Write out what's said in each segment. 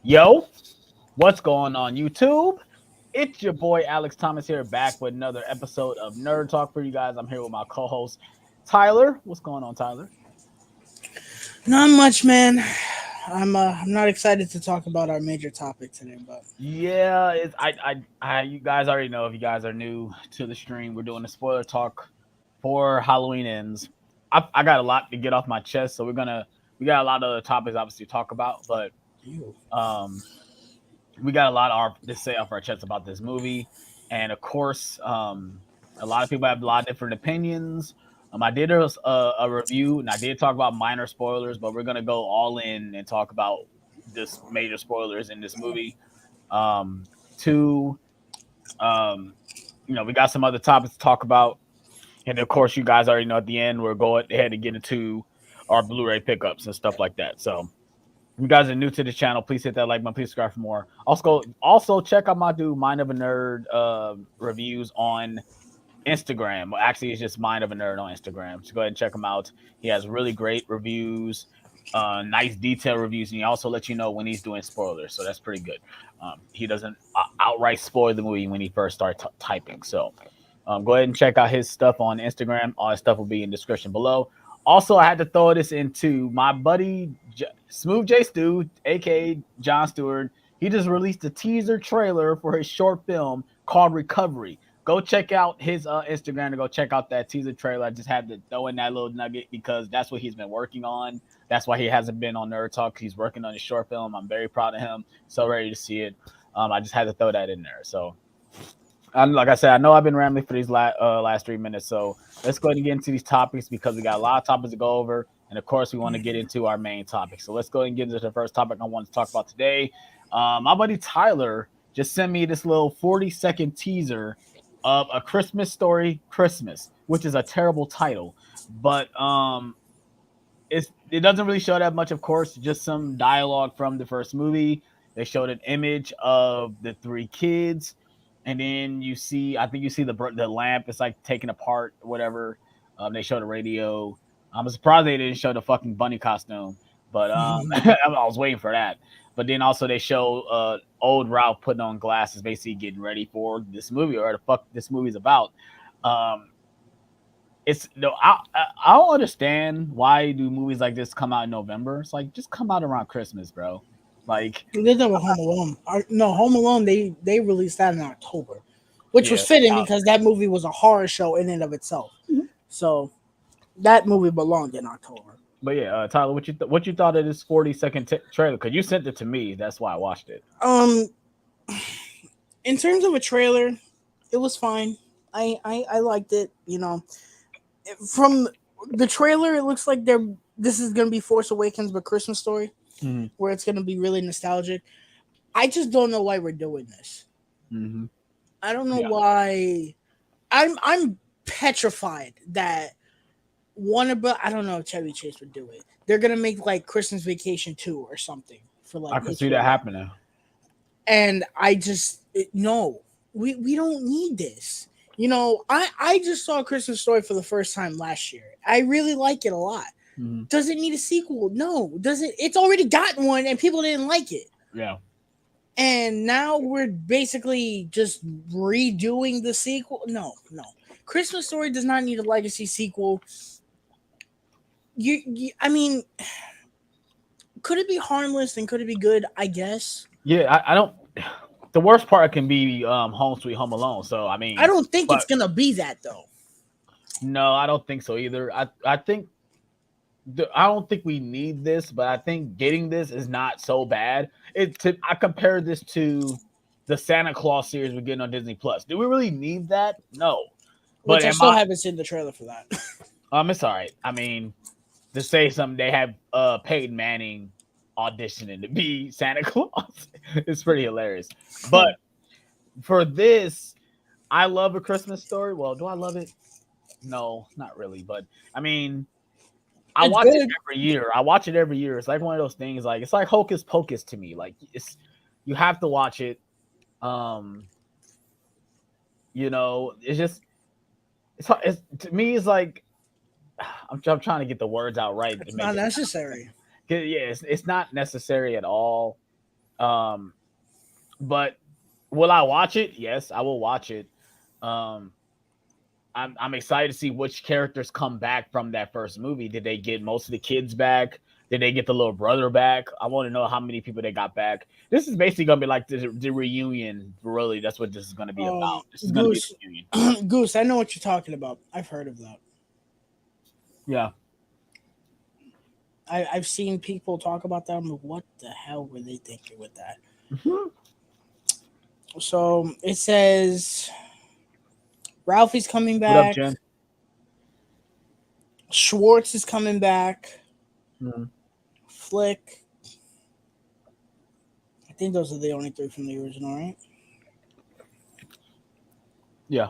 Yo, what's going on YouTube? It's your boy Alex Thomas here, back with another episode of Nerd Talk for you guys. I'm here with my co-host Tyler. What's going on, Tyler? Not much, man. I'm not excited to talk about our major topic today, but Yeah, you guys already know. If you guys are new to the stream, we're doing a spoiler talk for Halloween Ends. I got a lot to get off my chest, so we got a lot of other topics obviously to talk about, but ew. um we got a lot to say off our chest about this movie, and of course, a lot of people have a lot of different opinions. I did a review, and I did talk about minor spoilers, but we're gonna go all in and talk about this major spoilers in this movie. Two, we got some other topics to talk about, and of course, you guys already know at the end we're going ahead to get into our Blu-ray pickups and stuff like that. So if you guys are new to the channel, please hit that like button. Please subscribe for more. Also check out my dude Mind of a Nerd reviews on Instagram. Well, actually, it's just Mind of a Nerd on Instagram. So go ahead and check him out. He has really great reviews, nice detailed reviews, and he also lets you know when he's doing spoilers. So that's pretty good. He doesn't outright spoil the movie when he first starts typing. So go ahead and check out his stuff on Instagram. All his stuff will be in the description below. Also, I had to throw this into my buddy Smooth J Stu, aka John Stewart. He just released a teaser trailer for his short film called Recovery. Go check out his Instagram to go check out that teaser trailer. I just had to throw in that little nugget because that's what he's been working on. That's why he hasn't been on Nerd Talk. He's working on his short film. I'm very proud of him. So ready to see it. I just had to throw that in there. So like I said, I know I've been rambling for these last 3 minutes, so let's go ahead and get into these topics because we got a lot of topics to go over, and of course, we want to get into our main topic. So let's go ahead and get into the first topic I want to talk about today. My buddy Tyler just sent me this little 40-second teaser of A Christmas Story Christmas, which is a terrible title, but it doesn't really show that much, of course, just some dialogue from the first movie. They showed an image of the three kids. And then I think you see the lamp. It's like taken apart, or whatever. They showed the radio. I'm surprised they didn't show the fucking bunny costume, but I was waiting for that. But then also they show old Ralph putting on glasses, basically getting ready for this movie or the fuck this movie's about. It's no, I don't understand why do movies like this come out in November. It's like just come out around Christmas, bro. Like they did that with Home Alone. No, Home Alone. They released that in October, which was fitting because that movie was a horror show in and of itself. So that movie belonged in October. But yeah, Tyler, what you thought of this 40-second trailer? Because you sent it to me, that's why I watched it. In terms of a trailer, it was fine. I liked it. You know, from the trailer, it looks like this is gonna be Force Awakens, but Christmas Story. Mm-hmm. Where it's gonna be really nostalgic. I just don't know why we're doing this. Mm-hmm. I don't know why. I'm petrified that I don't know if Chevy Chase would do it. They're gonna make like Christmas Vacation 2 or something for like. I can see that happening. And I just no, we don't need this. You know, I just saw Christmas Story for the first time last year. I really like it a lot. Mm-hmm. Does it need a sequel? No. Does it? It's already gotten one, and people didn't like it. Yeah. And now we're basically just redoing the sequel. No. Christmas Story does not need a legacy sequel. I mean, could it be harmless and could it be good? I guess. Yeah, I don't. The worst part can be Home Sweet Home Alone. So I mean, I don't think it's gonna be that though. No, I don't think so either. I think. I don't think we need this, but I think getting this is not so bad. I compare this to the Santa Claus series we're getting on Disney Plus. Do we really need that? No. But I still haven't seen the trailer for that. It's all right. I mean, to say something, they have Peyton Manning auditioning to be Santa Claus. It's pretty hilarious. But for this, I love A Christmas Story. Well, do I love it? No, not really. But I mean, I watch it every year. It's like one of those things. Like it's like Hocus Pocus to me. Like you have to watch it. You know, it's to me. It's like I'm trying to get the words out right. It's not necessary. Yeah, it's not necessary at all. Um, but will I watch it? Yes, I will watch it. Um, I'm excited to see which characters come back from that first movie. Did they get most of the kids back? Did they get the little brother back? I want to know how many people they got back. This is basically gonna be like the reunion. Really, that's what this is gonna be about. This is gonna be Goose, the reunion. Goose. I know what you're talking about. I've heard of that. Yeah. I've seen people talk about that. I'm like, what the hell were they thinking with that? Mhm. So it says Ralphie's coming What up, back. Jen? Schwartz is coming back. Mhm. Flick. I think those are the only three from the original, right? Yeah.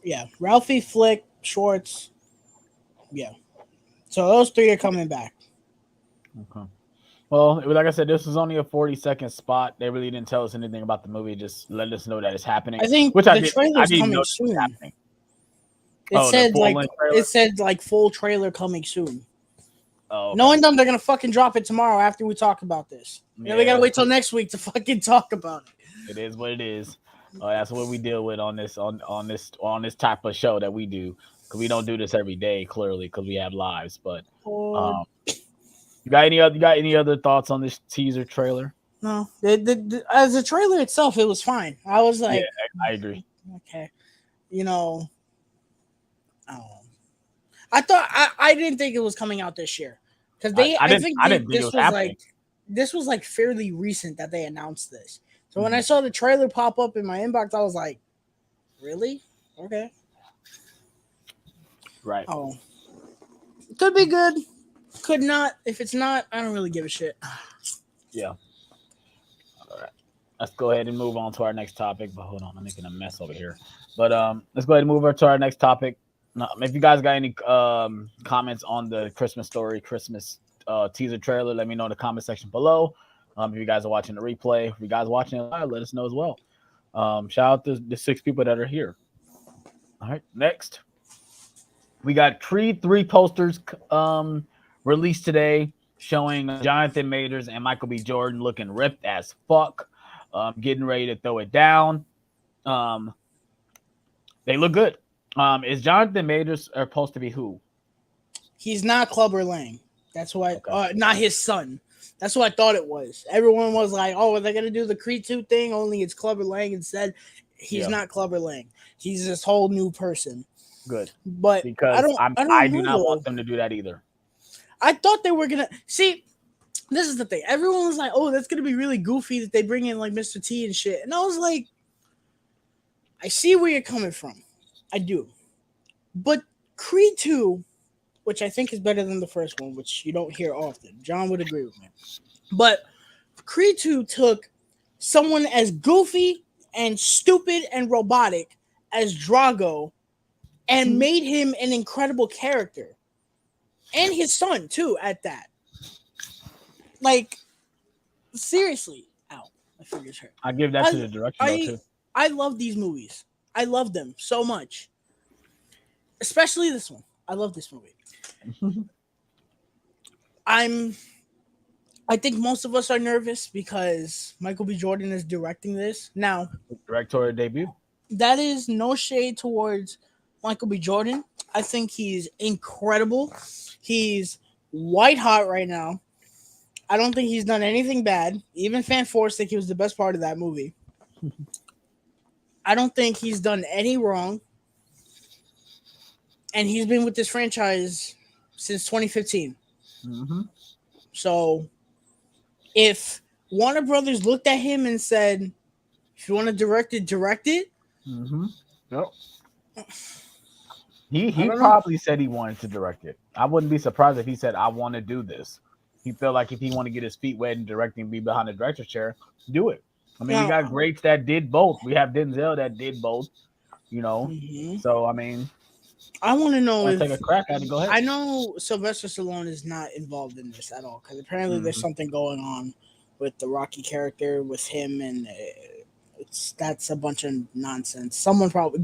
Yeah. Ralphie, Flick, Schwartz. Yeah. So those three are coming back. Okay. Well, like I said, this was only a 40-second spot. They really didn't tell us anything about the movie. Just let us know that it's happening. I think Which the I trailer's didn't coming know this was soon. happening. It said the like full-length trailer? it said like full trailer coming soon. Oh, okay. Knowing them, they're gonna fucking drop it tomorrow after we talk about this. Yeah, we gotta Yeah. wait till next week to fucking talk about it. It is what it is. That's what we deal with on this type of show that we do. Because we don't do this every day, clearly, because we have lives. But Or you got any other thoughts on this teaser trailer? no, as a trailer itself, it was fine. I was like, I agree. okay, you know, I don't know. I thought I didn't think it was coming out this year because I didn't think it was happening. This was like fairly recent that they announced this. So when I saw the trailer pop up in my inbox, I was like, really? Okay. Right. Oh, could be good. Could not. If it's not, I don't really give a shit. Yeah. All right. Let's go ahead and move on to our next topic. But hold on, I'm making a mess over here. But let's go ahead and move over to our next topic. If you guys got any comments on the Christmas teaser trailer, let me know in the comment section below. If you guys are watching the replay, if you guys are watching it live, let us know as well. Shout out to the 6 people that are here. All right, next. We got Creed 3 posters released today showing Jonathan Majors and Michael B. Jordan looking ripped as fuck, getting ready to throw it down. They look good. Is Jonathan Majors supposed to be who? He's not Clubber Lang. That's what. Not his son. That's what I thought it was. Everyone was like, "Oh, are they gonna do the Creed 2 thing? Only it's Clubber Lang instead." He's not Clubber Lang. He's this whole new person. Good, but because I do not want them to do that either. I thought they were gonna see. This is the thing. Everyone was like, "Oh, that's gonna be really goofy that they bring in like Mr. T and shit," and I was like, "I see where you're coming from. I do." But Creed 2, which I think is better than the first one, which you don't hear often. John would agree with me. But Creed 2 took someone as goofy and stupid and robotic as Drago and made him an incredible character. And his son, too, at that. Like, seriously. Ow, my fingers hurt. I give that to the direction, too. I love these movies. I love them so much. Especially this one. I love this movie. I think most of us are nervous because Michael B. Jordan is directing this. Now, directorial debut. That is no shade towards Michael B. Jordan. I think he's incredible. He's white hot right now. I don't think he's done anything bad. Even Fan Force think he was the best part of that movie. I don't think he's done any wrong. And he's been with this franchise since 2015. Mm-hmm. So if Warner Brothers looked at him and said, if you want to direct it, direct it. Mm-hmm. Yep. He probably said he wanted to direct it. I wouldn't be surprised if he said, I want to do this. He felt like if he want to get his feet wet and directing, be behind the director's chair, do it. I mean, we got greats that did both. We have Denzel that did both, you know. Mm-hmm. So, I mean, I want to know if take a crack at it. Go ahead. I know Sylvester Stallone is not involved in this at all because apparently there's something going on with the Rocky character with him, and that's a bunch of nonsense.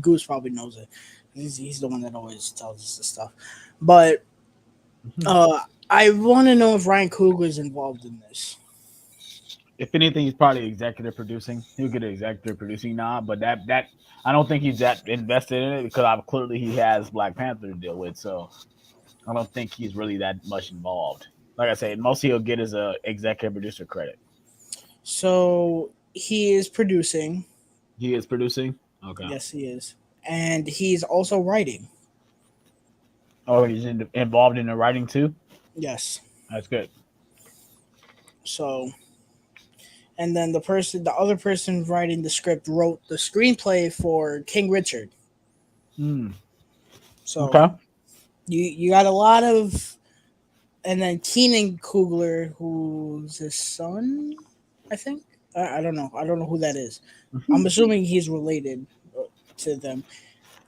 Goose probably knows it. He's the one that always tells us this stuff. But I want to know if Ryan Coogler is involved in this. If anything, he's probably executive producing. He'll get an executive producing nod, but that I don't think he's that invested in it because clearly he has Black Panther to deal with. So I don't think he's really that much involved. Like I said, mostly he'll get is a executive producer credit. So he is producing. He is producing. Okay. Yes, he is, and he's also writing. Oh, he's involved in the writing too. Yes. That's good. So, and then the other person writing the script wrote the screenplay for King Richard. Hmm. So Okay. you got a lot of, and then Keenan Coogler, who's his son, I think. I don't know. I don't know who that is. I'm assuming he's related to them.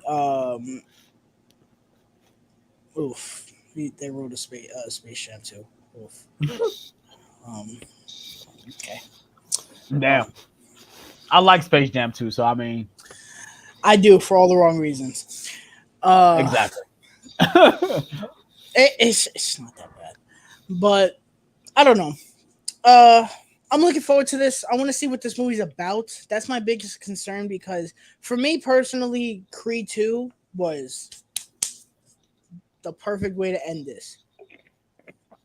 Um, oof. They wrote a Space Jam too. Oof. Um, okay. Damn. I like Space Jam too, so I mean, I do for all the wrong reasons. exactly. It's not that bad, but I don't know. I'm looking forward to this. I want to see what this movie's about. That's my biggest concern because for me personally, Creed 2 was the perfect way to end this.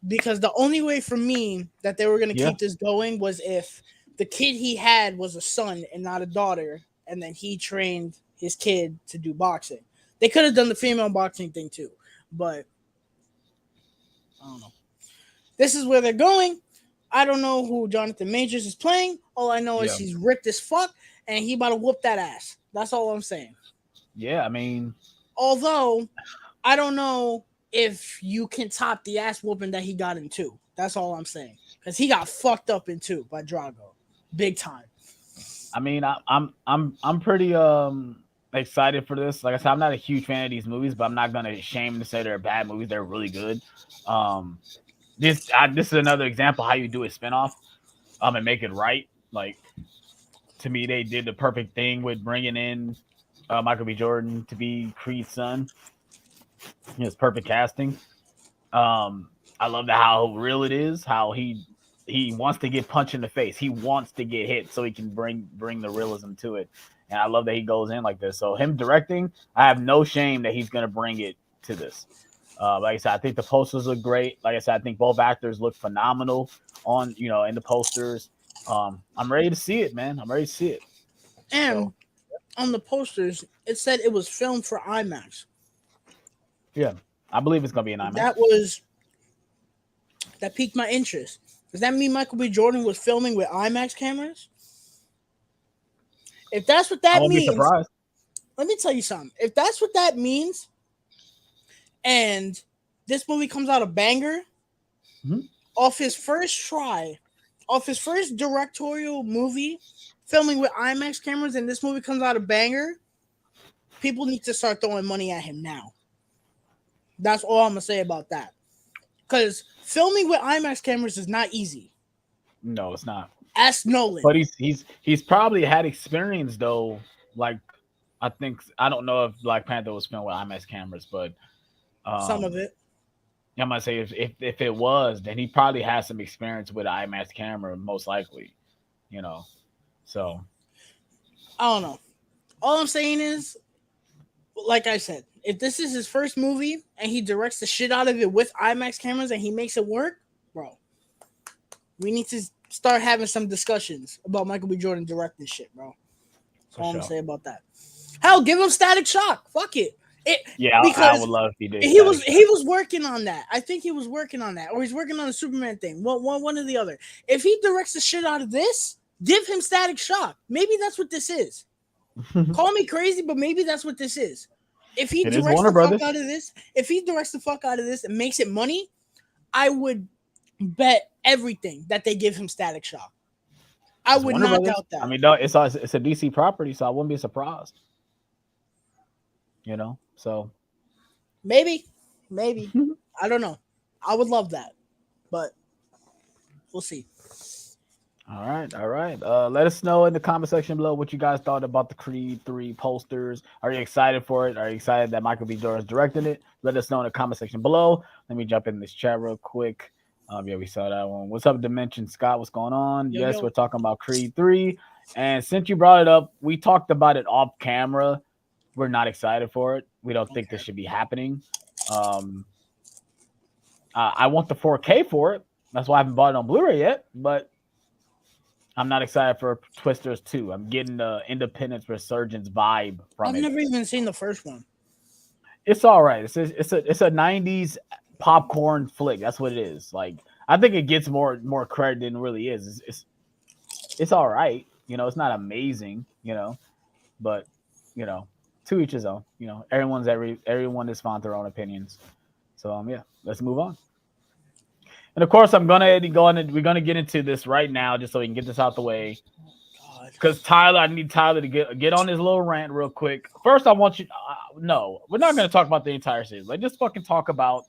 Because the only way for me that they were going to Yeah. keep this going was if the kid he had was a son and not a daughter, and then he trained his kid to do boxing. They could have done the female boxing thing too, but I don't know. This is where they're going. I don't know who Jonathan Majors is playing. All I know is Yeah. he's ripped as fuck and he about to whoop that ass. That's all I'm saying. Yeah, I mean, Although I don't know if you can top the ass whooping that he got in 2. That's all I'm saying. Because he got fucked up in 2 by Drago. Big time. I mean, I'm pretty excited for this. Like I said, I'm not a huge fan of these movies, but I'm not gonna shame to say they're bad movies. They're really good. Um, this is another example how you do a spinoff, and make it right. Like to me, they did the perfect thing with bringing in Michael B. Jordan to be Creed's son. It's perfect casting. I love how real it is. How he wants to get punched in the face. He wants to get hit so he can bring the realism to it. And I love that he goes in like this. So him directing, I have no shame that he's gonna bring it to this. Like I said, I think the posters look great. Like I said, I think both actors look phenomenal on in the posters. I'm ready to see it, man. I'm ready to see it. And So on the posters, it said it was filmed for IMAX. yeah, I believe it's gonna be an IMAX. That piqued my interest. Does that mean Michael B. Jordan was filming with IMAX cameras? If that's what I that won't be means, surprised. let me tell you something. If that's what that means, and this movie comes out a banger, Mhm. off his first try, off his first directorial movie, filming with IMAX cameras, and this movie comes out a banger, people need to start throwing money at him now. That's all I'm gonna say about that. Because filming with IMAX cameras is not easy. No, it's not. Ask Nolan. But he's probably had experience though. Like I don't know if Black Panther was filmed with IMAX cameras, but Some of um, it. I'm gonna say if it was, then he probably has some experience with an IMAX camera, most likely. You know, so I don't know. All I'm saying is, like I said, if this is his first movie and he directs the shit out of it with IMAX cameras and he makes it work, bro, we need to start having some discussions about Michael B. Jordan directing shit, bro. That's for all I'm gonna sure. say about that. Hell, give him Static Shock. Fuck it. Yeah, I Because would love if he did. he was Static he Shock. was working on that. I think he was working on that, or he's working on the Superman thing. One or the other. If he directs the shit out of this, give him Static Shock. Maybe that's what this is. Call me crazy, but maybe that's what this is. If he It is directs Warner the fuck Brothers. out of this, if he directs the fuck out of this and makes it money, I would bet everything that they give him Static Shock. I It's would Warner not Brothers. doubt I that. mean, no, it's a DC property, so I wouldn't be surprised. So Maybe, maybe. I don't know. I would love that, but we'll see. all right, all right. Let us know in the comment section below what you guys thought about the Creed 3 posters. Are you excited for it? Are you excited that Michael B. Jordan is directing it? Let us know in the comment section below. Let me jump in this chat real quick. Yeah, we saw that one. What's up, Dimension Scott? What's going on? Yo, Yes, yo. we're talking about Creed 3. And since you brought it up, we talked about it off camera. We're not excited for it. We don't think this Okay. should be happening. Um, I want the 4K for it. That's why I haven't bought it on Blu-ray yet. But I'm not excited for Twisters 2. I'm getting the Independence Resurgence vibe from I've it. never even seen the first one. It's all right. It's a 90s popcorn flick. That's what it is. Like I think it gets more credit than it really is. It's all right. It's not amazing. But to each his own. Everyone is fond their own opinions. So yeah, let's move on. And of course, we're gonna get into this right now, just so we can get this out the way. God. Because I need Tyler to get on his little rant real quick. First, I want you. No, we're not gonna talk about the entire series. Let's just fucking talk about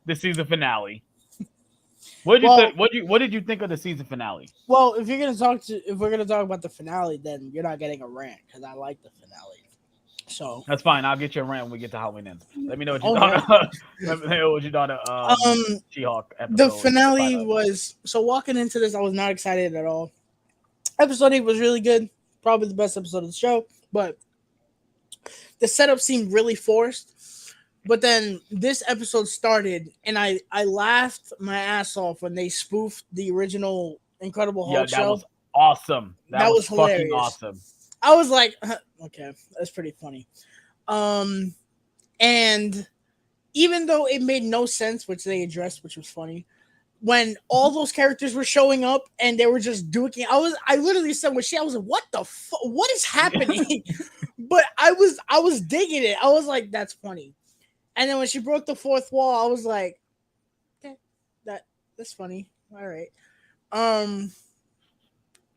the season finale. What did you think? What did you think of the season finale? Well, if we're gonna talk about the finale, then you're not getting a rant because I like the finale. So that's fine. I'll get you a rant when we get to Halloween ends. Let me know what you Okay. thought. Let me know what you thought of She-Hulk episode. The finale was so walking into this, I was not excited at all. Episode 8 was really good, probably the best episode of the show, but the setup seemed really forced. But then this episode started, and I laughed my ass off when they spoofed the original Incredible Hulk show. That was awesome. That was hilarious. Fucking awesome. I was like, okay, that's pretty funny. And even though it made no sense, which they addressed, which was funny, when all those characters were showing up and they were just duking, I literally said, I was like, what the fuck? What is happening? But I was digging it. I was like, that's funny. And then when she broke the fourth wall, I was like, okay, that's funny. All right.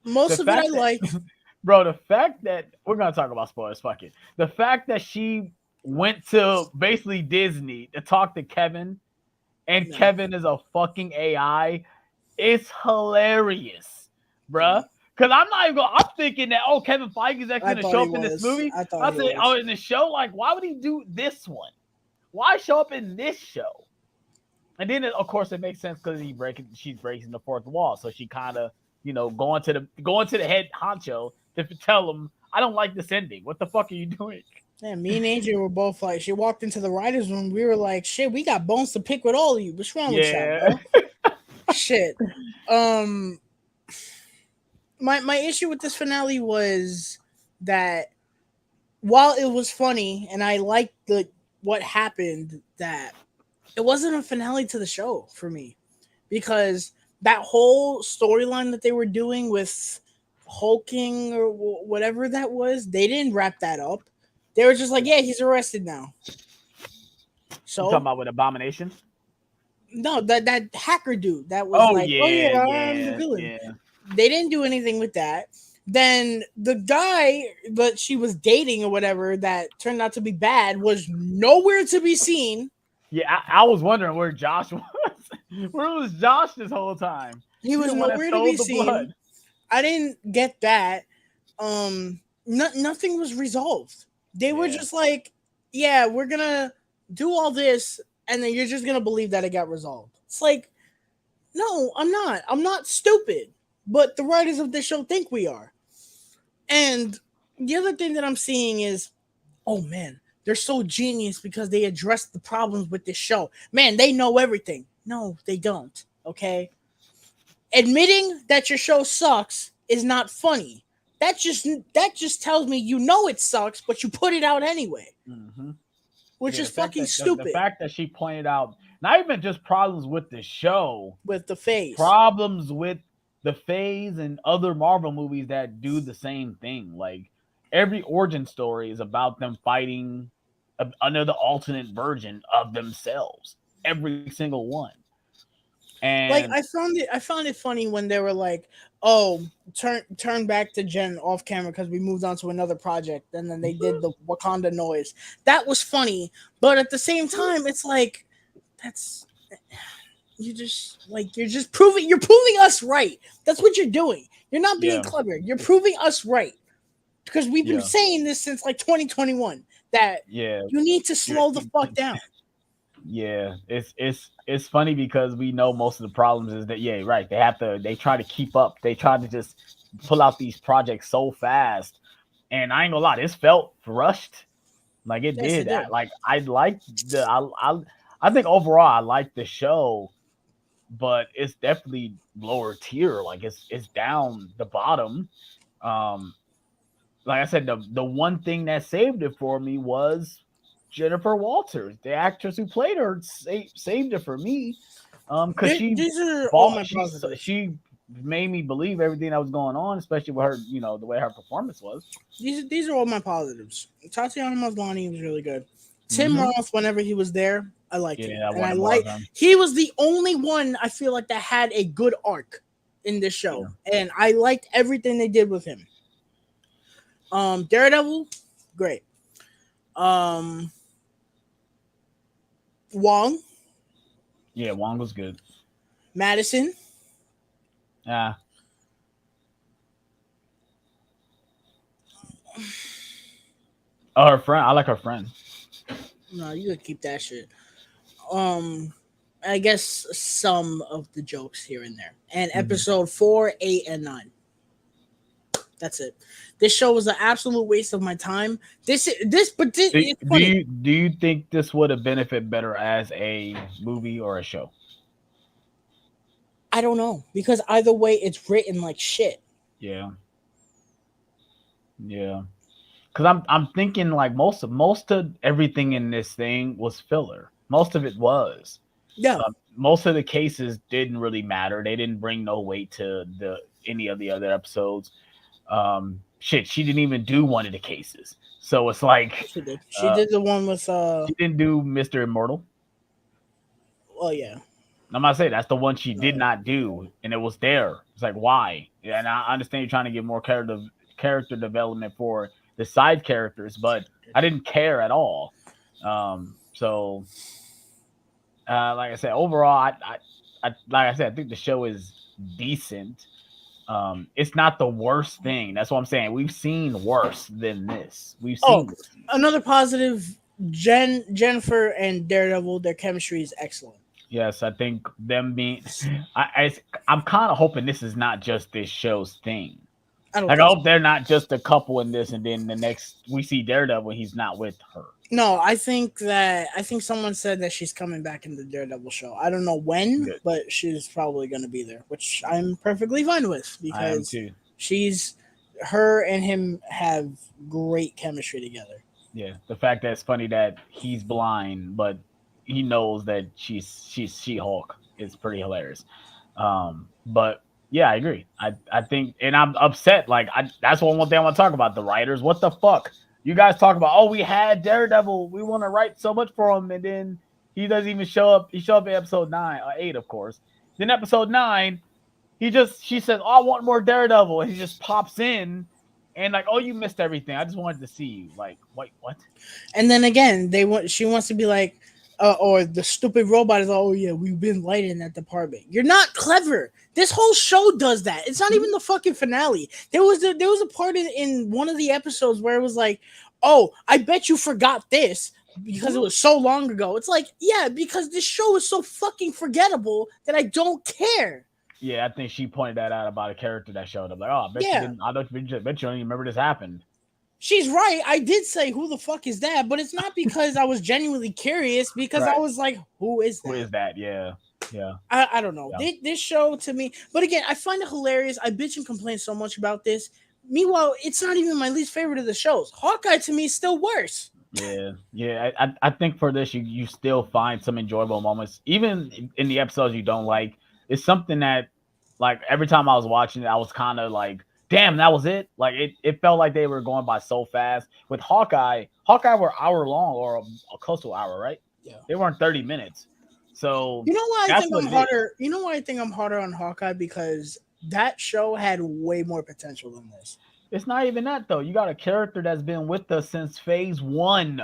Most of it I liked. Bro, the fact that we're gonna talk about spoilers, fuck it. The fact that she went to basically Disney to talk to Kevin, and Kevin is a fucking AI, it's hilarious, bruh. Because I'm thinking that Kevin Feige's actually gonna show up in this movie. I said, in the show, like, why would he do this one? Why show up in this show? And then, of course, it makes sense because she's breaking the fourth wall, so she kind of, going to the head honcho to tell him, I don't like this ending. What the fuck are you doing? Yeah, me and AJ were both like, she walked into the writer's room. We were like, shit, we got bones to pick with all of you. What's wrong with y'all, bro? Shit. My issue with this finale was that while it was funny and I liked what happened, that it wasn't a finale to the show for me, because that whole storyline that they were doing with hulking or whatever that was, they didn't wrap that up. They were just like, yeah, he's arrested now. So you talking about with Abomination? No, that hacker dude that was I'm the villain. Yeah. They didn't do anything with that. Then the guy that she was dating or whatever that turned out to be bad was nowhere to be seen. Yeah, I was wondering where Josh was. Where was Josh this whole time? He was nowhere to be seen. Blood. I didn't get that. Nothing was resolved. They were just like, yeah, we're gonna do all this, and then you're just gonna believe that it got resolved. It's like, no, I'm not. I'm not stupid. But the writers of this show think we are. And the other thing that I'm seeing is, oh man, they're so genius because they addressed the problems with this show. Man, they know everything. No, they don't. Okay. Admitting that your show sucks is not funny. That just tells me it sucks, but you put it out anyway. Mm-hmm. Which is fucking stupid. The fact that she pointed out not even just problems with the show, with the phase, problems with the phase and other Marvel movies that do the same thing. Like every origin story is about them fighting another alternate version of themselves. Every single one. And like I found it funny when they were like, "Oh, turn back to Jen off camera because we moved on to another project," and then they did the Wakanda noise. That was funny, but at the same time, it's like you're just proving us right. That's what you're doing. You're not being clever. You're proving us right because we've been saying this since like 2021 that you need to slow the fuck down. Yeah, it's funny because we know most of the problems is that yeah, right. They try to keep up. They try to just pull out these projects so fast, and I ain't gonna lie, this felt rushed. Like it Yes, it did. did. I liked I think overall I liked the show, but it's definitely lower tier. Like it's down the bottom. Um, like I said, the one thing that saved it for me was Jennifer Walters, the actress who played her, saved it for me. Because These are all my positives. she made me believe everything that was going on, especially with her, the way her performance was. These are all my positives. Tatiana Maslany was really good. Tim Hmm. Roth, whenever he was there, I liked him, Yeah, I and I wanted more of like him. he was the only one I feel like that had a good arc in this Yeah, show, and I liked everything they did with him. Daredevil, great. Um, Wong, yeah, Wong was good. Madison, Yeah, oh, her friend. I like her friend. no, you could keep that shit. Um, I guess some of the jokes here and there, and Mhm. episode 4, 8, and 9. That's it. This show was an absolute waste of my time. It's funny. Do you think this would have benefited better as a movie or a show? I don't know because either way, it's written like shit. Yeah, yeah. Because I'm thinking like most of everything in this thing was filler. Most of it was. Yeah, Most of the cases didn't really matter. They didn't bring no weight to the any of the other episodes. Shit, she didn't even do one of the cases. So it's like she did. She uh, did the one with she didn't do Mr. Immortal. Oh yeah, I'm not saying that's the one she did no. not do, and it was there. It's like why? Yeah, and I understand you're trying to get more character development for the side characters, but I didn't care at all. So like I said, overall, like I said, I think the show is decent. It's not the worst thing. That's what I'm saying. We've seen worse than this. We've Oh, seen worse than this. another positive. Jennifer and Daredevil, their chemistry is excellent. Yes, I think them being, I I'm kind of hoping this is not just this show's thing. I don't Like I think so. hope they're not just a couple in this, and then the next we see Daredevil, he's not with her. No, I think someone said that she's coming back in the Daredevil show. I don't know when, Good, but she's probably going to be there, which I'm perfectly fine with I am because too. she's her and him have great chemistry together. Yeah, the fact that it's funny that he's blind, but he knows that she's She Hulk is pretty hilarious. But yeah, I agree. I think, and I'm upset. Like that's one thing I want to talk about. The writers, what the fuck? You guys talk about, oh, we had Daredevil, we want to write so much for him, and then he doesn't even show up. He showed up in episode 9 or 8, of course. Then episode 9, she says, oh, I want more Daredevil, and he just pops in and like, oh, you missed everything. I just wanted to see you. Like, wait, what? And then again, she wants to be like, or the stupid robot is, oh yeah, we've been lighting that department. You're not clever. This whole show does that. It's not even the fucking finale. There was a part in one of the episodes where it was like, oh, I bet you forgot this because it was so long ago. It's like, yeah, because this show is so fucking forgettable that I don't care. Yeah, I think she pointed that out about a character that showed up. Like, oh, I bet you Yeah, didn't. Bet you don't even remember this happened. she's right. I did say, who the fuck is that? But it's not because I was genuinely curious, because I Right. was like, who is Who that? is that? Yeah. Yeah. I don't know. Yeah. This show to me, but again, I find it hilarious. I bitch and complain so much about this. Meanwhile, it's not even my least favorite of the shows. Hawkeye to me is still worse. Yeah. Yeah. I think for this, you still find some enjoyable moments, even in the episodes you don't like. It's something that, like, every time I was watching it, I was kind of like, damn, that was it. Like, it felt like they were going by so fast. With Hawkeye were hour long or close to an hour, right? Yeah. They weren't 30 minutes. So You know why I that's think what I'm it is. harder? You know why I think I'm harder on Hawkeye? Because that show had way more potential than this. It's not even that though. You got a character that's been with us since phase 1.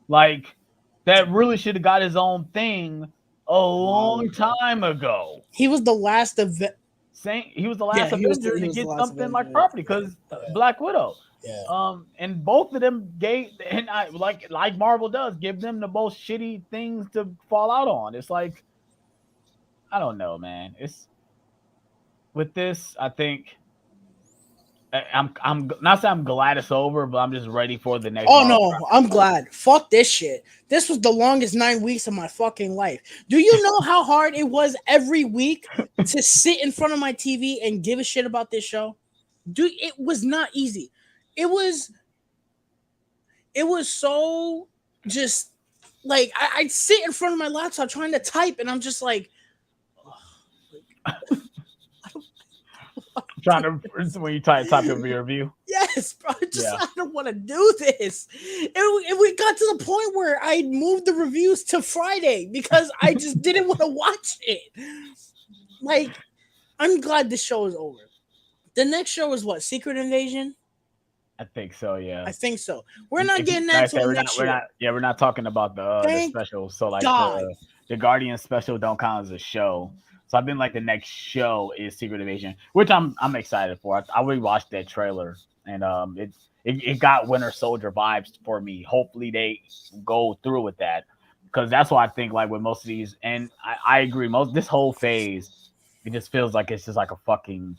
Like that really should have got his own thing a long time ago. He was the last of Saying he was the yeah. last Avenger He to was the get last something like Avenger. property because Black Widow. Yeah. And both of them gave, and I like Marvel does, give them the most shitty things to fall out on. It's like, I don't know, man. It's with this, I think I'm not saying I'm glad it's over, but I'm just ready for the next Oh Marvel no, property. I'm glad. Fuck this shit. This was the longest 9 weeks of my fucking life. Do you know how hard it was every week to sit in front of my TV and give a shit about this show? Dude, it was not easy. It was so just like I'd sit in front of my laptop trying to type, and I'm just like, Trying to when you type over your review. yes, bro. Yeah. I don't want to do this. And we got to the point where I moved the reviews to Friday because I just didn't want to watch it. Like, I'm glad this show is over. The next show is what? Secret Invasion? I think so. Yeah. I think so. We're not If you, getting like I that said, till next year. we're not talking about the Thank special. So like God. the Guardian special don't count as a show. So I think like the next show is Secret Invasion, which I'm excited for. I rewatched that trailer, and it got Winter Soldier vibes for me. Hopefully they go through with that, because that's why I think like with most of these, and I agree, most this whole phase, it just feels like it's just like a fucking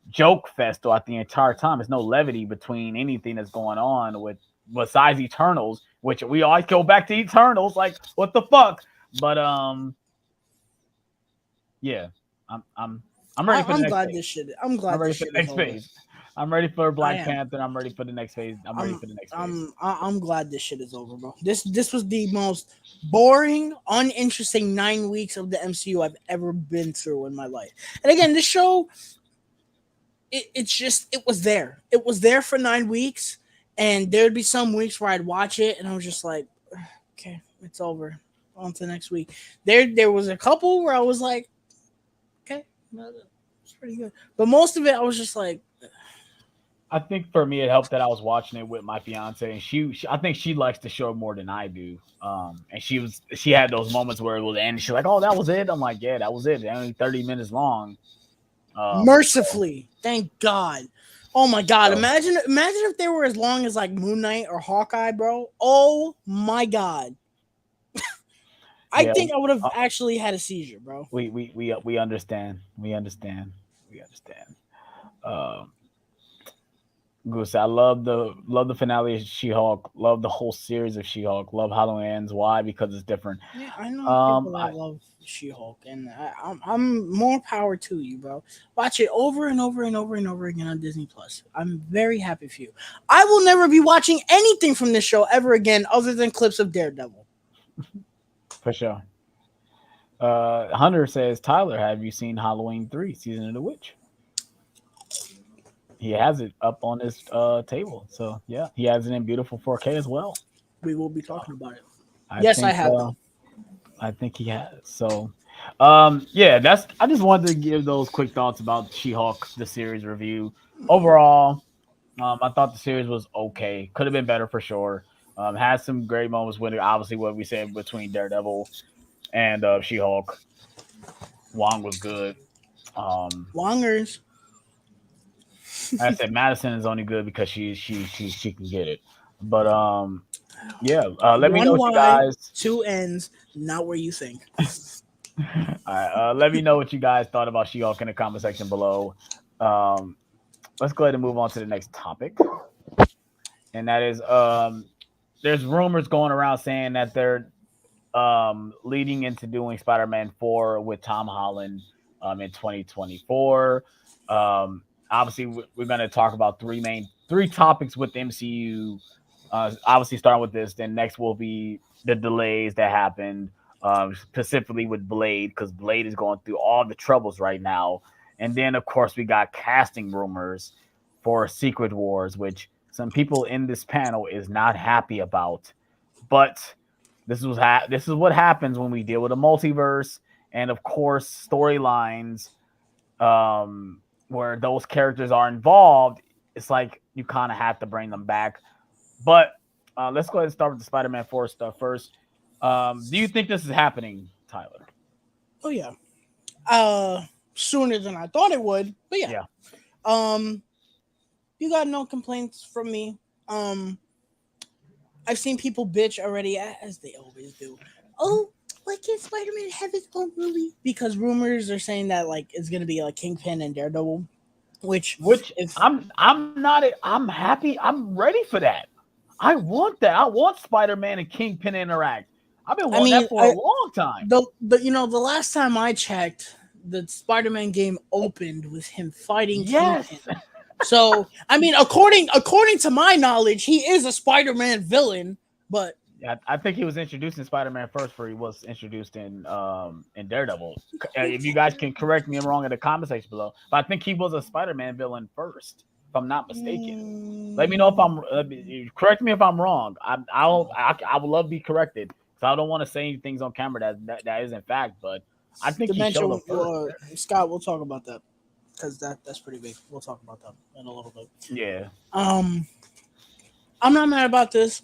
joke fest throughout the entire time. There's no levity between anything that's going on with besides Eternals, which we always go back to Eternals. Like, what the fuck? But yeah, I'm ready for the I'm next glad phase. this shit. I'm I'm glad ready this for shit the is next over. phase. I'm ready for I Black am. Panther. I'm ready for the next phase. I'm ready for the next phase. I'm glad this shit is over, bro. This was the most boring, uninteresting 9 weeks of the MCU I've ever been through in my life. And again, this show, it's just it was there. It was there for 9 weeks, and there'd be some weeks where I'd watch it and I was just like, okay, it's over. On to next week. There was a couple where I was like, okay, no, it's pretty good. But most of it I was just like, I think for me, it helped that I was watching it with my fiance, and I think she likes the show more than I do. And she had those moments where it was end. She's like, "Oh, that was it." I'm like, "Yeah, that was it. It's only 30 minutes long." So, mercifully, thank God. Oh my God! so Imagine if they were as long as like Moon Knight or Hawkeye, bro. Oh my God! I yeah, think I would have uh, actually had a seizure, bro. we understand. We understand. We understand. Um, Goose, I love the finale of She-Hulk. Love the whole series of She-Hulk. Love Halloween Ends. Why? Because it's different. Yeah, I know people that I love She-Hulk, and I'm more power to you, bro. Watch it over and over and over and over again on Disney Plus. I'm very happy for you. I will never be watching anything from this show ever again, other than clips of Daredevil. for sure. Hunter says, Tyler, have you seen Halloween 3: Season of the Witch? He has it up on his table. So yeah, he has it in beautiful 4K as well. We will be So talking about it. I Yes, I think have though. I think he has. So yeah, that's I just wanted to give those quick thoughts about She-Hulk, the series review. Overall, I thought the series was okay. Could have been better for sure. Had some great moments with it. Obviously, what we said between Daredevil and She-Hulk. Wong was good. Um, Wongers. I said Madison is only good because she can get it. But yeah. Let me know One what you Y, guys. two N's, not where you think. All right, let me know what you guys thought about She-Hulk in the comment section below. Um, let's go ahead and move on to the next topic, and that is there's rumors going around saying that they're leading into doing Spider-Man 4 with Tom Holland in 2024. Obviously, we're going to talk about three topics with the MCU. Obviously, starting with this, then next will be the delays that happened, specifically with Blade, because Blade is going through all the troubles right now. And then, of course, we got casting rumors for Secret Wars, which some people in this panel is not happy about. But this is what happens when we deal with a multiverse, and of course storylines where those characters are involved. It's like you kind of have to bring them back. But let's go ahead and start with the Spider-Man 4 stuff first. Do you think this is happening, Tyler? Oh yeah. Uh, Sooner than I thought it would, but yeah. Yeah. Um, You got no complaints from me. Um, I've seen people bitch already, as they always do. Oh, why can't Spider-Man have his own movie? Because rumors are saying that like it's gonna be like Kingpin and Daredevil, which Which if I'm not. I'm happy. I'm ready for that. I want that. I want Spider-Man and Kingpin to interact. I've been I wanting mean that for a long time. the last time I checked, the Spider-Man game opened with him fighting Kingpin. Yes. So I mean, according to my knowledge, he is a Spider-Man villain. But Yeah, I think he was introduced in Spider-Man first, before he was introduced in Daredevil. If you guys can correct me, I'm wrong in the comment section below, but I think he was a Spider-Man villain first, if I'm not mistaken. Let me know if I'm correct me if I'm wrong. I would love to be corrected, because I don't want to say things on camera that isn't fact. But I think he showed up Dimension, first. Scott, we'll talk about that because that's pretty big. We'll talk about that in a little bit. Yeah. Um, I'm not mad about this.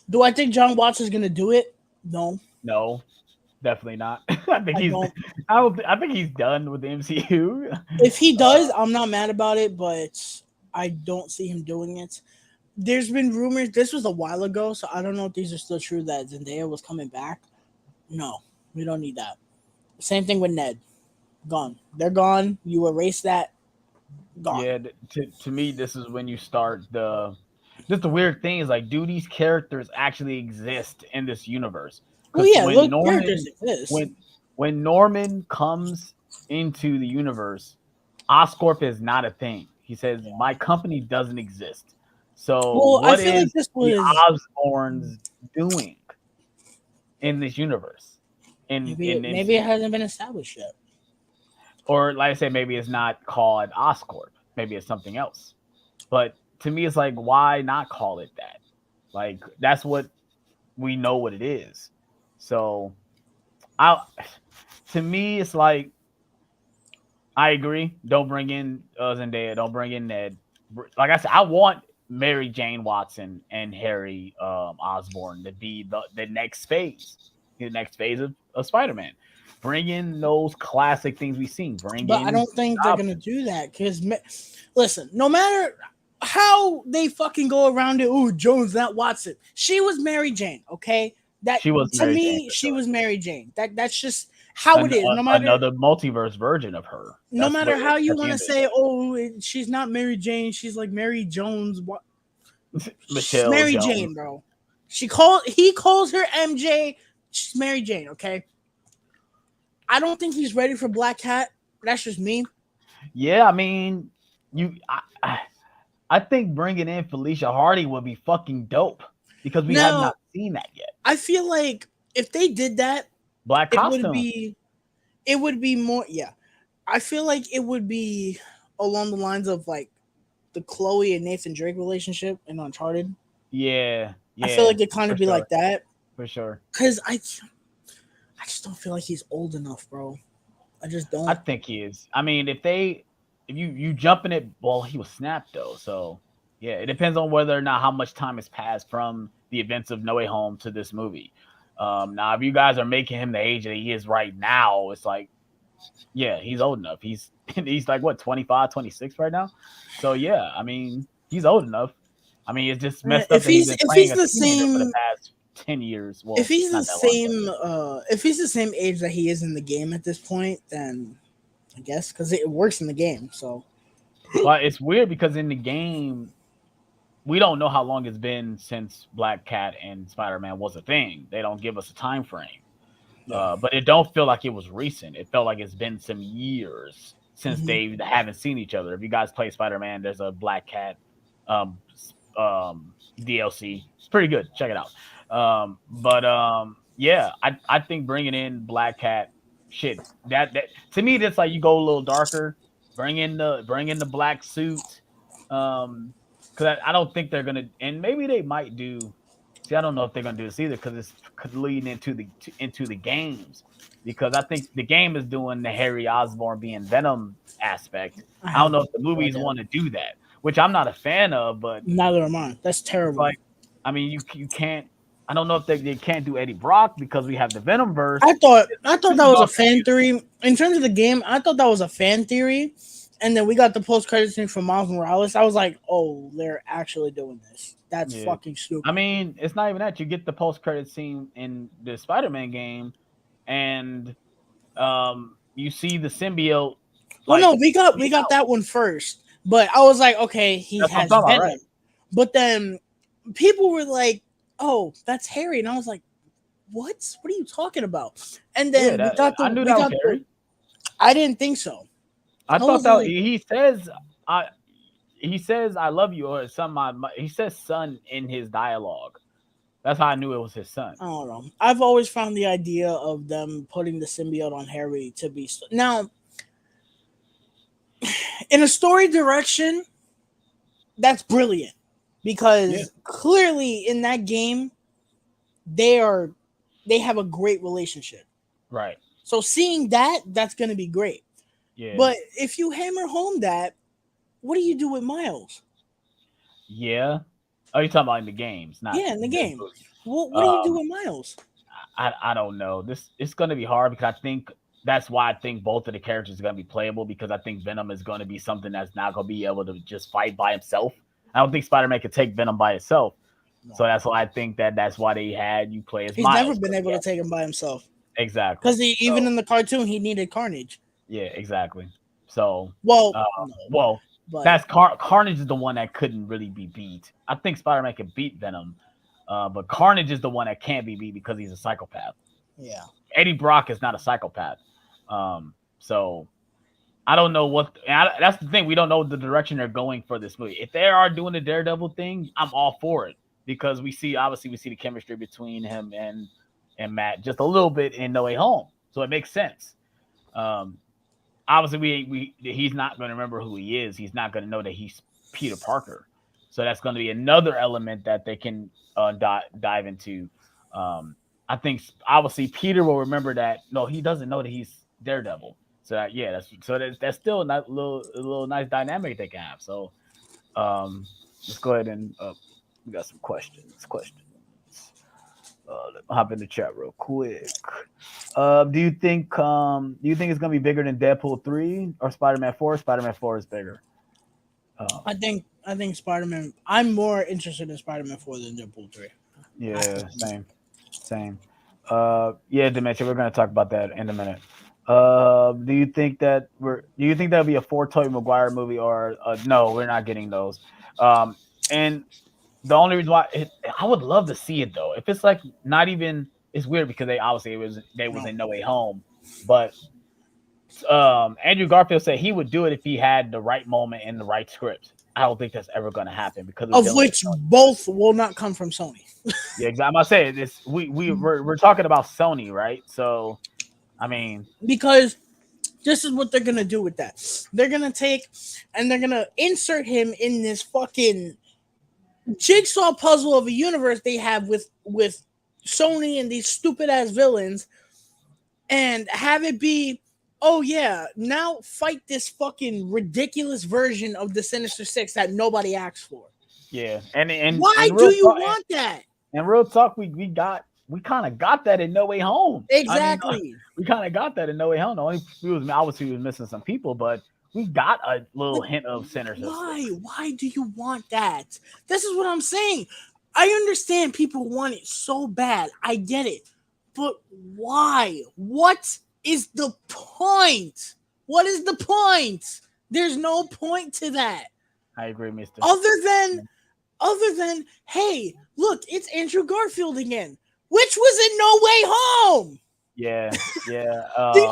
Do I think John Watts is gonna do it? No, No, definitely not. I think I he's. don't. I think he's done with the MCU. If he does, I'm not mad about it, but I don't see him doing it. There's been rumors. This was a while ago, so I don't know if these are still true that Zendaya was coming back. No, we don't need that. Same thing with Ned. Gone. They're gone. You erase that. Gone. Yeah, to me, this is when you start the. Just the weird thing is, like, do these characters actually exist in this universe? Well, Because yeah, look, characters exist. when Norman comes into the universe, Oscorp is not a thing. He says, Yeah. "My company doesn't exist." So Well, I what feel like is this the was Osborns doing in this universe? In maybe it MCU? hasn't been established yet. Or like I said, maybe it's not called Oscorp. Maybe it's something else. But to me, it's like, why not call it that? Like, that's what we know what it is. So, I to me, it's like, I agree. Don't bring in Zendaya. Don't bring in Ned. Like I said, I want Mary Jane Watson and Harry Osborn to be the next phase, of Spider-Man. Bring in those classic things we've seen. Bring But I in don't think they're Goblin. gonna do that because, listen, no matter how they fucking go around it, oh, Jones, not Watson. She was Mary Jane, okay? That She was to Mary Jane me, for she sure. was Mary Jane. That's just how it is. Another multiverse version of her. No That's matter what how you at the want to end of say, oh, she's not Mary Jane. She's like Mary Jones. What? the day. She's Michelle Mary Jones. Jane, bro. He calls her MJ. She's Mary Jane, okay? I don't think he's ready for Black Cat. That's just me. Yeah, I mean, you. I think bringing in Felicia Hardy would be fucking dope, because we have Now, not seen that yet. I feel like if they did that, Black it would costume. be it would be more, yeah. I feel like it would be along the lines of like the Chloe and Nathan Drake relationship in Uncharted. Yeah, I feel yeah, like it kind for of be sure, like that for sure. because I just don't feel like he's old enough, bro. I just I don't. think he is. I mean, if you jump in it, well, he was snapped though, so yeah, it depends on whether or not how much time has passed from the events of No Way Home to this movie. Now, if you guys are making him the age that he is right now, it's like, yeah, he's old enough. He's like what, 25, 26 right now. So yeah, I mean, he's old enough. I mean, it's just messed up If that he's he's been if playing he's a the teenager for the same past 10 years. if Well, he's the not that long, but same if he's the same age that he is in the game at this point, then I guess because it works in the game. So but it's weird because in the game, we don't know how long it's been since Black Cat and Spider-Man was a thing. They don't give us a time frame. yeah. But it don't feel like it was recent. It felt like it's been some years since Mhm. they haven't seen each other. If you guys play Spider-Man, there's a Black Cat um, DLC. It's pretty good. Check it out. But yeah, I think bringing in Black Cat, shit, that to me, that's like, you go a little darker. Bring in the black suit. Because I don't think they're gonna, and maybe they might do. See, I don't know if they're gonna do this either, because it's could lead into the games. Because I think the game is doing the Harry Osborn being Venom aspect. I I don't have know if the no movies idea. want to do that, which I'm not a fan of. But Neither am I. That's it's terrible. like, I mean, you can't. I don't know if they can't do Eddie Brock because we have the Venom verse. I thought that was a Dog fan theory. In terms of the game, I thought that was a fan theory, And then we got the post credit scene from Miles Morales. I was like, oh, they're actually doing this. That's Yeah. fucking I stupid. mean, it's not even that. You get the post credit scene in the Spider-Man game, and you see the symbiote Well, like no, we bleed got out. that one first, but I was like, okay, he That's what I'm has talking about, right? Venom. But then people were like, oh, that's Harry, and I was like, what are you talking about? And Yeah, then that I knew we that was got the Harry. I didn't think so. I I thought was that like, I he says I love you or something. He says son in his dialogue. That's how I knew it was his son. I don't know. I've always found the idea of them putting the symbiote on Harry to be now in a story direction. That's brilliant Yeah, because clearly in that game they are they have a great relationship. right. So seeing that's going to be great. Yeah, But if you hammer home that, what do you do with Miles? yeah. Oh, you talking about in the games, not Yeah, in the the game. movie. What do you do Um, with Miles? I don't know. This it's gonna be hard because I think that's why I think both of the characters are gonna be playable because I think Venom is gonna be something that's not gonna be able to just fight by himself. I don't think Spider-Man could take Venom by itself. So No. that's why I think that's why they had you play as He's never Miles. been able to take him by himself. Exactly. Because even So in the cartoon, he needed Carnage. yeah, exactly. So Well, uh, no, well, but that's Carnage is the one that couldn't really be beat. I think Spider-Man can beat Venom, but Carnage is the one that can't be beat because he's a psychopath. yeah. Eddie Brock is not a psychopath. So I don't know that's the thing. We don't know the direction they're going for this movie. If they are doing the Daredevil thing, I'm all for it because we see the chemistry between him and Matt just a little bit in No Way Home, so it makes sense. Um, obviously we he's not going to remember who he is. He's not going to know that he's Peter Parker. So that's going to be another element that they can dive into. I think obviously Peter will remember that. No, he doesn't know that he's Daredevil. So yeah, that's still a little nice dynamic they can have. So let's go ahead and we got some questions. Let me hop in the chat real quick. Do you think it's gonna be bigger than Deadpool 3 or Spider-Man 4? Spider-Man 4 is bigger. Um, I think Spider Man. I'm more interested in Spider Man 4 than Deadpool 3. yeah, same. Yeah, Dementia. We're gonna talk about that in a minute. Do you think that'll be a four Tobey Maguire movie or no? We're not getting those. And the only reason why I would love to see it though, if it's like not even it's weird because they was No. in No Way Home, but Andrew Garfield said he would do it if he had the right moment and the right script. I don't think that's ever going to happen because we're Of dealing with which Sony. both will not come from Sony. Yeah, exactly. I'm gonna say this. We're talking about Sony, right? So I mean, Because this is what they're going to do with that. They're going to take and they're going to insert him in this fucking jigsaw puzzle of a universe they have with Sony and these stupid ass villains and have it be, oh yeah, now fight this fucking ridiculous version of the Sinister Six that nobody asked for. yeah, and Why in do real you talk, want that? and real talk, we kind of got that in No Way Home. I mean, Exactly. we kind of got that in No Way Home. The only obviously we was missing some people, but we got a little But hint of Sinister why? Six. Why do you want that? This is what I'm saying. I understand people want it so bad. I get it. But why? What is the point? What is the point? There's no point to that. I agree, Mister. Other than hey, look, it's Andrew Garfield again, which was in No Way Home. Yeah, yeah. The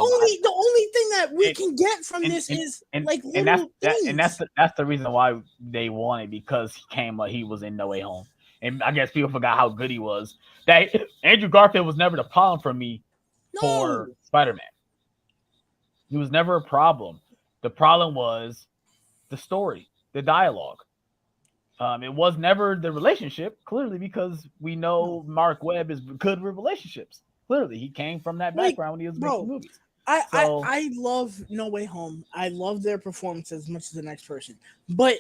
only thing that we It, can get from and this is and like little things. that's the reason why they won it because he was in No Way Home, and I guess people forgot how good he was. That Andrew Garfield was never the problem for me for No, Spider-Man. He was never a problem. The problem was the story, the dialogue. It was never the relationship, clearly, because we no. know Mark Webb is good with relationships. Clearly, he came from that Like, background when he was making bro, movies. I, I So I love No Way Home. I love their performance as much as the next person. But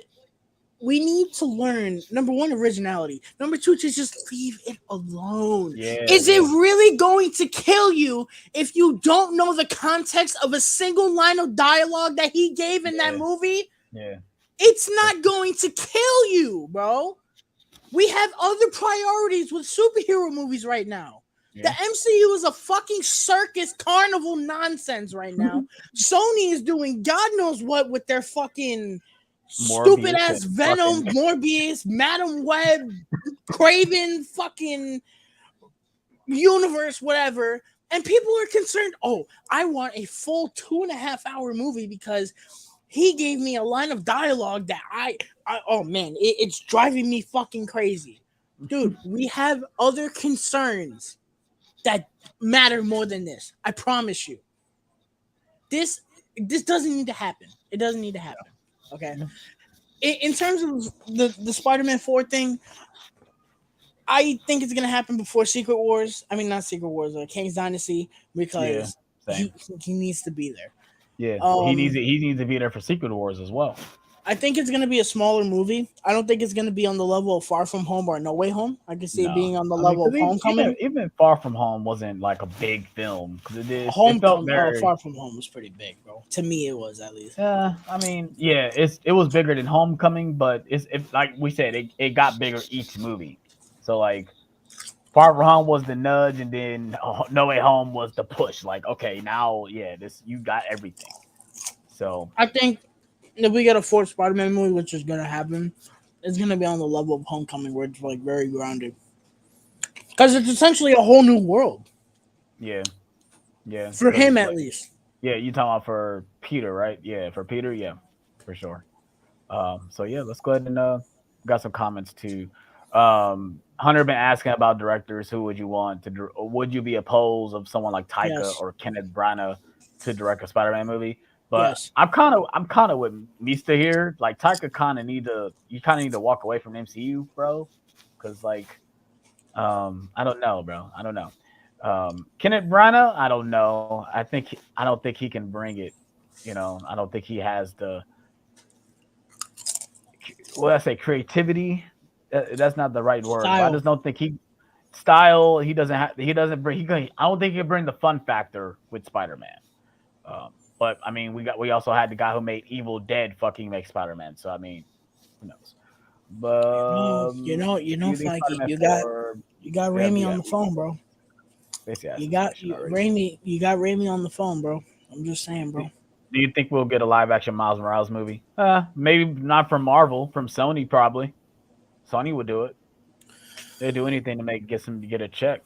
we need to learn, number one, originality. Number two, to just leave it alone. Yeah, Is it yeah, really going to kill you if you don't know the context of a single line of dialogue that he gave in that yeah, movie? yeah. It's not going to kill you, bro. We have other priorities with superhero movies right now. The Yeah. MCU is a fucking circus carnival nonsense right now. Sony is doing God knows what with their fucking stupid Morbius and ass fucking Venom, Morbius, Madam Web, Craven, fucking universe, whatever. And people are concerned. Oh, I want a full 2.5 hour movie because he gave me a line of dialogue that oh man, it's driving me fucking crazy. Dude, we have other concerns that matter more than this. I promise you. This this doesn't need to happen. It doesn't need to happen. Okay. Yeah. In terms of the Spider-Man 4 thing, I think it's gonna happen before Secret Wars. I mean, not Secret Wars, King's Dynasty, Yeah, because same. he needs to be there. Yeah, Um, he needs to be there for Secret Wars as well. I think it's gonna be a smaller movie. I don't think it's gonna be on the level of Far From Home or No Way Home. I can see it No, being on the I mean, level of because Homecoming. even Far From Home wasn't like a big film because it felt very. Far From Home was pretty big, bro. To me, it was at least. Yeah, I mean, yeah, it was bigger than Homecoming, but it's like we said, it got bigger each movie. So like Far From Home was the nudge, and then No Way Home was the push. Like, okay, now yeah, this you got everything. So I think if we get a fourth Spider-Man movie, which is gonna happen, it's gonna be on the level of Homecoming, where it's like very grounded, because it's essentially a whole new world yeah, yeah, for because him, at like least. yeah, you talking about for Peter, right? Yeah, for Peter, yeah, for sure. So yeah, let's go ahead and got some comments too. Hunter been asking about directors. Who would you want to? Would you be opposed of someone like Taika Yes, or Kenneth Branagh to direct a Spider-Man movie? But yes. I'm kind of with Mista here. Like Taika kind of need to you kind of need to walk away from the MCU, bro. Because like I don't know, bro. I don't know. Kenneth Branagh, I don't know. I don't think he can bring it. You know, I don't think he has the what I say creativity. That's not the right word, but I Style. just don't think he style. He doesn't have. He doesn't bring. I don't think he can bring the fun factor with Spider Man. But I mean, we also had the guy who made Evil Dead fucking make Spider Man. So I mean, who knows? But do you think Spider Fikey, Man four? you got Yeah, Raimi on the phone, bro. basically asked You this got question already. You got Raimi on the phone, bro. I'm just saying, Do, bro. do you think we'll get a live action Miles Morales movie? Maybe not from Marvel, from Sony probably. Sony would do it. They'd do anything to get a check.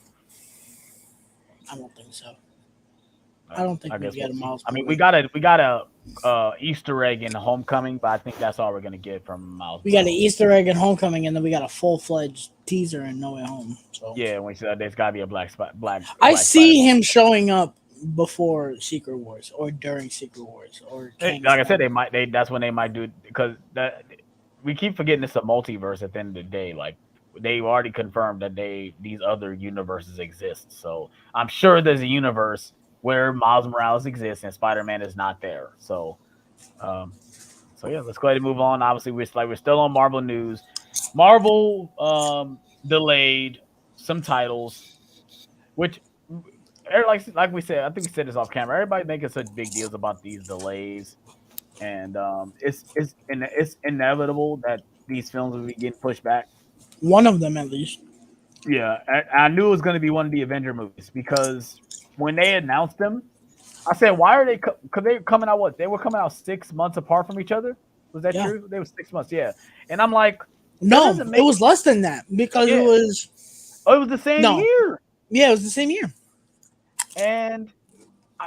I don't think so. I don't think I we guess we'll get a see. Miles I mean, movie. we got a Easter egg in Homecoming, but I think that's all we're gonna get from Miles We got an Morales. Easter egg in Homecoming, and then we got a full fledged teaser in No Way Home. So Yeah, when we said there's got to be a I black Spider see Man. him showing up before Secret Wars or during Secret Wars or King's Like I said, Dynasty. they that's when they might do it because that we keep forgetting it's a multiverse at the end of the day. Like they've already confirmed that these other universes exist. So I'm sure there's a universe where Miles Morales exists and Spider Man is not there. Um, So yeah, let's go ahead and move on. Obviously, we're still on Marvel news. Marvel delayed some titles, which like we said, I think we said this off camera. Everybody making such big deals about these delays, and it's inevitable that these films will be getting pushed back. One of them, at least. Yeah, I knew it was going to be one of the Avenger movies because when they announced them, I said, "Why are they? Because they were coming out what? They were coming out 6 months apart from each other. Was that Yeah. true? They were 6 months, yeah. And I'm like, that No, doesn't it make was less than that because it yeah. was Oh, it was the same no. year. Yeah, it was the same year. And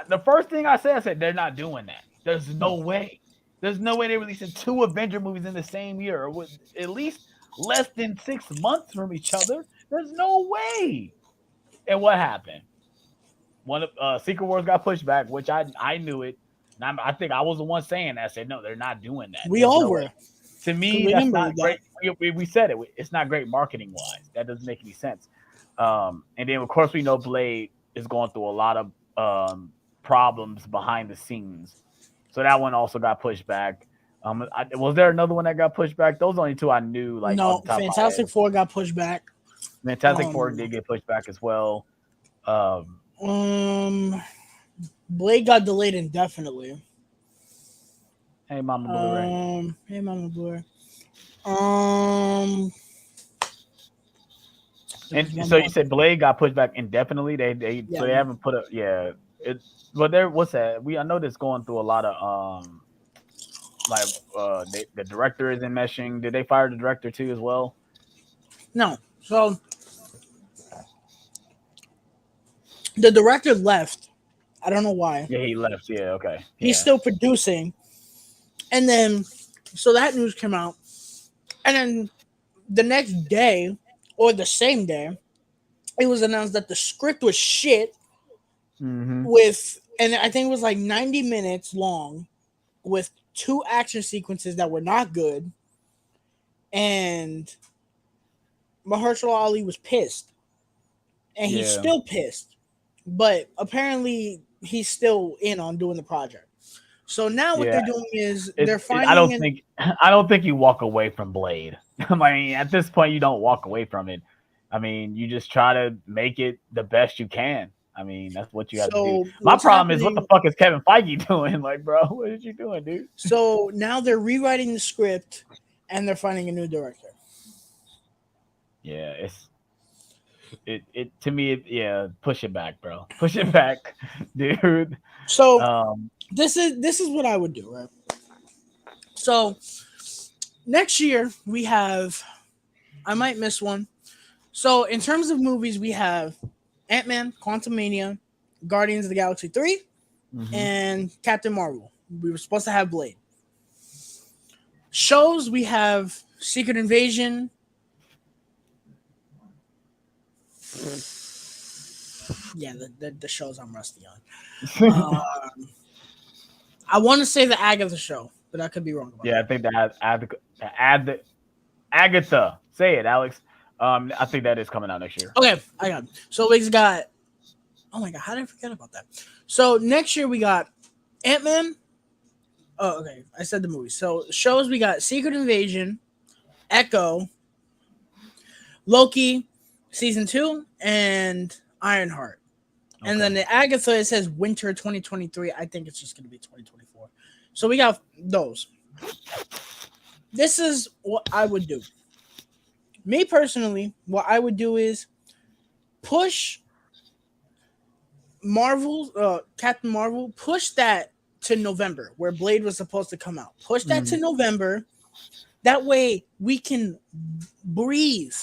the first thing I said, they're not doing that. There's no No. way. There's no way they're releasing two Avenger movies in the same year, or with at least less than 6 months from each other. There's no way. And what happened? One of Secret Wars got pushed back, which I knew it. And I think I was the one saying that. I said, no, they're not doing that. We There's all no way. were To because me, we that's didn't not believe that. great. We said it. It's not great marketing wise. That doesn't make any sense. And then of course we know Blade is going through a lot of problems behind the scenes, so that one also got pushed back. Was there another one that got pushed back? Those are the only two I knew, like off No, the top of my Fantastic head. Four got pushed back. Fantastic Four did get pushed back as well. Um, Blade got delayed indefinitely. Hey, Mama Blu-ray. Hey, Mama Blu-ray. Um, And so you said Blade got pushed back indefinitely. yeah. So they haven't put a it. But there, what's that? I know that's going through a lot of like the director isn't meshing. Did they fire the director too as well? No. So the director left. I don't know why. Yeah, he left. Yeah, okay. He's still producing. And then, so that news came out. And then the next day, or the same day, it was announced that the script was shit. Mm-hmm. And I think it was like 90 minutes long with 2 action sequences that were not good. And Mahershala Ali was pissed. And he's still pissed. But apparently he's still in on doing the project. So now what they're doing is they're finding. I don't think you walk away from Blade. I mean, at this point, you don't walk away from it. I mean, you just try to make it the best you can. I mean, that's what you have to do. My problem is, what the fuck is Kevin Feige doing? Like, bro, what are you doing, dude? So now they're rewriting the script and they're finding a new director. Yeah, it to me, push it back, bro. Push it back, dude. So this is what I would do, right? So next year we have, I might miss one. So in terms of movies, we have Ant-Man, Quantumania, Guardians of the Galaxy 3, and Captain Marvel. We were supposed to have Blade. Shows, we have Secret Invasion. Yeah, the shows I'm rusty on. I want to say the Agatha show, but I could be wrong about that. I think the Agatha. Say it, Alex. I think that is coming out next year. Okay, I got it. So we got. Oh my god, how did I forget about that? So next year we got Ant-Man. Oh, okay. I said the movie. So shows, we got Secret Invasion, Echo, Loki, season 2, and Ironheart. Okay. And then the Agatha, it says winter 2023. I think it's just going to be 2024. So we got those. This is what I would do. Me personally, what I would do is push Captain Marvel, push that to November, where Blade was supposed to come out. Push that to November. That way we can breathe.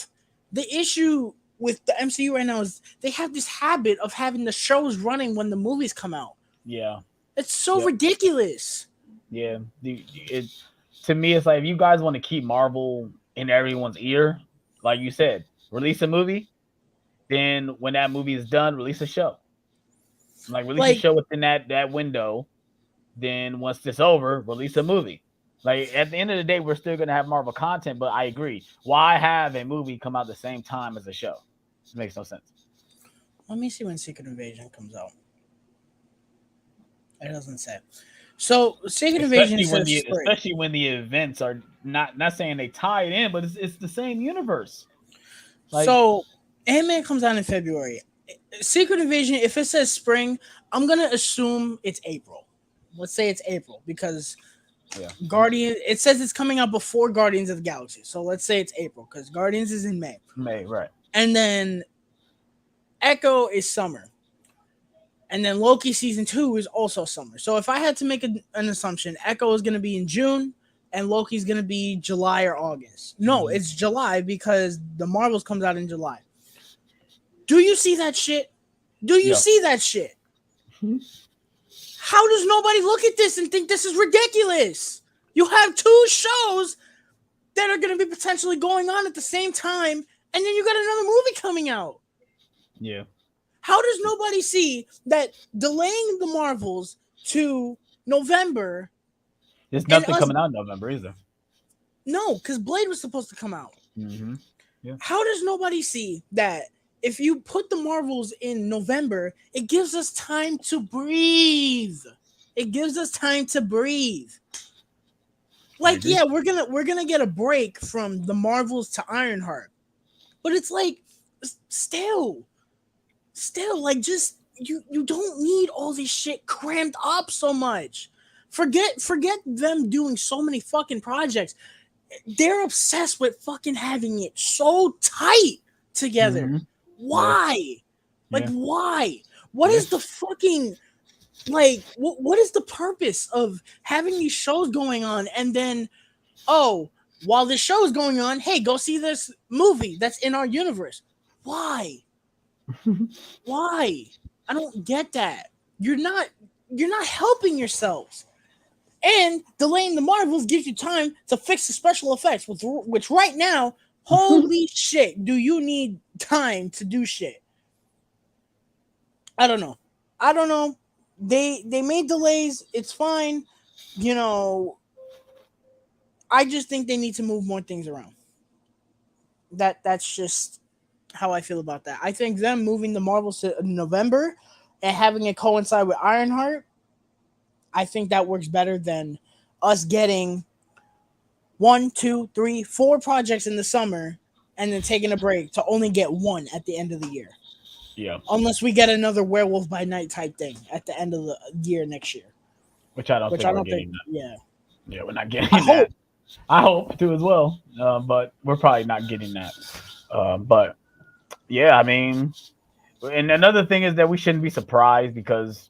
The issue with the MCU right now is they have this habit of having the shows running when the movies come out. Yeah. It's so ridiculous. Yeah. To me, it's like, if you guys want to keep Marvel in everyone's ear, like you said, release a movie. Then when that movie is done, release a show. Like, release a show within that window. Then once it's over, release a movie. Like, at the end of the day, we're still going to have Marvel content, but I agree. Why have a movie come out the same time as a show? It makes no sense. Let me see when Secret Invasion comes out. It doesn't say. So Secret Invasion especially when the events are not saying they tie it in, but it's the same universe. Like, so Ant-Man comes out in February. Secret Invasion, if it says spring, I'm gonna assume it's April. Let's say it's April because Guardian. It says it's coming out before Guardians of the Galaxy, so let's say it's April because Guardians is in May. May, right? And then Echo is summer. And then Loki season 2 is also summer. So if I had to make an assumption, Echo is going to be in June and Loki's going to be July or August. No, it's July because the Marvels comes out in July. Do you see that shit? Do you see that shit? How does nobody look at this and think this is ridiculous? You have 2 shows that are going to be potentially going on at the same time, and then you got another movie coming out. Yeah. How does nobody see that delaying the Marvels to November? There's nothing coming out in November, is there? No, because Blade was supposed to come out. Mm-hmm. Yeah. How does nobody see that if you put the Marvels in November, it gives us time to breathe? It gives us time to breathe. I Like, agree. yeah, we're gonna get a break from the Marvels to Ironheart, but it's like still, like just you don't need all this shit crammed up so much. Forget them doing so many fucking projects. They're obsessed with fucking having it so tight together. Mm-hmm. Yeah, Why? Like, yeah, why? What yeah. is the fucking like? What is the purpose of having these shows going on and then oh, while this show is going on, hey, go see this movie that's in our universe. Why? Why? I don't get that. You're not helping yourselves. And delaying the Marvels gives you time to fix the special effects, which right now, holy shit, do you need time to do shit? I don't know. I don't know. They made delays. It's fine. You know, I just think they need to move more things around. That's just how I feel about that. I think them moving the Marvels to November and having it coincide with Ironheart, I think that works better than us getting one, two, three, four projects in the summer and then taking a break to only get one at the end of the year. Yeah, Unless we get another Werewolf by Night type thing at the end of the year next year, which I don't which think I we're don't think. getting that. Yeah, Yeah, we're not I getting hope. that. I hope to as well, but we're probably not getting that. But yeah, I mean, and another thing is that we shouldn't be surprised because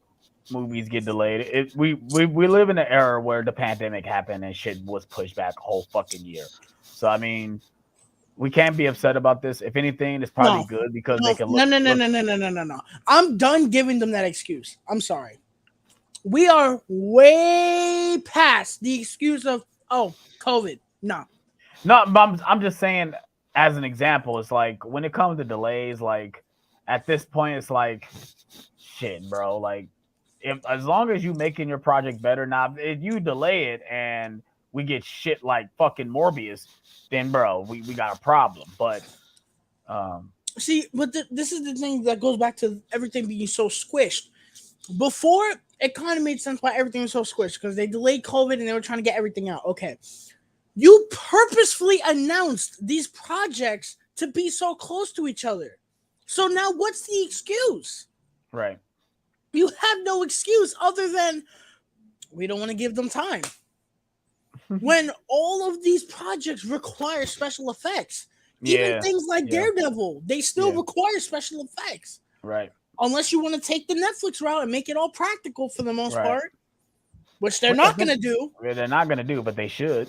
movies get delayed. We live in an era where the pandemic happened and shit was pushed back a whole fucking year. So I mean, we can't be upset about this. If anything, it's probably No, good because they no, can no, no, no, look. no, no, no, no, no, no. I'm done giving them that excuse. I'm sorry. We are way past the excuse of oh COVID. No, No, but I'm just saying as an example. It's like when it comes to delays, like at this point, it's like shit, bro. Like if as long as you making your project better, now if you delay it and we get shit like fucking Morbius, then bro, we got a problem. But um, see, but this is the thing that goes back to everything being so squished. Before, it kind of made sense why everything was so squished because they delayed COVID and they were trying to get everything out. Okay, you purposefully announced these projects to be so close to each other. So now, what's the excuse? right. You have no excuse other than we don't want to give them time. When all of these projects require special effects, even Yeah, things like yeah, Daredevil, they still yeah, require special effects. right, Unless you want to take the Netflix route and make it all practical for the most right. part, which they're Which I not going think to do. they're not gonna do, but they should.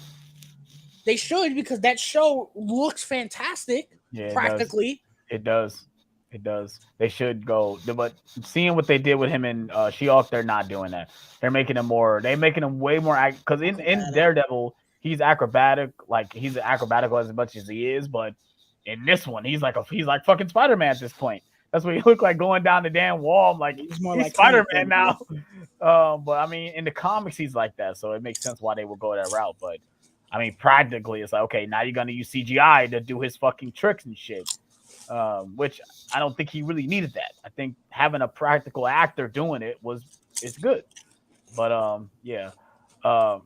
They should because that show looks fantastic Yeah, it does. practically. It does. It does. They should go. But seeing what they did with him in She-Hulk, they're not doing that. They're making him more. They're making him way more. Because in Acrobatic. Daredevil, he's acrobatic. Like he's acrobatic as much as he is. But in this one, he's like fucking Spider-Man at this point. That's what he looked like going down the damn wall. I'm like He's more he's like comic book. Spider-Man now. But I mean, in the comics, he's like that. So it makes sense why they would go that route. But I mean, practically, it's like okay, now you're gonna use CGI to do his fucking tricks and shit. Which I don't think he really needed that. I think having a practical actor doing it it's good. But yeah. Um,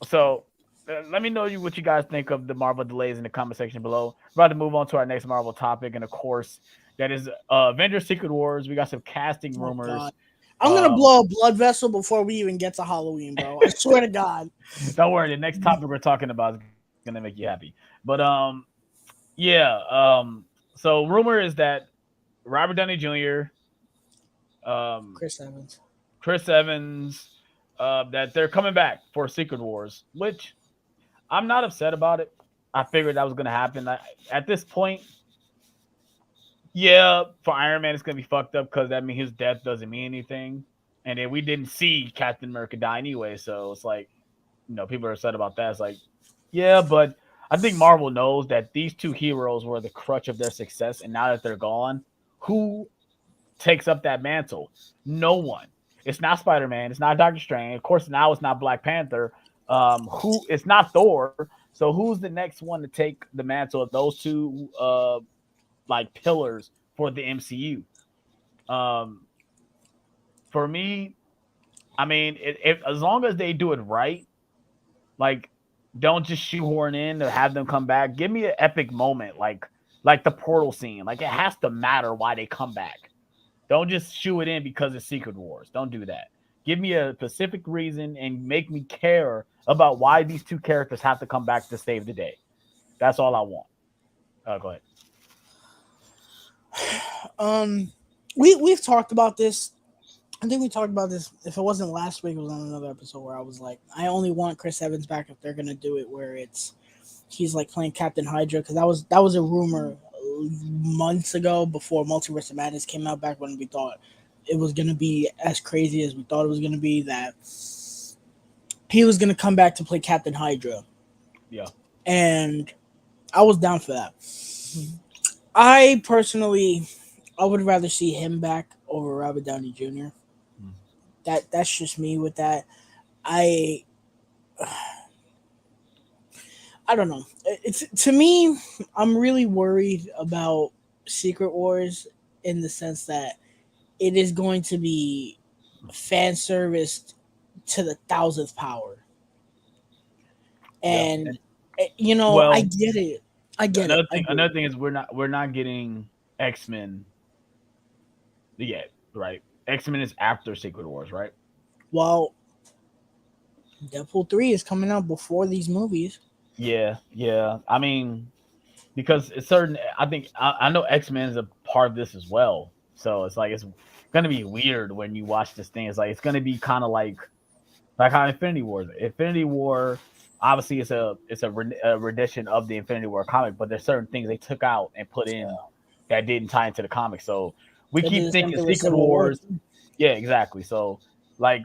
so let me know what you guys think of the Marvel delays in the comment section below. We're about to move on to our next Marvel topic, and of course, that is Avengers: Secret Wars. We got some casting Oh god. rumors. I'm gonna Um, blow a blood vessel before we even get to Halloween, bro. I swear to God. don't worry, the next topic we're talking about is gonna make you happy. But yeah. So rumor is that Robert Downey Jr., um, Chris Evans. Chris Evans, that they're coming back for Secret Wars, which I'm not upset about it. I figured that was going to happen. At this point, yeah, for Iron Man, it's going to be fucked up because that means his death doesn't mean anything. And then we didn't see Captain America die anyway. So it's like, people are upset about that. It's like, yeah, but I think Marvel knows that these two heroes were the crutch of their success. And now that they're gone, who takes up that mantle? No one. It's not Spider-Man. It's not Doctor Strange. Of course, now it's not Black Panther. Who? It's not Thor. So who's the next one to take the mantle of those two like pillars for the MCU? Um, for me, I mean, if as long as they do it right, Like, don't just shoehorn in to have them come back. Give me an epic moment, like the portal scene. Like, it has to matter why they come back. Don't just shoe it in because it's Secret Wars. Don't do that. Give me a specific reason and make me care about why these two characters have to come back to save the day. That's all I want. Go ahead. We've talked about this. I think we talked about this. If it wasn't last week, it was on another episode where I was like, I only want Chris Evans back if they're gonna do it where he's like playing Captain Hydra, because that was a rumor months ago before Multiverse of Madness came out, back when we thought it was gonna be as crazy as we thought it was gonna be, that he was gonna come back to play Captain Hydra. Yeah. And I was down for that. I personally would rather see him back over Robert Downey Jr. That's just me with that. I don't know. It's, to me, I'm really worried about Secret Wars in the sense that it is going to be fan serviced to the 1000th power. And you know, well, I get it. Another thing is we're not getting X-Men yet, right? X-Men is after Secret Wars, right? Well, Deadpool 3 is coming out before these movies. Yeah. I mean, because it's certain. I think I know X-Men is a part of this as well. So it's like it's gonna be weird when you watch this thing. It's like it's gonna be kind of like how Infinity War. Infinity War, obviously, it's a rendition of the Infinity War comic, but there's certain things they took out and put in that didn't tie into the comic. So we keep thinking Secret Wars. Yeah, exactly. So like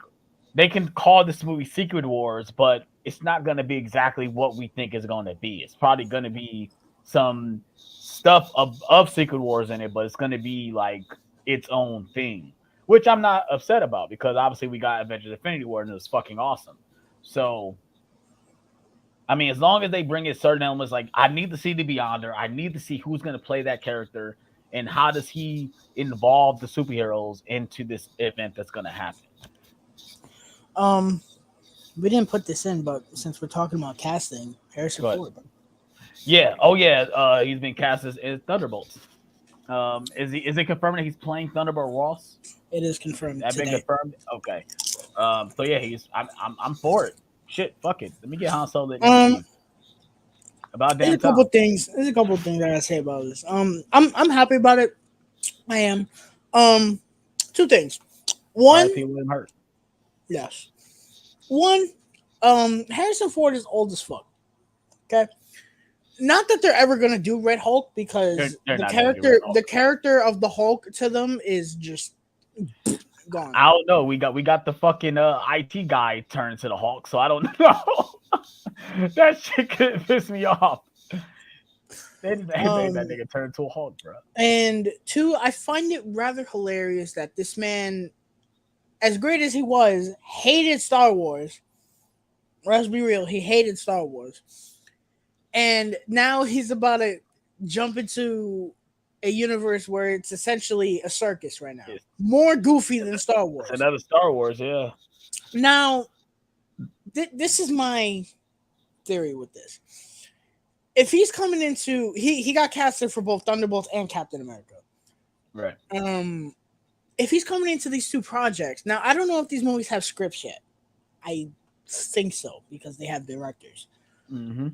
they can call this movie Secret Wars, but it's not going to be exactly what we think it's going to be. It's probably going to be some stuff of Secret Wars in it, but it's going to be like its own thing, which I'm not upset about, because obviously we got Avengers Infinity War and it was fucking awesome. So, I mean, as long as they bring in certain elements, like I need to see the Beyonder, I need to see who's going to play that character and how does he involve the superheroes into this event that's going to happen. We didn't put this in, but since we're talking about casting, Harrison Ford. Yeah. Oh yeah. He's been cast as Thunderbolts. Is it confirmed that he's playing Thunderbolt Ross? It is confirmed. That been confirmed. Okay. So yeah, I'm for it. Shit, fuck it. Let me get Han Solo. About damn There's a couple things I gotta say about this. I'm happy about it. I am. Two things. One. Yes. One. Harrison Ford is old as fuck. Okay. Not that they're ever gonna do Red Hulk, because the character of the Hulk to them is just gone. I don't know. We got the fucking IT guy turned to the Hulk, so I don't know. That shit could piss me off. They made that nigga turn into a Hulk, bro. And two, I find it rather hilarious that this man, as great as he was, hated Star Wars. Let's be real, he hated Star Wars. And now he's about to jump into a universe where it's essentially a circus right now. More goofy than Star Wars. Another Star Wars, yeah. Now, this is my theory with this. If he's coming into... He got casted for both Thunderbolts and Captain America. Right. If he's coming into these two projects... Now, I don't know if these movies have scripts yet. I think so, because they have directors. Mm-hmm.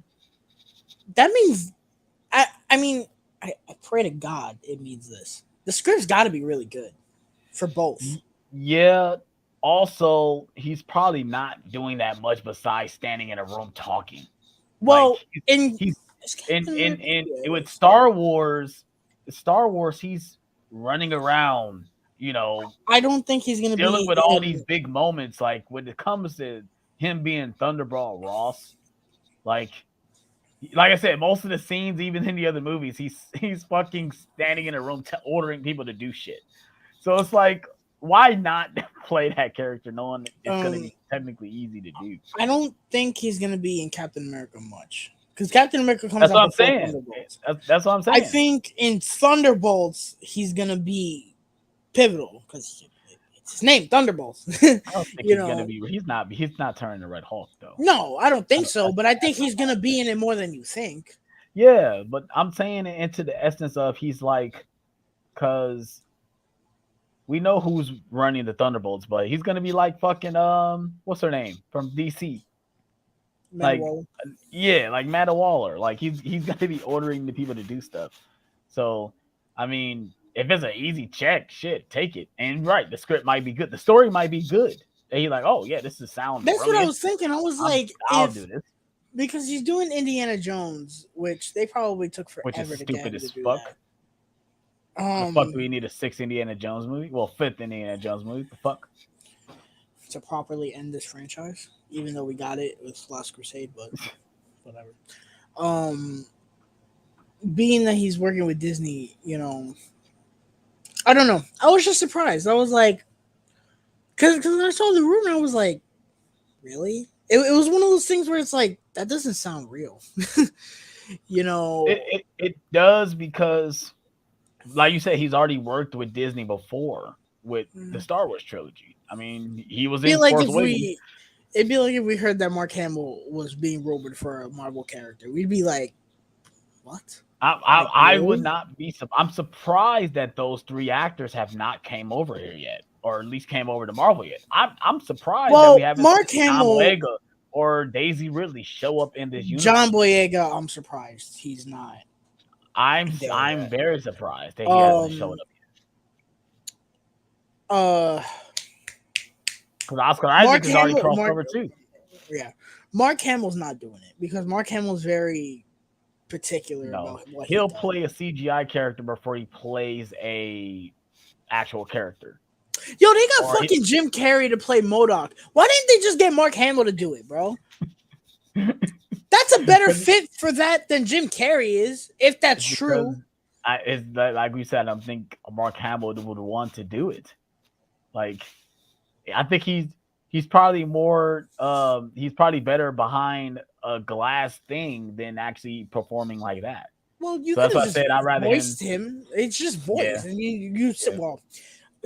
That means... I mean... I pray to God it means this. The script's got to be really good for both. Yeah. Also, he's probably not doing that much besides standing in a room talking. Well, like, with Star Wars, he's running around. You know, I don't think he's going to be dealing with all these big moments. Like when it comes to him being Thunderbolt Ross, like I said, most of the scenes, even in the other movies, he's fucking standing in a room ordering people to do shit. So it's like, why not play that character knowing it's going to be technically easy to do? I don't think he's going to be in Captain America much, because Captain America comes out. That's what I'm saying. That's what I'm saying. I think in Thunderbolts he's going to be pivotal, because his name, Thunderbolts. I don't think You he's gonna know, be. He's not turning the Red Hulk though. no, I don't I think don't, so, but I think he's gonna be in it more than you think. yeah, but I'm saying it into the essence of he's like, because we know who's running the Thunderbolts, but he's gonna be like fucking what's her name from DC? Like, Manowar. yeah, like Matt Waller. Like he's gonna be ordering the people to do stuff. So, I mean, if it's an easy check, shit, take it. And right, the script might be good, the story might be good. And you're like, oh yeah, this is sound That's what really I was interesting. thinking. I was like, I'll if do this, because he's doing Indiana Jones, which they probably took which is forever to get stupid him to as do fuck. that. The fuck do we need a sixth Indiana Jones movie? Well, fifth Indiana Jones movie. The fuck? To properly end this franchise, even though we got it with Last Crusade, but whatever. Um, being that he's working with Disney, I don't know. I was just surprised. I was like, because when I saw the rumor, I was like, really? It was one of those things where it's like that doesn't sound real. you know, It does because, like you said, he's already worked with Disney before with the Star Wars trilogy. I mean, he was be in like Force if Awakens. we, it'd be like if we heard that Mark Hamill was being rumored for a Marvel character. We'd be like, what? I would not be. I'm surprised that those three actors have not came over here yet, or at least came over to Marvel yet. I'm surprised that we Well, haven't Mark seen John Hamill, Boyega or Daisy Ridley show up in this universe. John Boyega, I'm surprised he's not. I'm there. very surprised that he hasn't shown up Uh, because Oscar Isaac is already crossed over too. Yeah, Mark Hamill's not doing it because Mark Hamill's very particular about what he'll play a CGI character before he plays a actual character. Yo, they got fucking Jim Carrey to play MODOK. Why didn't they just get Mark Hamill to do it, bro? That's a better fit for that than Jim Carrey is, if that's true. It's like we said, I think Mark Hamill would want to do it. Like, I think he's probably more he's probably better behind a glass thing than actually performing like that. Well, you so could have just said I'd rather voiced him. It's just voice, yeah. and you said, well,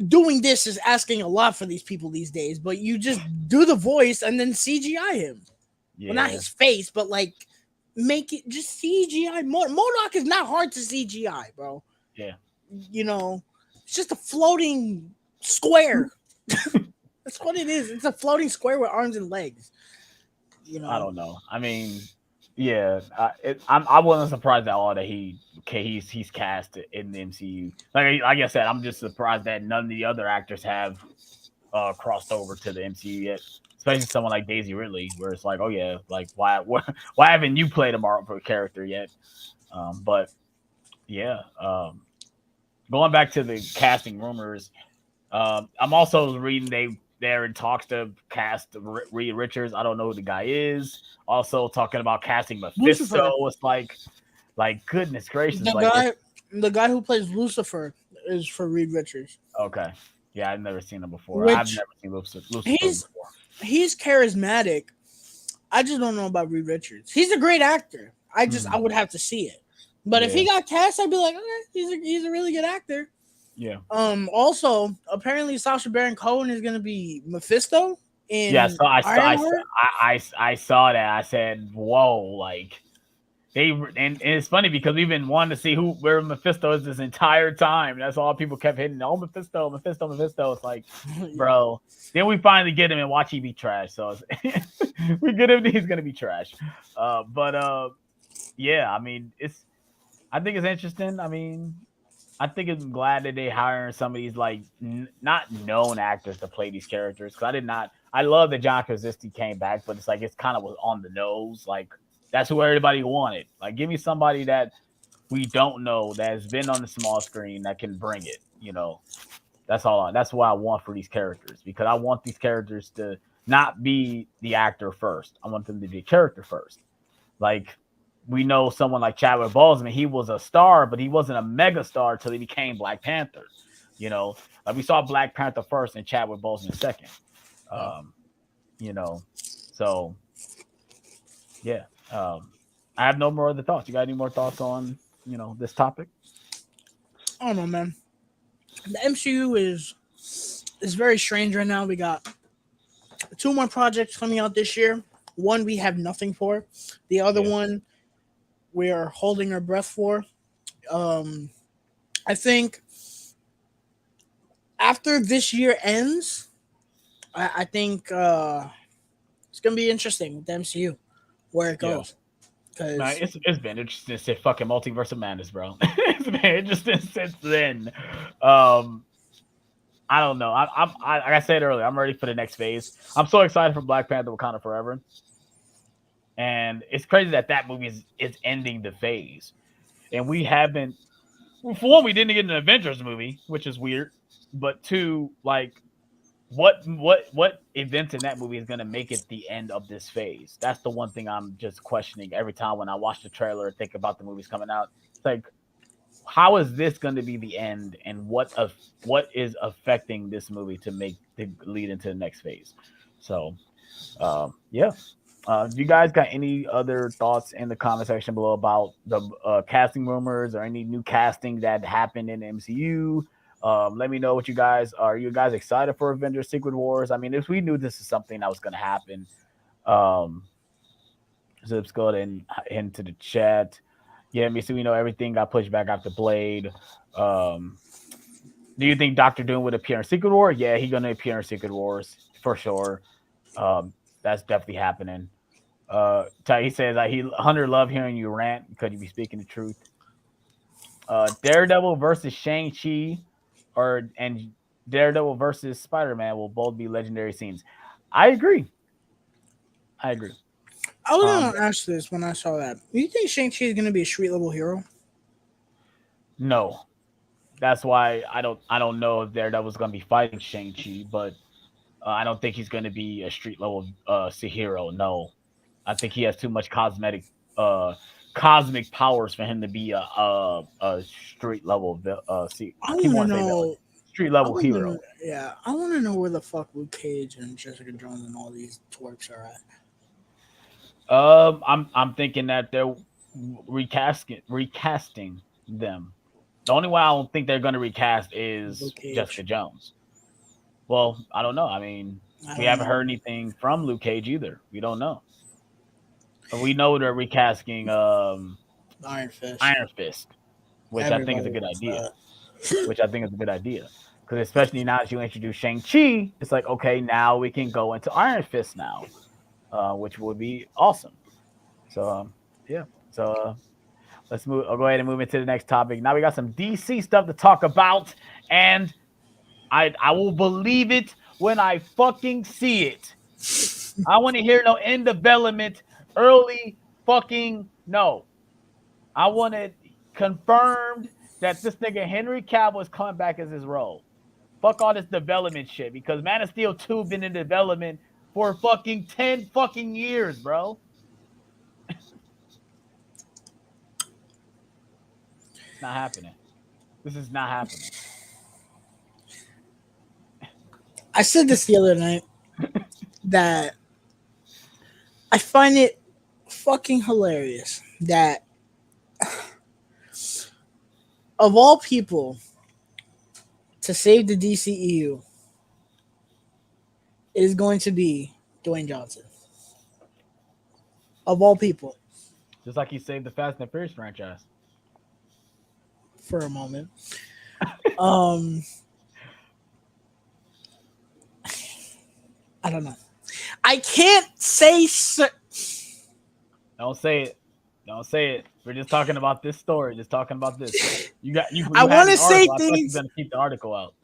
doing this is asking a lot for these people these days. But you just do the voice and then CGI him. Yeah. Well, not his face, but like make it just CGI. MODOK is not hard to CGI, bro. Yeah, it's just a floating square. That's what it is. It's a floating square with arms and legs. I don't know. I mean, yeah, I wasn't surprised at all that he's cast in the MCU. Like I said, I'm just surprised that none of the other actors have crossed over to the MCU yet. Especially someone like Daisy Ridley, where it's like, oh yeah, like why haven't you played a Marvel character yet? But yeah, going back to the casting rumors, I'm also reading they're in talks to cast Reed Richards. I don't know who the guy is. Also talking about casting Mephisto. It's like goodness gracious. The guy who plays Lucifer is for Reed Richards. Okay. Yeah, I've never seen him before. I've never seen Lucifer before. He's charismatic. I just don't know about Reed Richards. He's a great actor. I would have to see it. But if he got cast, I'd be like, okay, he's a really good actor. Yeah. Also, apparently Sacha Baron Cohen is gonna be Mephisto in so I saw that. I said, whoa, like and it's funny because we've been wanting to see where Mephisto is this entire time. That's all people kept hitting. Oh, Mephisto. It's like, bro. Then we finally get him and watch he be trash. So we get him, he's gonna be trash. Yeah. I mean, I think it's interesting. I mean, I think I'm glad that they hiring some of these like not known actors to play these characters. Because I love that John Krasinski came back, but it's like it's kind of was on the nose. Like that's who everybody wanted. Like give me somebody that we don't know that has been on the small screen that can bring it. That's all. That's what I want for these characters because I want these characters to not be the actor first. I want them to be a character first. Like. We know someone like Chadwick Boseman, he was a star, but he wasn't a mega star until he became Black Panther. Like we saw Black Panther first and Chadwick Boseman second. So yeah. I have no more other thoughts. You got any more thoughts on, this topic? I don't know, man. The MCU is It's very strange right now. We got two more projects coming out this year. One we have nothing for. The other Yeah. one we are holding our breath for. Um, I think after this year ends, I think it's gonna be interesting with the MCU where it Yeah. goes. Man, Because it's been interesting since fucking Multiverse of Madness, bro. It's been interesting since then. Um, I don't know. Like I said earlier, I'm ready for the next phase. I'm so excited for Black Panther: Wakanda Forever, and it's crazy that that movie is ending the phase, and we haven't. Well, for one, we didn't get an Avengers movie, which is weird. But two, like what events in that movie is going to make it the end of this phase? That's the one thing I'm just questioning every time when I watch the trailer and think about the movies coming out. It's like, how is this going to be the end, and what is affecting this movie to make to lead into the next phase? So, yeah. You guys got any other thoughts in the comment section below about the casting rumors or any new casting that happened in the MCU? Let me know what you guys are. You guys excited for Avengers: Secret Wars? I mean, if we knew this is something that was going to happen, um, so let's go ahead and into the chat. Yeah, me so we know everything got pushed back after Blade. Um, do you think Doctor Doom would appear in Secret War? Yeah, he's gonna appear in Secret Wars for sure. Um, that's definitely happening. He says he Hunter love hearing you rant because you be speaking the truth. Daredevil versus Shang Chi, and Daredevil versus Spider Man will both be legendary scenes. I agree. I agree. I was Um, gonna ask this when I saw that. Do you think Shang-Chi is gonna be a street level hero? no, that's why I don't know if Daredevil's gonna be fighting Shang Chi, but I don't think he's gonna be a street level hero. No, I think he has too much uh cosmic powers for him to be a street level I I keep want to wanting to say villain, know. street I level want to know. hero. Yeah, I want to know where the fuck Luke Cage and Jessica Jones and all these twerps are at. I'm thinking that they're recasting them. The only way I don't think they're going to recast Luke is Jessica Cage. Jones. Well, I don't know. I mean, I we don't haven't know. heard anything from Luke Cage either. We don't know. But we know they're recasting Iron Fist. Iron Fist, which I think is Everybody a good wants idea. that. Which I think is a good idea. Because especially now that you introduce Shang-Chi, it's like, okay, now we can go into Iron Fist now, which would be awesome. So, yeah. So, let's move. I'll go ahead and move into the next topic. Now we got some DC stuff to talk about, and I will believe it when I fucking see it. I want to hear no end development, early fucking no. I want it confirmed that this nigga Henry Cavill is coming back as his role. Fuck all this development shit because Man of Steel 2 been in development for fucking 10 fucking years, bro. It's not happening. This is not happening. I said this the other night that I find it fucking hilarious that of all people to save the DCEU, it is going to be Dwayne Johnson. Of all people, Just like he saved the Fast and the Furious franchise. for a moment. Um, I don't know. I can't say. Don't say it. Don't say it. We're just talking about this story. Just talking about this. I You had want an to say article. I thought you were things. gonna keep the article out.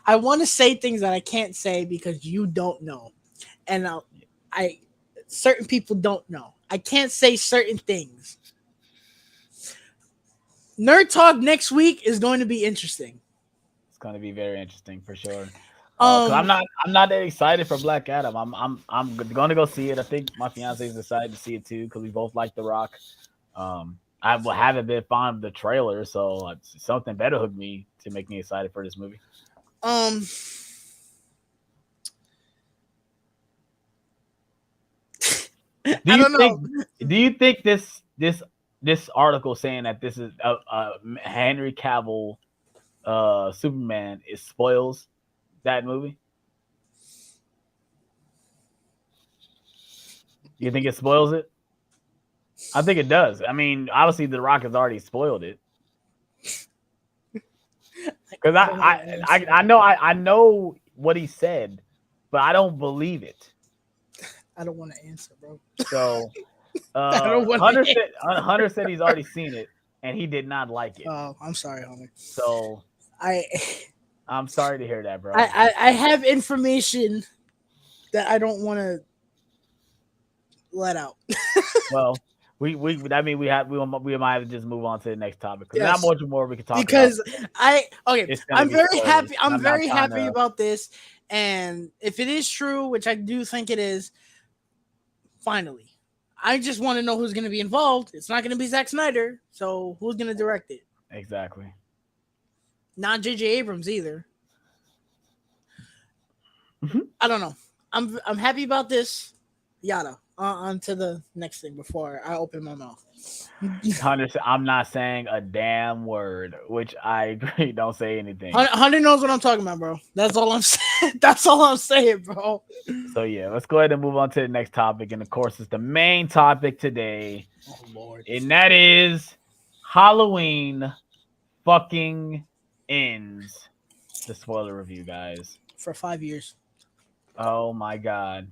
I want to say things that I can't say because you don't know, and I certain people don't know. I can't say certain things. Nerd Talk next week is going to be interesting. It's gonna be very interesting for sure. Cause Um, I'm not that excited for Black Adam. I'm gonna go see it. I think my fiance is excited to see it too because we both like The Rock. I haven't been fond of the trailer, so something better hook me to make me excited for this movie. um, Do I you don't know. think? Do you think this article saying that this is Henry Cavill Superman, it spoils that movie? You think it spoils it? I think it does. I mean, obviously, The Rock has already spoiled it. Because I know what he said, but I don't believe it. I don't want to answer, bro. So Hunter said he's already seen it and he did not like it. Oh, I'm sorry, homie. So I'm sorry to hear that, bro. I have information that I don't want to let out. Well, we might have to just move on to the next topic because Yes. not much more we can talk because about. I'm very happy. I'm very trying happy about this, and if it is true, which I do think it is, finally, I just want to know who's going to be involved. It's not going to be Zack Snyder, so who's going to direct it? Exactly. Not J.J. Abrams either. Mm-hmm. I don't know. I'm happy about this. Yada. On to the next thing before I open my mouth. Hunter, I'm not saying a damn word, which I agree. Don't say anything. Hunter knows what I'm talking about, bro. That's all I'm saying. That's all I'm saying, bro. So yeah, let's go ahead and move on to the next topic, and of course, it's the main topic today. Oh Lord. And that is Halloween fucking ends. The spoiler review, guys. For 5 years. Oh my god.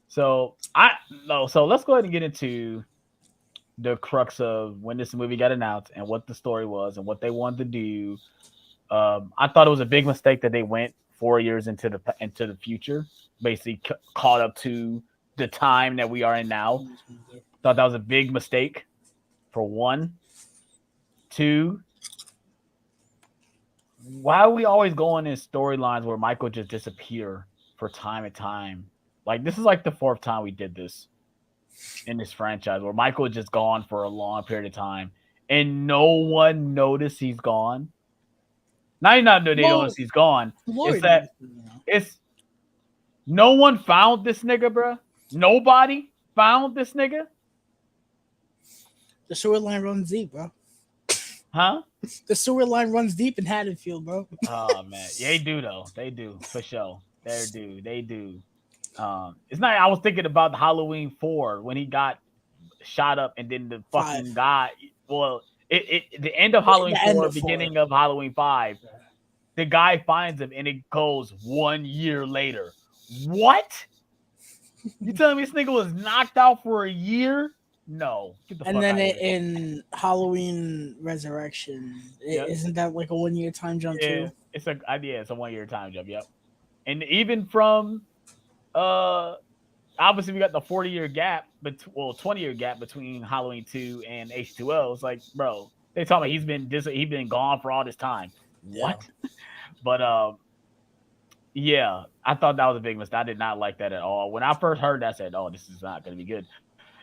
So let's go ahead and get into the crux of when this movie got announced and what the story was and what they wanted to do. I thought it was a big mistake that they went 4 years into the future, basically caught up to the time that we are in now. Thought that was a big mistake. For one, two. Why are we always going in storylines where Michael just disappear for time and time? Like, this is like the fourth time we did this in this franchise where Michael is just gone for a long period of time and no one noticed he's gone. Not that they notice he's gone. Lord, It's no one found this nigga, bro. Nobody found this nigga. The sewer line runs deep, bro. Huh? The sewer line runs deep in Haddonfield, bro. Oh man, yeah, they do though. They do for sure. They do. It's not. I was thinking about the Halloween 4 when he got shot up, and then the fucking guy. Well, the end of Halloween 4, beginning of Halloween 5, the guy finds him, and it goes 1 year later. What? You telling me this nigga was knocked out for a year? No. And then in Halloween Resurrection, isn't that like a 1 year time jump too? It's a 1 year time jump. Yep. And even from obviously we got the 40-year gap, 20-year gap between Halloween 2 and H2O. It's like, bro, they talking about he's been gone for all this time. What? But yeah, I thought that was a big mistake. I did not like that at all. When I first heard that, I said, "Oh, this is not going to be good."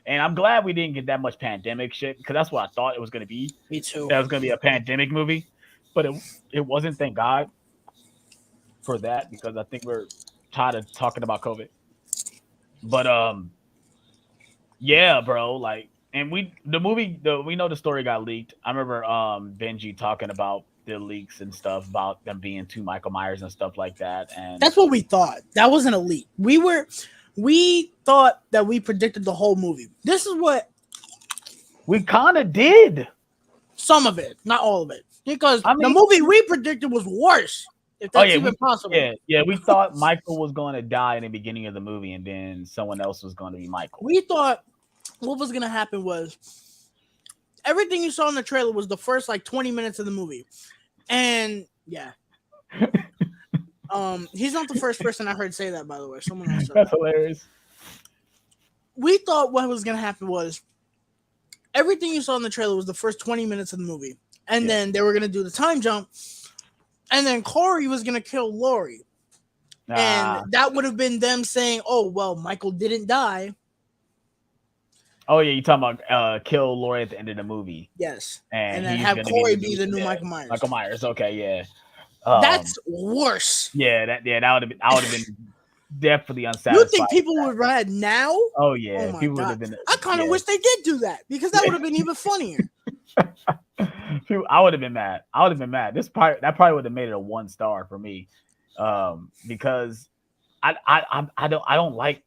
And I'm glad we didn't get that much pandemic shit because that's what I thought it was going to be. Me too. That was going to be a pandemic movie, but it wasn't. Thank God for that, because I think we're tired of talking about COVID. But yeah, bro, like, and we know the story got leaked. I remember Benji talking about the leaks and stuff about them being 2 Michael Myers and stuff like that. And that's what we thought. That wasn't a leak. We thought that we predicted the whole movie. This is what we kind of did. Some of it, not all of it, because the movie we predicted was worse. If that's even possible. Yeah, we thought Michael was going to die in the beginning of the movie, and then someone else was going to be Michael. We thought what was going to happen was everything you saw in the trailer was the first like 20 minutes of the movie. And yeah. He's not the first person I heard say that, by the way. Someone else said that's hilarious. We thought what was going to happen was everything you saw in the trailer was the first 20 minutes of the movie. And then they were going to do the time jump. And then Corey was going to kill Laurie. And that would have been them saying, "Oh, well, Michael didn't die." Oh, yeah, you're talking about kill Laurie at the end of the movie. Yes. And then have Corey be the new Michael Myers. Michael Myers, okay, yeah. That's worse. Yeah, that would have been definitely unsatisfying. You think people would run it now? Oh yeah, people would have been. I kind of wish they did do that because that would have been even funnier. I would have been mad. I would have been mad. That probably would have made it a 1 star for me, because I don't like.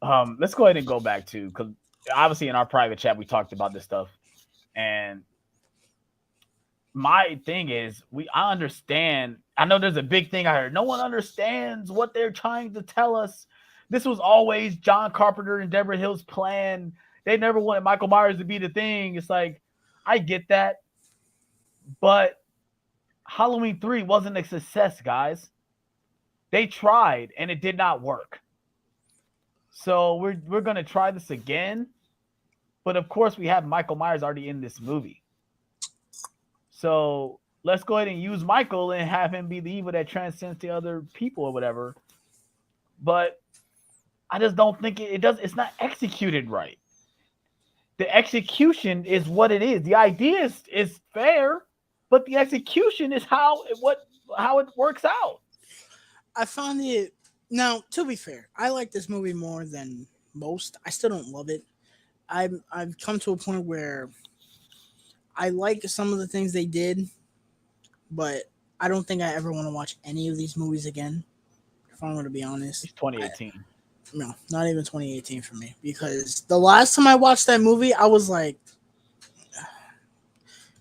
Let's go ahead and go back to, because obviously in our private chat we talked about this stuff, and my thing is I understand. I know there's a big thing I heard. No one understands what they're trying to tell us. This was always John Carpenter and Deborah Hill's plan. They never wanted Michael Myers to be the thing. It's like, I get that, but Halloween 3 wasn't a success, guys. They tried and it did not work. So we're gonna try this again, but of course we have Michael Myers already in this movie. So let's go ahead and use Michael and have him be the evil that transcends the other people or whatever. But I just don't think it does. It's not executed right. The execution is what it is. The idea is fair, but the execution is how it works out. I found it. Now, to be fair, I like this movie more than most. I still don't love it. I've come to a point where I like some of the things they did, but I don't think I ever want to watch any of these movies again, if I'm going to be honest. It's 2018. No, not even 2018 for me, because the last time I watched that movie, I was like,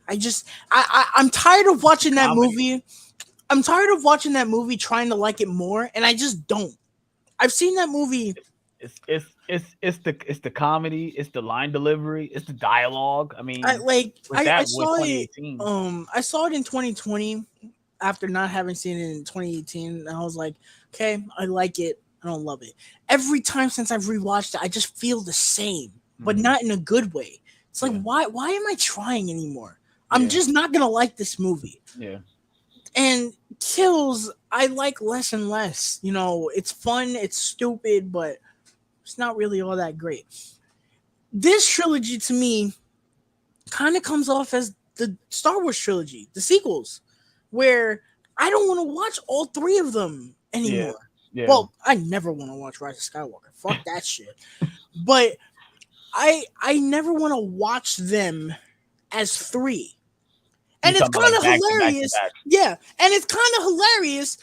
I'm tired of watching that movie. I'm tired of watching that movie trying to like it more, and I just don't. I've seen that movie. It's the comedy, it's the line delivery, it's the dialogue. I mean, I saw it. I saw it in 2020 after not having seen it in 2018, and I was like, okay, I like it. I don't love it. Every time since I've rewatched it, I just feel the same, but not in a good way. It's like, why am I trying anymore? I'm just not gonna like this movie. Yeah. And Kills, I like less and less. You know, it's fun, it's stupid, but it's not really all that great. This trilogy, to me, kind of comes off as the Star Wars trilogy, the sequels, where I don't want to watch all three of them anymore. Yeah. Well, I never want to watch Rise of Skywalker. Fuck that shit. But I never want to watch them as three. And it's kind of hilarious. Yeah. And it's kind of hilarious.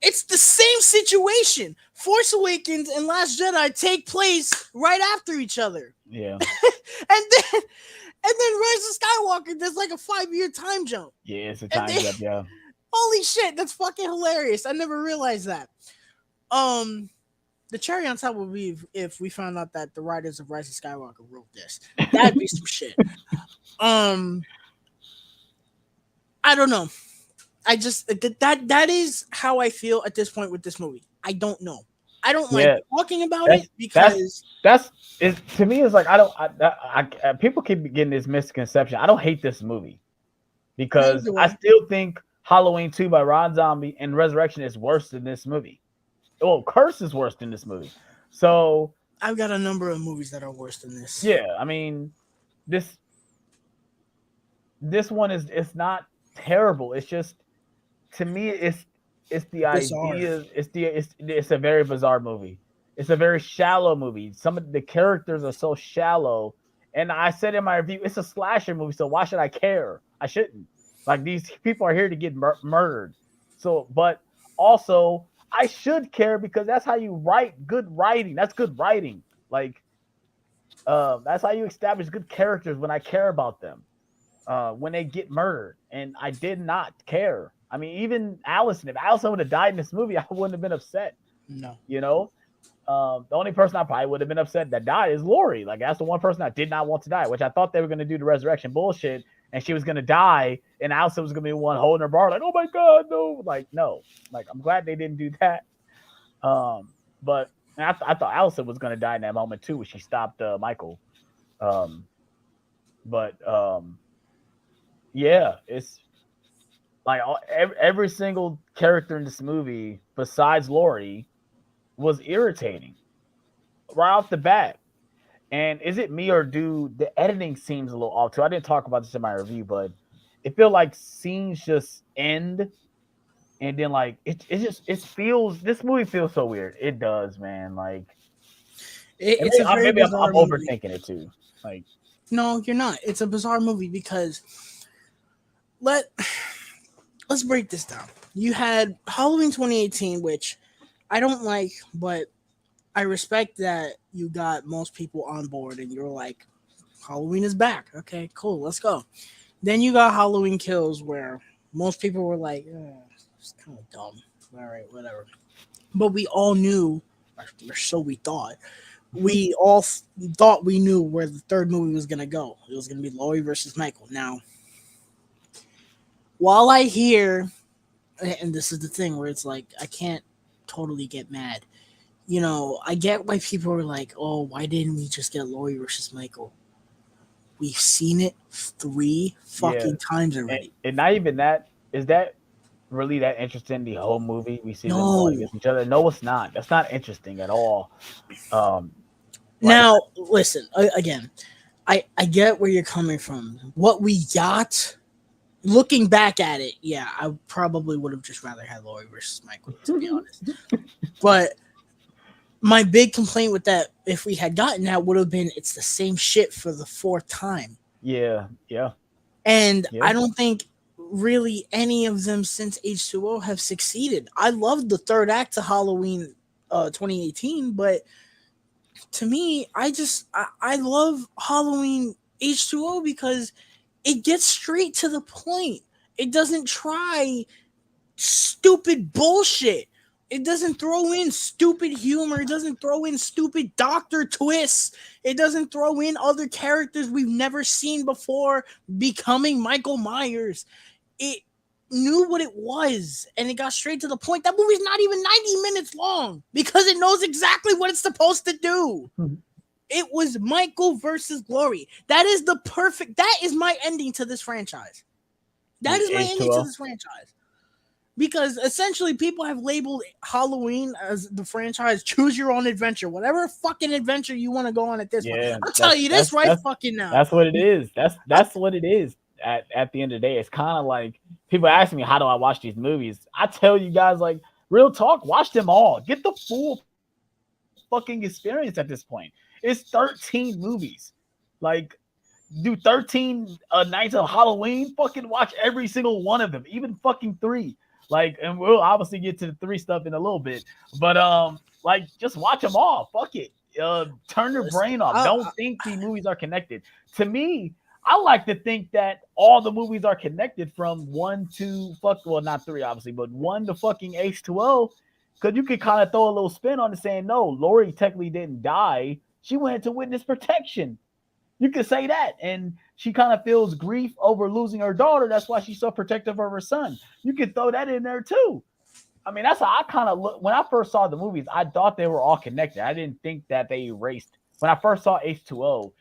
It's the same situation. Force Awakens and Last Jedi take place right after each other. Yeah. and then Rise of Skywalker, there's like a 5-year time jump. Yeah, it's a time jump, yeah. Holy shit, that's fucking hilarious. I never realized that. The cherry on top would be if we found out that the writers of Rise of Skywalker wrote this. That'd be some shit. I don't know. I just that is how I feel at this point with this movie. I don't know. I don't like talking about it because that's to me. It's like I people keep getting this misconception. I don't hate this movie because I still think Halloween 2 by Rob Zombie and Resurrection is worse than this movie. Well, Curse is worse than this movie. So I've got a number of movies that are worse than this. Yeah, I mean, this one is it's not terrible. It's just, to me, it's the bizarre idea. It's a very bizarre movie. It's a very shallow movie. Some of the characters are so shallow. And I said in my review, it's a slasher movie, so why should I care? I shouldn't. Like, these people are here to get murdered. So, but also, I should care because that's how you write good writing. That's good writing. Like, that's how you establish good characters when I care about them. When they get murdered, and I did not care. I mean, even Allison, if Allison would have died in this movie, I wouldn't have been upset. No. You know? The only person I probably would have been upset that died is Lori. Like, that's the one person I did not want to die, which I thought they were going to do the resurrection bullshit, and she was going to die, and Allison was going to be the one holding her bar, like, oh my God, no. Like, no. Like, I'm glad they didn't do that. But I thought Allison was going to die in that moment, too, when she stopped Michael. Yeah, it's like every single character in this movie, besides Lori, was irritating right off the bat. And is it me or the editing seems a little off too? I didn't talk about this in my review, but it feels like scenes just end, and then like it feels. This movie feels so weird. It does, man. Like maybe I'm overthinking it too. Like, no, you're not. It's a bizarre movie because let let's break this down. You had Halloween 2018, which I don't like, but I respect that you got most people on board and you're like, Halloween is back. Okay, cool, let's go. Then you got Halloween Kills, where most people were like, it's kind of dumb. All right, whatever. But we all knew, or so we thought, we all thought we knew where the third movie was going to go. It was going to be Laurie versus Michael. Now, while I hear, and this is the thing where it's like, I can't totally get mad. I get why people are like, oh, why didn't we just get Laurie versus Michael? We've seen it 3 fucking times already. And not even that. Is that really that interesting? The whole movie, we see them No. going against each other. No, it's not. That's not interesting at all. Now, listen, again, I get where you're coming from. What we got, looking back at it, yeah, I probably would have just rather had Laurie versus Michael, to be honest. But my big complaint with that, if we had gotten that, would have been it's the same shit for the 4th time. Yeah. And I don't think really any of them since H2O have succeeded. I loved the third act of Halloween 2018, but to me, I love Halloween H2O because it gets straight to the point. It doesn't try stupid bullshit. It doesn't throw in stupid humor. It doesn't throw in stupid doctor twists. It doesn't throw in other characters we've never seen before becoming Michael Myers. It knew what it was, and it got straight to the point. That movie's not even 90 minutes long because it knows exactly what it's supposed to do. It was Michael versus Laurie. That is my ending to this franchise. That is my ending to this franchise. Because essentially people have labeled Halloween as the franchise choose your own adventure. Whatever fucking adventure you want to go on at this point. I'll tell you this right fucking now. That's what it is. That's what it is at the end of the day. It's kind of like people ask me, how do I watch these movies? I tell you guys, like, real talk, watch them all. Get the full fucking experience at this point. It's 13 movies. Like, do 13 nights of Halloween. Fucking watch every single one of them, even fucking 3. Like, and we'll obviously get to the 3 stuff in a little bit, but like, just watch them all. Fuck it. Turn your brain off. Don't think the movies are connected. To me, I like to think that all the movies are connected from 1 to not 3, obviously, but 1 to fucking H2O, because you could kind of throw a little spin on it saying, no, Laurie technically didn't die. She went into witness protection. You could say that. And she kind of feels grief over losing her daughter. That's why she's so protective of her son. You could throw that in there too. I mean, that's how I kind of look. When I first saw the movies, I thought they were all connected. I didn't think that they erased. When I first saw H2O,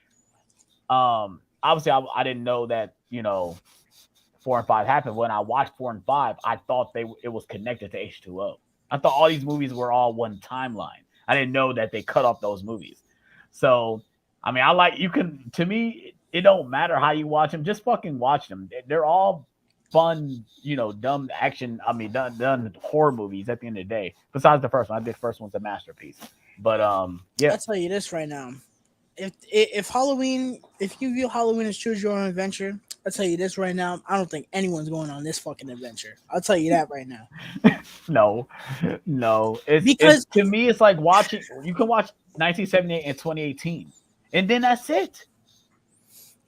obviously I didn't know that, 4 and 5 happened. When I watched 4 and 5, I thought it was connected to H2O. I thought all these movies were all one timeline. I didn't know that they cut off those movies. So, I mean, to me, it don't matter how you watch them. Just fucking watch them. They're all fun, dumb action. I mean, done horror movies at the end of the day. Besides the first one. I think the first one's a masterpiece. But, yeah. I'll tell you this right now. If you view Halloween as choose your own adventure, I'll tell you this right now. I don't think anyone's going on this fucking adventure. I'll tell you that right now. No. Because to me, it's like watching. You can watch 1978 and 2018, and then that's it.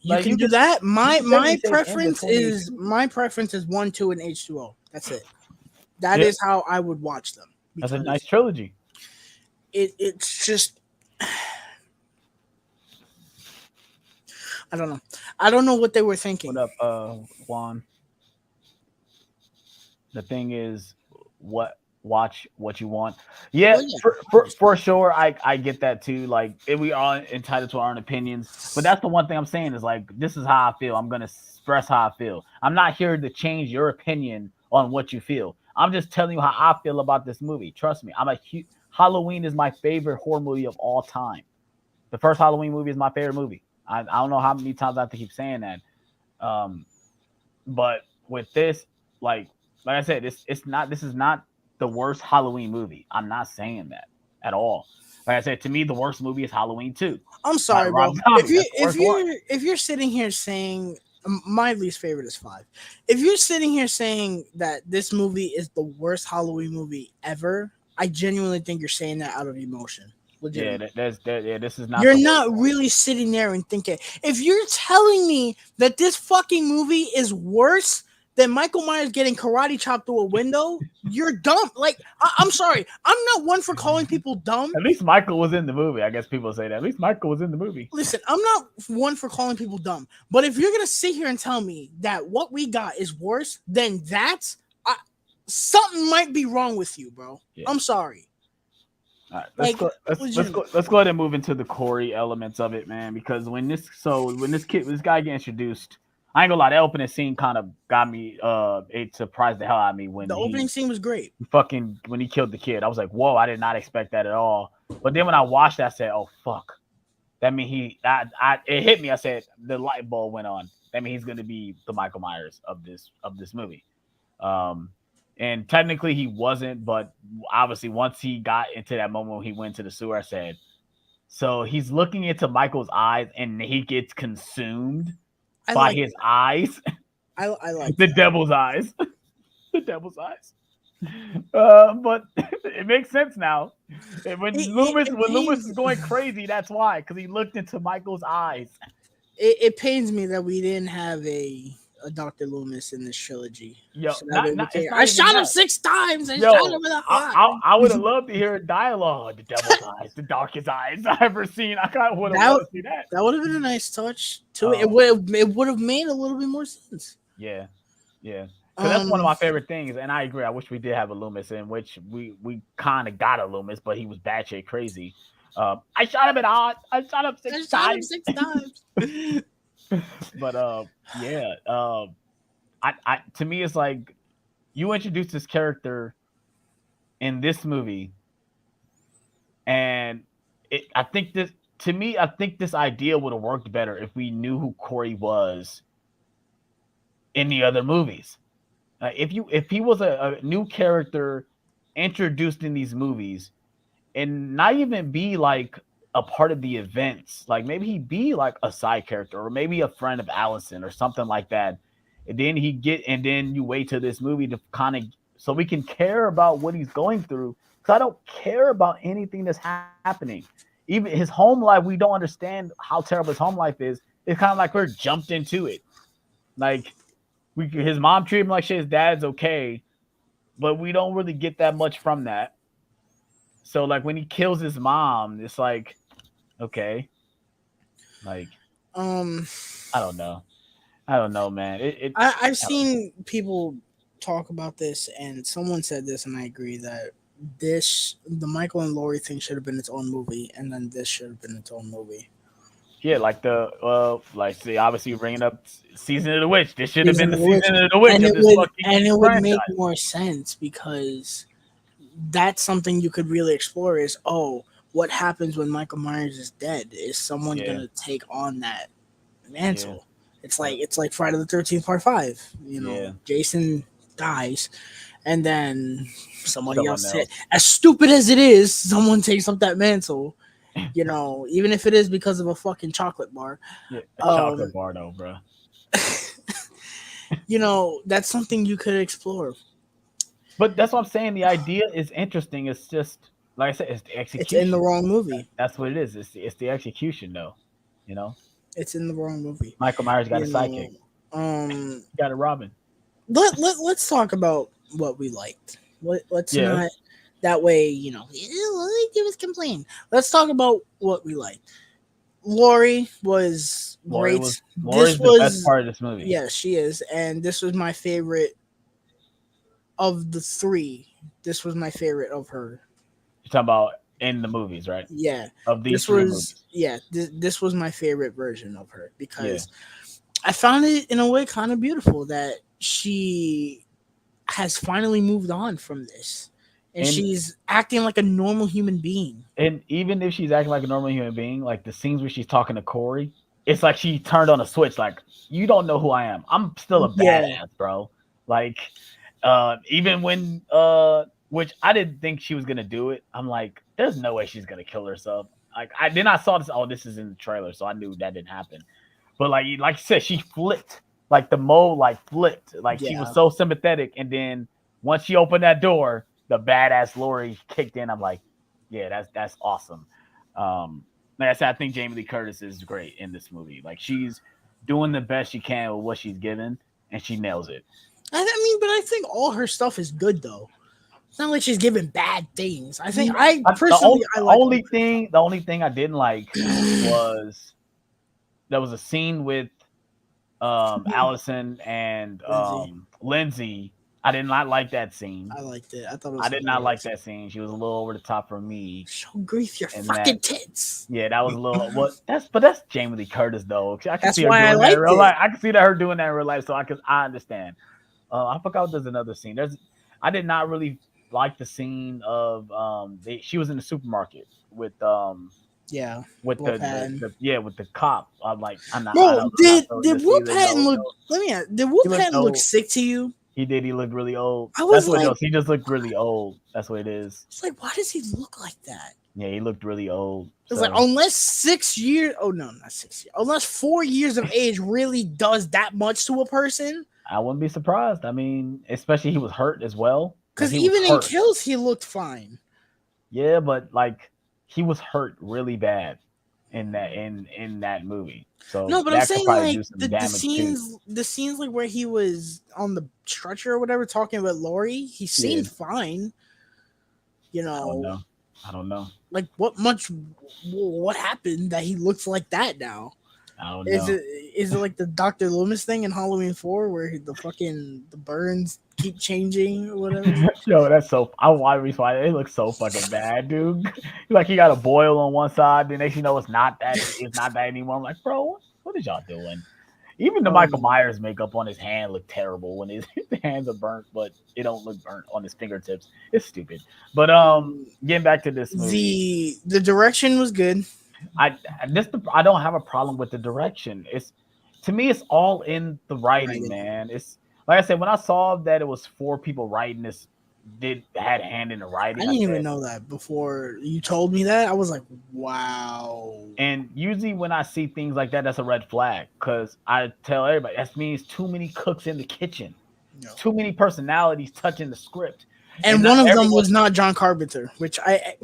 You can do that. My preference is 1, 2, and H2O. That's it. That is how I would watch them. That's a nice trilogy. It's just. I don't know. I don't know what they were thinking. What up, Juan? The thing is, watch what you want. Yeah, for sure. I get that too. Like, we are entitled to our own opinions, but that's the one thing I'm saying is, like, this is how I feel. I'm gonna express how I feel. I'm not here to change your opinion on what you feel. I'm just telling you how I feel about this movie. Trust me, Halloween is my favorite horror movie of all time. The first Halloween movie is my favorite movie. I don't know how many times I have to keep saying that. But with this, like I said, this is not the worst Halloween movie. I'm not saying that at all. Like I said, to me, the worst movie is Halloween 2. I'm sorry, bro. If you're sitting here saying My least favorite is 5. If you're sitting here saying that this movie is the worst Halloween movie ever, I genuinely think you're saying that out of emotion. Yeah, Legitimate. this is not You're the worst not one. really sitting there and thinking. If you're telling me that this fucking movie is worse than Michael Myers getting karate chopped through a window, you're dumb. Like, I'm sorry. I'm not one for calling people dumb. At least Michael was in the movie. I guess people say that. At least Michael was in the movie. Listen, I'm not one for calling people dumb. But if you're going to sit here and tell me that what we got is worse, then something might be wrong with you, bro. Yeah. I'm sorry. All right, let's go ahead and move into the Corey elements of it, man. Because when this guy get introduced, I ain't gonna lie, that opening scene kind of got me. It surprised the hell out of me when the opening scene was great. When he killed the kid, I was like, whoa, I did not expect that at all. But then when I watched that, I said, oh fuck, that mean it hit me. I said the light bulb went on. That mean he's gonna be the Michael Myers of this movie. And technically he wasn't, but obviously once he got into that moment when he went to the sewer, I said, so he's looking into Michael's eyes and he gets consumed by his eyes. I like the devil's eyes. The devil's eyes. But it makes sense now. When Loomis is going crazy, that's why, because he looked into Michael's eyes. It pains me that we didn't have a Dr. Loomis in this trilogy. Yo, so I shot him 6 times. I shot him with a I would have loved to hear a dialogue. The devil's eyes, the darkest eyes I've ever seen. I kind of would have loved to see that. That would have been a nice touch to it. It would have made a little bit more sense. Yeah. Because that's one of my favorite things, and I agree. I wish we did have a Loomis, in which we kind of got a Loomis, but he was batshit crazy. I shot him I shot him 6 times. But I to me it's like you introduced this character in this movie, and I think this idea would have worked better if we knew who Corey was in the other movies. If he was a new character introduced in these movies, and not even be like a part of the events, like maybe he'd be like a side character or maybe a friend of Allison or something like that. And then you wait till this movie to kind of, so we can care about what he's going through. Because I don't care about anything that's happening. Even his home life, we don't understand how terrible his home life is. It's kind of like we're jumped into it. Like his mom treated him like shit. His dad's okay, but we don't really get that much from that. So like when he kills his mom, it's like, okay, like, I don't know, man. I've seen people talk about this, and someone said this, and I agree that the Michael and Laurie thing should have been its own movie, and then this should have been its own movie. Yeah, like obviously bringing up Season of the Witch. This should have been the Season of the Witch, and it would make more sense because that's something you could really explore. Is what happens when Michael Myers is dead? Is someone gonna take on that mantle? Yeah. It's like Friday the 13th Part 5. Jason dies, and then somebody else. As stupid as it is, someone takes up that mantle. Even if it is because of a fucking chocolate bar. Yeah, chocolate bar though, bro. That's something you could explore. But that's what I'm saying. The idea is interesting. It's just, like I said, it's the execution. It's in the wrong movie. That's what it is. It's the execution, though. It's in the wrong movie. Michael Myers got a sidekick. Got a Robin. Let's talk about what we liked. Let's not. That way, give us complain. Let's talk about what we liked. Laurie was great. Laurie's the best part of this movie. Yeah, she is, and this was my favorite of the 3. This was my favorite of her. You're talking about in the movies, right? Yeah. Of these 3 movies. Yeah, this was my favorite version of her because I found it in a way kind of beautiful that she has finally moved on from this. And she's acting like a normal human being. And even if she's acting like a normal human being, like the scenes where she's talking to Corey, it's like she turned on a switch. Like, you don't know who I am. I'm still a badass, bro. Like, even when, which I didn't think she was going to do it. I'm like, there's no way she's going to kill herself. Like, I saw this. Oh, this is in the trailer. So I knew that didn't happen. But like you said, she flipped. like the mode like flipped. Like she was Yeah. so sympathetic, and then once she opened that door, the badass Lori kicked in. I'm like, yeah, that's awesome. Like I said, I think Jamie Lee Curtis is great in this movie. Like she's doing the best she can with what she's given, and she nails it. I mean, but I think all her stuff is good though. It's not like she's giving bad things. I think Yeah. I The personally only, I like all her the only thing I didn't like stuff. was there was a scene with Allison and Lindsay. Lindsay. I did not like that scene. I liked it. I thought it was I did not like hilarious. that scene. She was a little over the top for me. Show grief your And that, fucking tits. yeah, that was a little what that's Jamie Lee Curtis though. I can That's see her why I doing that in liked real it. life. I can see that her doing that in real life, so I understand. I forgot there's another scene. I did not really like the scene of she was in the supermarket with Yeah. with Will Patton. with the cop. I'm Bro, not feeling did this Will either. Patton No, look? no. Let me ask. Did Will He looked Patton look old. sick to you? He did. He looked really old. I That's was what it like, was. He just looked really old. That's what it is. it's like, why does he look like that? Yeah, he looked really old. It's like unless 6 years. Oh no, not 6 years. Unless 4 years of age really does that much to a person. I wouldn't be surprised. I mean, especially he was hurt as well. Because Like, he was even in hurt. Kills, he looked fine. Yeah, but like he was hurt really bad in that movie. So No, but that I'm could saying probably like do some the damage too. scenes like where he was on the stretcher or whatever talking about Lori, he seemed fine. You know, I don't know. like what happened that he looks like that now? I don't Is know. it like the Dr. Loomis thing in Halloween 4 where the burns keep changing or whatever? Yo, that's so. I don't know why it looks so fucking bad, dude. Like he got a boil on one side, then next you know it's not that. It's not that anymore. I'm like, bro, what is y'all doing? Even the Michael Myers makeup on his hand looked terrible when his hands are burnt, but it don't look burnt on his fingertips. It's stupid. But getting back to this movie, The direction was good. I don't have a problem with the direction. It's to me, it's all in the writing, man. It's like I said, when I saw that it was 4 people writing this, had a hand in the writing. I didn't even know that before you told me that. I was like, wow. And usually when I see things like that, that's a red flag because I tell everybody that means too many cooks in the kitchen, too many personalities touching the script, and one of them was not John Carpenter, which I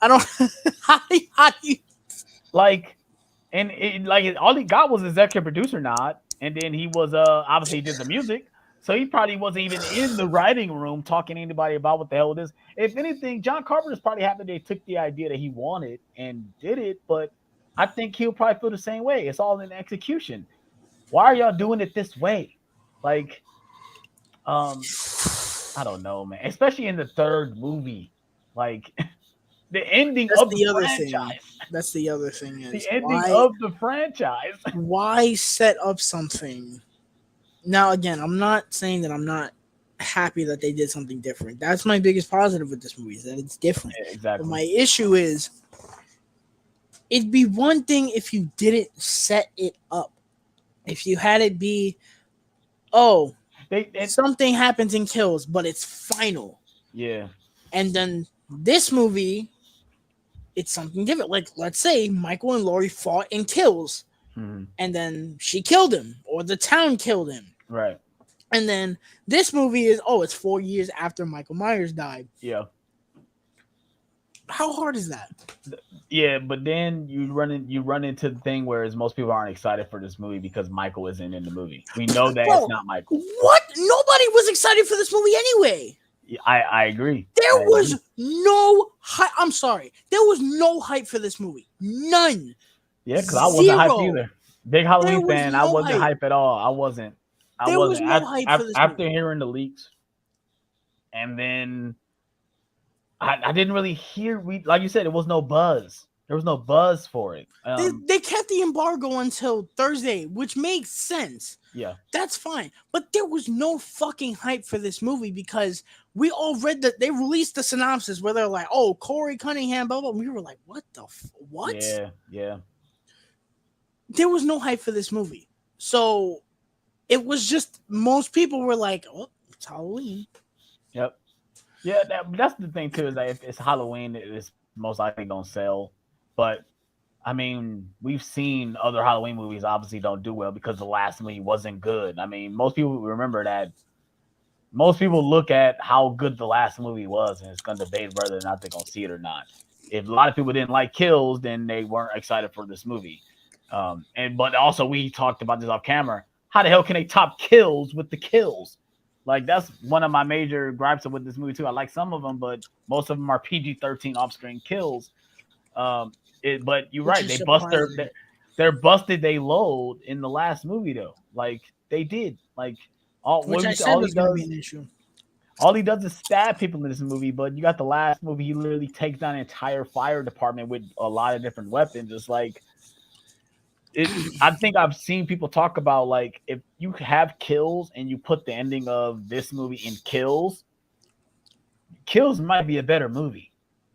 don't. how do you like? And all he got was executive producer nod, and then he was obviously he did the music, so he probably wasn't even in the writing room talking to anybody about what the hell it is. If anything, John Carpenter's probably happy they took the idea that he wanted and did it, but I think he'll probably feel the same way. It's all in execution. Why are y'all doing it this way? Like, I don't know, man. Especially in the 3rd movie, like. The ending of the franchise. That's the other thing. Is the ending of the franchise. Why set up something? Now, again, I'm not saying that I'm not happy that they did something different. That's my biggest positive with this movie is that it's different. Yeah, exactly. But my issue is it'd be one thing if you didn't set it up. If you had it be, something happens and kills, but it's final. Yeah. And then this movie, it's something different. Like, let's say Michael and Laurie fought in Kills, and then she killed him, or the town killed him. Right. And then this movie is, it's 4 years after Michael Myers died. Yeah. How hard is that? Yeah, but then you run into the thing where most people aren't excited for this movie because Michael isn't in the movie. We know that it's not Michael. What? Nobody was excited for this movie anyway. I agree. There was no hype. I'm sorry. There was no hype for this movie. None. Yeah, because I wasn't hyped either. Big Halloween fan. I wasn't hype at all. I wasn't. There was no hype for this after movie. hearing the leaks, and then I didn't really hear. Like you said, it was no buzz. There was no buzz for it. They kept the embargo until Thursday, which makes sense. Yeah, that's fine. But there was no fucking hype for this movie because we all read that they released the synopsis where they're like, "Oh, Corey Cunningham," blah blah. We were like, "What the what?" Yeah. There was no hype for this movie, so it was just most people were like, "Oh, it's Halloween." Yep. Yeah, that's the thing too. Is that if it's Halloween, it's most likely gonna sell. But I mean, we've seen other Halloween movies obviously don't do well because the last movie wasn't good. I mean, most people remember that. Most people look at how good the last movie was and it's going to debate whether or not they're going to see it or not. If a lot of people didn't like Kills, then they weren't excited for this movie. But also we talked about this off camera. How the hell can they top Kills with the kills? Like that's one of my major gripes with this movie too. I like some of them, but most of them are PG-13 off-screen kills. But you're Which right. is They bust surprising. they're busted. They load in the last movie though. Like they did. Like Which I said was going to be an issue. all he does is stab people in this movie. But you got the last movie. He literally takes down an entire fire department with a lot of different weapons. It's like it. I think I've seen people talk about like if you have kills and you put the ending of this movie in kills, kills might be a better movie.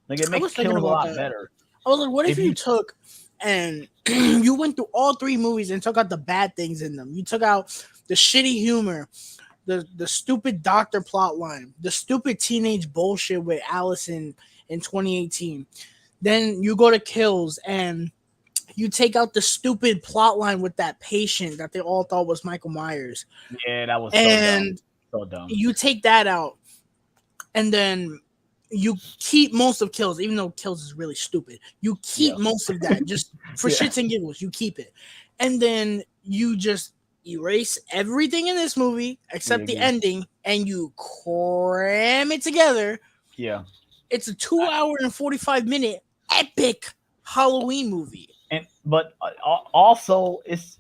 Like it I makes was thinking kills a about lot that. better. I was like, what if If you you took and you went through all three movies and took out the bad things in them? You took out the shitty humor, the stupid doctor plot line, the stupid teenage bullshit with Allison in 2018. Then you go to Kills and you take out the stupid plot line with that patient that they all thought was Michael Myers. yeah, that was so dumb. And So dumb. you take that out and then you keep most of Kills, even though Kills is really stupid. You keep Yeah. most of that just for Yeah. shits and giggles. You keep it, and then you just erase everything in this movie except the agree. ending, and you cram it together. Yeah. It's a 2 hour and 45 minute epic Halloween movie. But also it's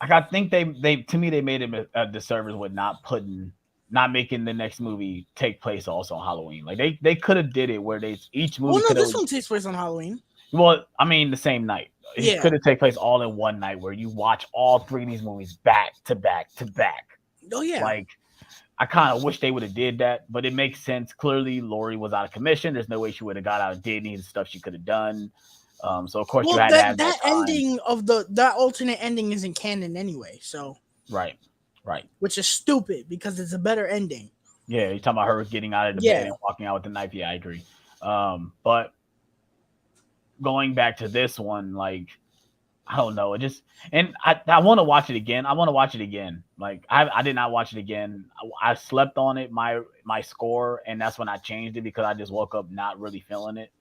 like I think they to me they made him a disservice with not making the next movie take place also on Halloween. Like they could have did it where they each Well, movie no, could have this one takes place on Halloween. well, I mean the same night. It Yeah. could have take place all in one night where you watch all three of these movies back to back to back. Oh yeah. Like I kind of wish they would have did that, but it makes sense. Clearly, Lori was out of commission. There's no way she would have got out and did any of the stuff she could have done. So of course you Well, had to have that that time. ending of that alternate ending isn't canon anyway. So Right. Right. which is stupid because it's a better ending. Yeah, you're talking about her getting out of the Yeah. bed and walking out with the knife. Yeah, I agree. But going back to this one, like I don't know, it just and I want to watch it again. I want to watch it again. Like I did not watch it again. I slept on it, my score, and that's when I changed it because I just woke up not really feeling it.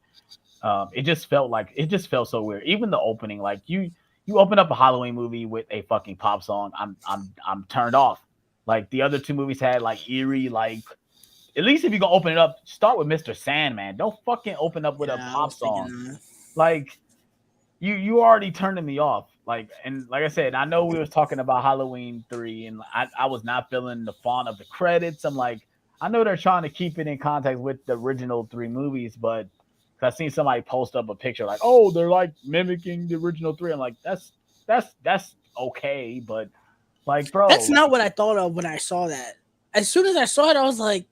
It just felt so weird. Even the opening, like you open up a Halloween movie with a fucking pop song, I'm turned off. Like the other two movies had like eerie, like at least if you're gonna open it up, start with Mr. Sandman. Don't fucking open up with a Yeah, I pop was thinking song. that. Like you already turning me off. Like and like I said, I know we was talking about Halloween 3 and I was not feeling the font of the credits. I'm like, I know they're trying to keep it in context with the original three movies, but I seen somebody post up a picture like, oh, they're like mimicking the original three. I'm like, that's okay, but like, bro, That's like, not what I thought of when I saw that. As soon as I saw it, I was like,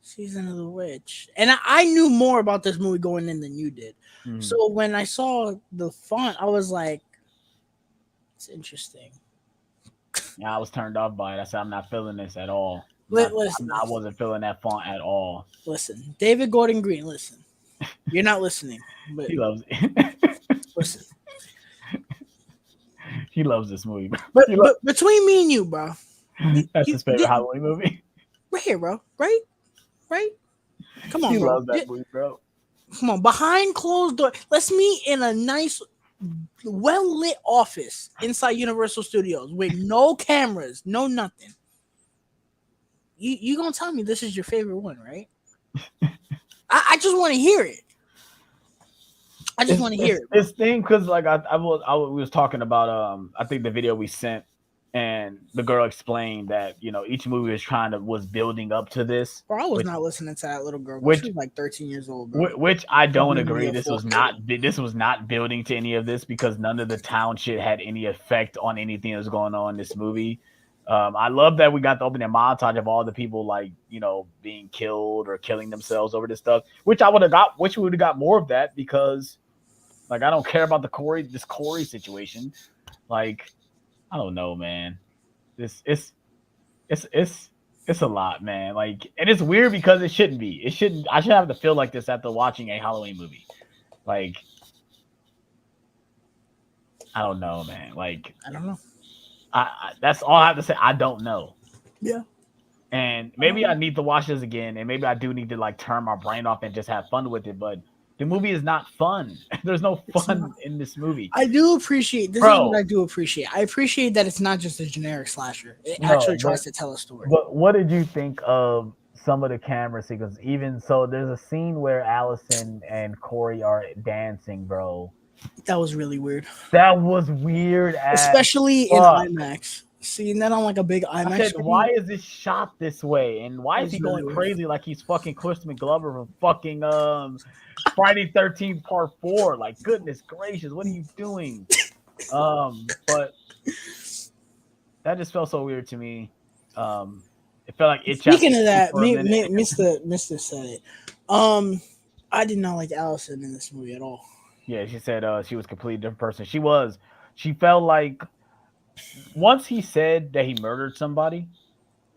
Season of the Witch. And I knew more about this movie going in than you did. So when I saw the font, I was like, it's interesting. yeah, I was turned off by it. I said, I'm not feeling this at all. Listen, I wasn't feeling that font at all. listen. David Gordon Green, listen. You're not listening, but He loves it. listen. He loves this movie. But between me and you, bro. That's his favorite Halloween movie. Right here, bro. Right? Come on, He bro. loves that movie, bro. Come on. Behind closed door. Let's meet in a nice, well-lit office inside Universal Studios with no cameras, no nothing. You gonna tell me this is your favorite one, right? I just want to hear it. I just want to hear it. It's thing because like we was talking about I think the video we sent and the girl explained that each movie was building up to this. Bro, I was not listening to that little girl. She was like 13 years old, bro. Which I don't agree. This was not building to any of this because none of the town shit had any effect on anything that was going on in this movie. I love that we got the opening montage of all the people like being killed or killing themselves over this stuff, which I would have got. Which we would have got more of that because, like, I don't care about this Corey situation. Like, I don't know, man. It's a lot, man. Like, and it's weird because it shouldn't be. I shouldn't have to feel like this after watching a Halloween movie. Like, I don't know, man. Like, I don't know. that's all I have to say. I don't know. Yeah. And maybe I need to watch this again, and maybe I do need to like turn my brain off and just have fun with it. But the movie is not fun. There's no fun in this movie. I do appreciate this. Is what I do appreciate. I appreciate that it's not just a generic slasher. It actually tries to tell a story. But what did you think of some of the camera sequences? Even so, there's a scene where Allison and Corey are dancing, bro. That was really weird. That was weird, especially in IMAX. Seeing that on like a big IMAX. I said, why is this shot this way? And why is he going crazy like he's fucking Christopher Glover from fucking Friday 13th Part 4? Like, goodness gracious, what are you doing? But that just felt so weird to me. It felt like it. Speaking of that, Mr. said it. I did not like Allison in this movie at all. Yeah, she said she was a completely different person. She felt like once he said that he murdered somebody,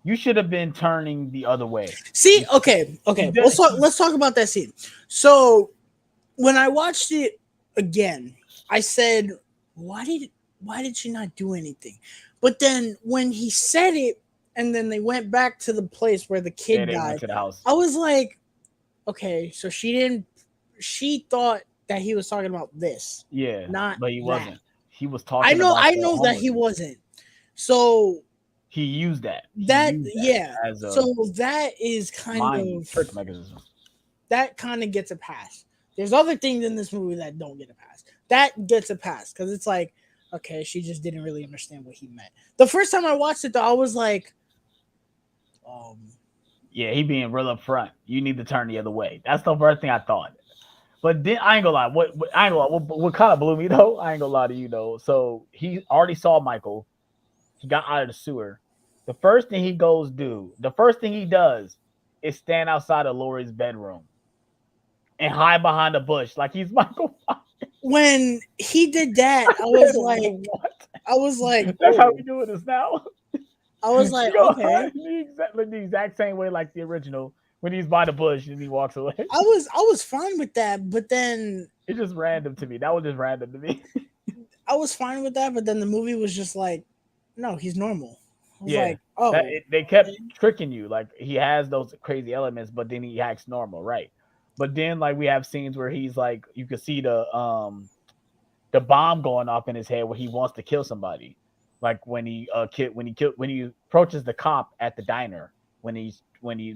you should have been turning the other way. See, okay. Let's talk about that scene. So when I watched it again, I said, why did she not do anything? But then when he said it, and then they went back to the place where the kid died, went to the house. I was like, okay, so she thought that he was talking about this. Yeah, but he wasn't. That. He was talking. I know that he wasn't. So he used that. So that is kind of trick mechanism. That kind of gets a pass. There's other things in this movie that don't get a pass. That gets a pass because it's like, okay, she just didn't really understand what he meant. The first time I watched it, though, I was like, yeah, he being real up front. You need to turn the other way. That's the first thing I thought. But then I ain't gonna lie. What kind of blew me though? I ain't gonna lie to you though. So he already saw Michael. He got out of the sewer. The first thing he does is stand outside of Lori's bedroom and hide behind a bush like he's Michael. When he did that, I was like, what? I was like, that's how we doing this now. I was like, okay, the exact same way like the original. When he's by the bush and he walks away. I was fine with that, but then it's just random to me. That was just random to me. I was fine with that, but then the movie was just like, no, he's normal. Like, they kept tricking you. Like he has those crazy elements, but then he acts normal, right? But then like we have scenes where he's like, you can see the bomb going off in his head where he wants to kill somebody. Like when he approaches the cop at the diner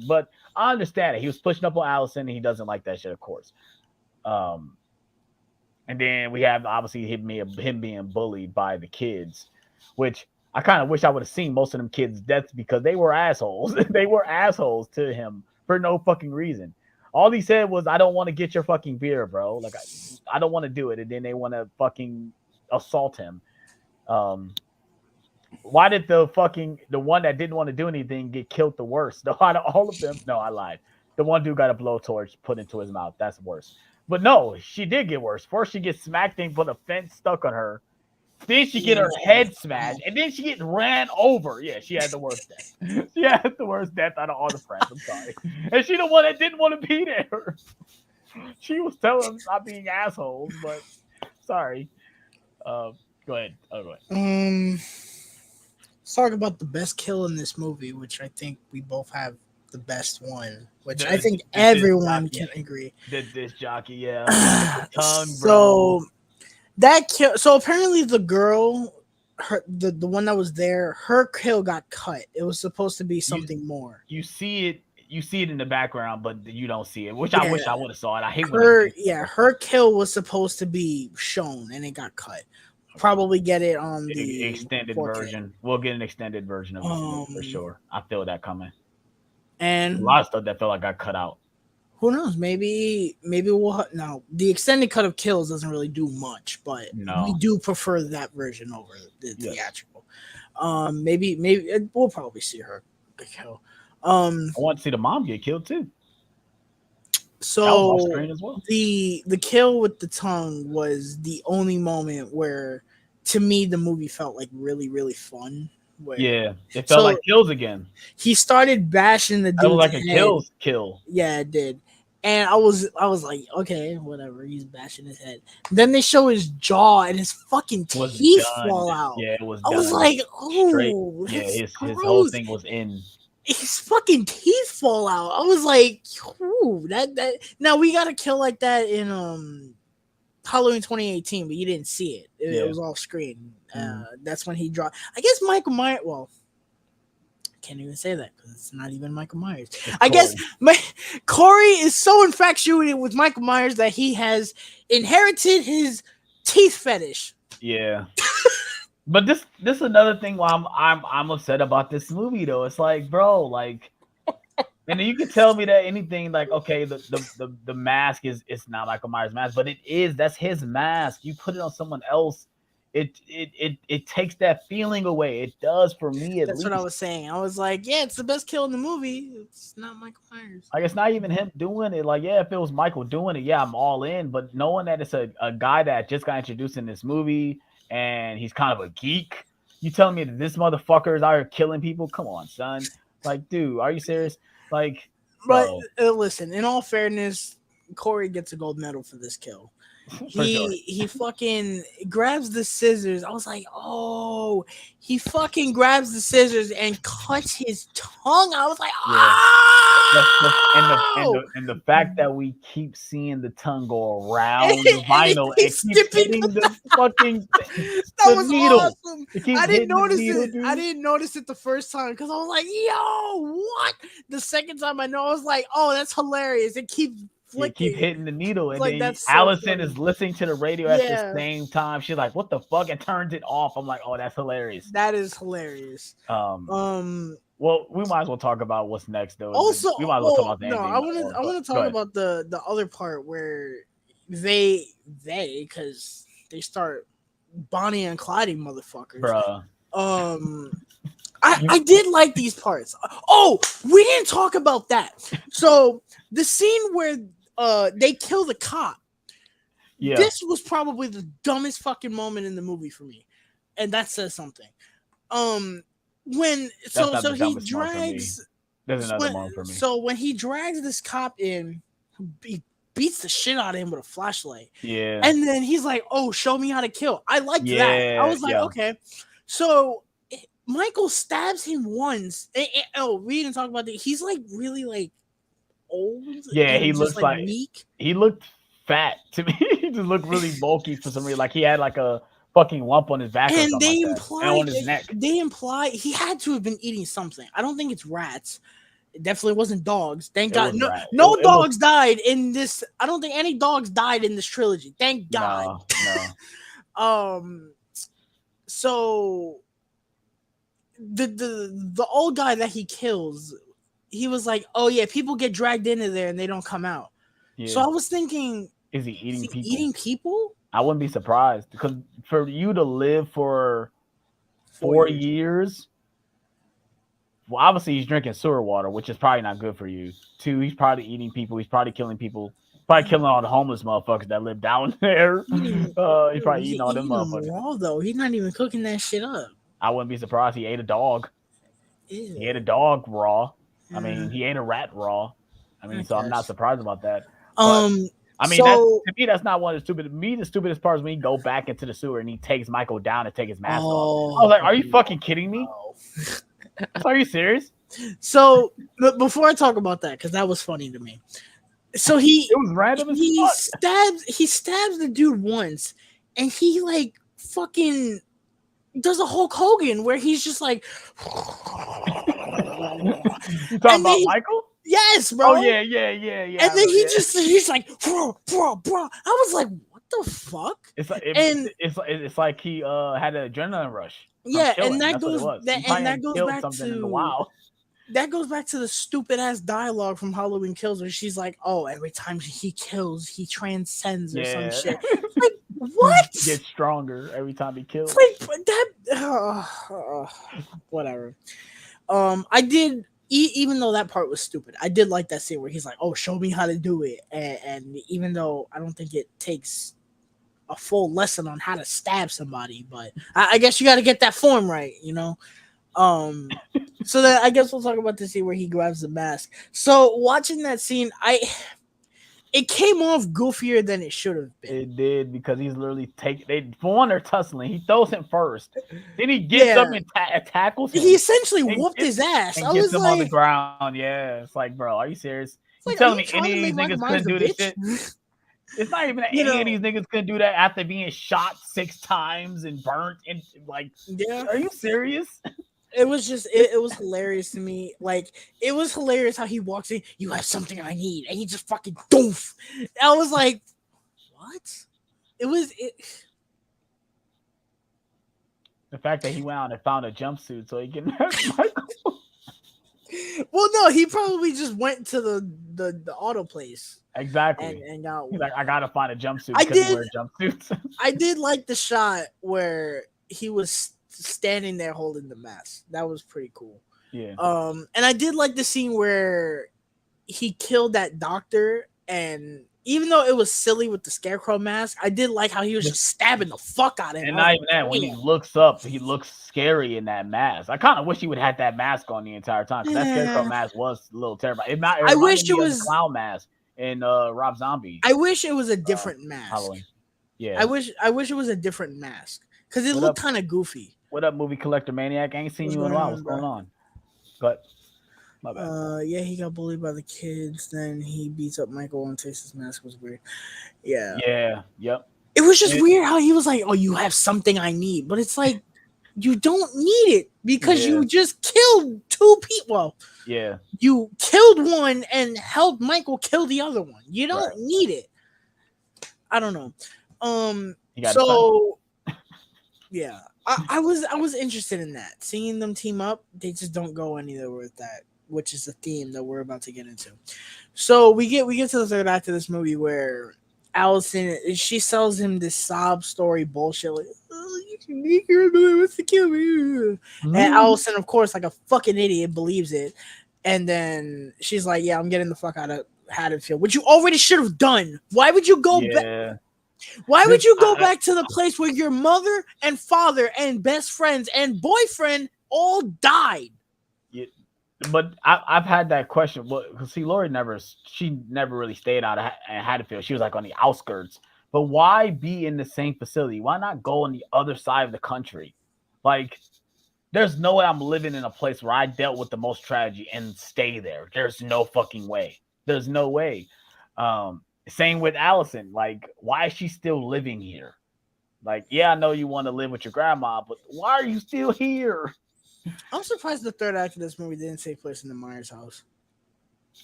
but I understand it. He was pushing up on Allison and he doesn't like that shit, of course. And then we have obviously him being bullied by the kids, which I kind of wish I would have seen most of them kids' deaths because they were assholes. They were assholes to him for no fucking reason. All he said was, I don't want to get your fucking beer, bro. Like I don't want to do it. And then they want to fucking assault him. Why did the one that didn't want to do anything get killed the worst? Out of all of them, no, I lied. The one dude got a blowtorch put into his mouth. That's worse. But no, she did get worse. First, she gets smacked and put a fence stuck on her. Then she get her head smashed, and then she gets ran over. Yeah, she had the worst death. She had the worst death out of all the friends. I'm sorry. And she the one that didn't want to be there. She was telling them stop being assholes, but sorry. Go ahead. Go ahead. Let's talk about the best kill in this movie, which I think we both have the best one, which I think everyone can agree. This jockey, yeah. Tongue, bro. That kill. So apparently the girl, the one that was there, her kill got cut. It was supposed to be something more. You see it in the background, but you don't see it, which I wish I would have saw it. I hate her kill was supposed to be shown and it got cut. Probably get it on the extended 4K version. We'll get an extended version of it for sure. I feel that coming. And a lot of stuff that felt like got cut out. Who knows? Maybe we'll no. The extended cut of kills doesn't really do much, but we do prefer that version over the theatrical. Maybe we'll probably see her kill. I want to see the mom get killed too. So the kill with the tongue was the only moment where, to me, the movie felt like really, really fun. It felt like kills again. He started bashing the dude. It was like a kill. Yeah, it did. And I was like, okay, whatever. He's bashing his head. Then they show his jaw and his fucking Was teeth done. fall out. Yeah, it was I was done. like, Straight. oh, Yeah, that's his whole gross. thing was in. His fucking teeth fall out. I was like, ooh, that. Now we got a kill like that in Halloween 2018, but you didn't see it. It was off screen. That's when he dropped. I guess Michael Myers. Well, can't even say that because it's not even Michael Myers. I guess Corey is so infatuated with Michael Myers that he has inherited his teeth fetish. Yeah. But this is another thing why I'm upset about this movie though. It's like, bro, like, and you can tell me that anything like, okay, the mask is it's not Michael Myers' mask, but it is. That's his mask. You put it on someone else, it takes that feeling away. It does for me at least. That's what I was saying. I was like, yeah, it's the best kill in the movie. It's not Michael Myers. Like, it's not even him doing it. Like, yeah, if it was Michael doing it, yeah, I'm all in. But knowing that it's a guy that just got introduced in this movie and he's kind of a geek, you telling me that this motherfucker is out here killing people? Come on, son. Like, dude, are you serious? Like, but listen, in all fairness, Corey gets a gold medal for this kill. He fucking grabs the scissors. I was like, oh, he fucking grabs the scissors and cuts his tongue. I was like, oh, and the fact that we keep seeing the tongue go around the vinyl and keep hitting the fucking that was needle. Awesome. I didn't notice it. Dude. I didn't notice it the first time because I was like, yo, what? The second time I know, I was like, oh, that's hilarious. It keeps flicking. Keep hitting the needle, and like, then so Allison is listening to the radio at the same time. She's like, "What the fuck?" and turns it off. I'm like, "Oh, that's hilarious." That is hilarious. Well, we might as well talk about what's next, though. Also, we might as well talk about the ending. I want to talk about the other part where they because they start Bonnie and Clyde motherfuckers. Bruh. I did like these parts. Oh, we didn't talk about that. So the scene where they kill the cop. Yeah. This was probably the dumbest fucking moment in the movie for me. And that says something. When he drags there's another moment for me. So when he drags this cop in, he beats the shit out of him with a flashlight. Yeah. And then he's like, "Oh, show me how to kill." I liked that. I was like, okay. So Michael stabs him once. We didn't talk about that. He's like really like old. Yeah, he looks like meek. He looked fat to me. He just looked really bulky for some reason. Like he had like a fucking lump on his back or something they like imply that. And on his neck. They imply he had to have been eating something. I don't think it's rats. It definitely wasn't dogs. Thank God. No dogs died in this. I don't think any dogs died in this trilogy. Thank God. No. So the old guy that he kills, he was like, "Oh yeah, people get dragged into there and they don't come out." Yeah. So I was thinking, is he eating people? Eating people? I wouldn't be surprised because for you to live for 4 years, well, obviously he's drinking sewer water, which is probably not good for you. 2, he's probably eating people. He's probably killing people. Probably killing all the homeless motherfuckers that live down there. He's probably eating all them motherfuckers. Raw, though. He's not even cooking that shit up. I wouldn't be surprised he ate a dog. Ew. He ate a dog raw. I mean, he ate a rat raw. I mean, so I'm not surprised about that. But, I mean, to me, that's not one of the stupid. To me, the stupidest part is when he go back into the sewer and he takes Michael down and take his mask off. I was like, are you fucking kidding me? Are you serious? So, before I talk about that, because that was funny to me. So it was random as fuck. He stabs the dude once, and he like fucking does a Hulk Hogan where he's just like. You talking about Michael? Yes, bro. Oh yeah. And then he's like, bro. I was like, what the fuck? It's like he had an adrenaline rush. Yeah, and that goes back to the stupid ass dialogue from Halloween Kills where she's like, "Oh, every time he kills, he transcends or some shit." Like what? He gets stronger every time he kills. It's like that. Whatever. I did. Even though that part was stupid, I did like that scene where he's like, "Oh, show me how to do it," and even though I don't think it takes a full lesson on how to stab somebody, but I guess you got to get that form right, you know. So then I guess we'll talk about the scene where he grabs the mask. So watching that scene, it came off goofier than it should have been. It did because he's literally for one, they're tussling. He throws him first, then he gets Yeah, up and tackles him he essentially and whooped his ass. I gets was him on the like, ground. Yeah, it's like, bro, are you serious? it's You like, are telling you me trying any to of make these Michael niggas Myers couldn't the do this shit? bitch? It's not even that You any of know, these niggas couldn't do that after being shot 6 times and burnt and like, yeah. are you serious? It was just it was hilarious to me. Like it was hilarious how he walks in. You have something I need, and he just fucking doof. I was like, what? It was it. The fact that he went out and found a jumpsuit so he can match Michael. Well, no, he probably just went to the auto place Exactly. and got He's one. like, I gotta find a jumpsuit I because he did wears jumpsuits. I did like the shot where he was standing there holding the mask. That was pretty cool. Yeah. And I did like the scene where he killed that doctor, and even though it was silly with the scarecrow mask, I did like how he was just stabbing the fuck out of him. And not even that, when he looks up, he looks scary in that mask. I kind of wish he would have had that mask on the entire time because that scarecrow mask was a little terrible. It wish reminded it me of was the clown mask in Rob Zombie. I wish it was a different mask. Halloween. Yeah. I wish it was a different mask because it looked kind of goofy. What up, movie collector maniac? I ain't seen you in a while. What's going on? But my bad. Yeah, he got bullied by the kids. Then he beats up Michael and takes his mask. It was weird. Yeah. Yeah. Yep. It was just weird how he was like, "Oh, you have something I need," but it's like you don't need it because you just killed 2 people. Well, yeah, you killed one and helped Michael kill the other one. You don't need it. I don't know. So yeah, I was interested in that. Seeing them team up, they just don't go anywhere with that, which is the theme that we're about to get into. So we get to the third act of this movie where Allison, she sells him this sob story bullshit like, oh, you can make your brother wants to kill me. And Allison, of course, like a fucking idiot, believes it. And then she's like, yeah, I'm getting the fuck out of Haddonfield, which you already should have done. Why would you go back? Why would you go back to the place where your mother and father and best friends and boyfriend all died? Yeah, but I've had that question. Well, see, Lori never really stayed out of Haddonfield. She was like on the outskirts. But why be in the same facility? Why not go on the other side of the country? Like, there's no way I'm living in a place where I dealt with the most tragedy and stay there. There's no fucking way. There's no way. Same with Allison. Like, why is she still living here? Like, yeah, I know you want to live with your grandma, but why are you still here? I'm surprised the third act of this movie didn't take place in the Myers house.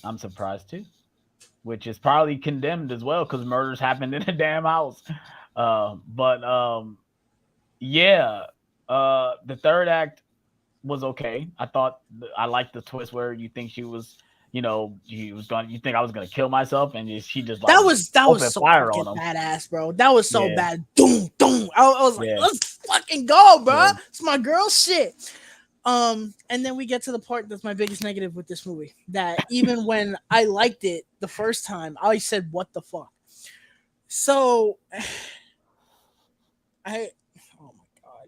I'm surprised too, which is probably condemned as well because murders happened in a damn house. Yeah, the third act was okay. I liked the twist where you think she was. You think I was gonna kill myself, and she just like that was so fire fucking on him. badass, bro. That was so bad. Doom. I was like, let's fucking go, bro. Yeah. It's my girl shit. And then we get to the part that's my biggest negative with this movie. That even when I liked it the first time, I said, "What the fuck?" So, oh my god.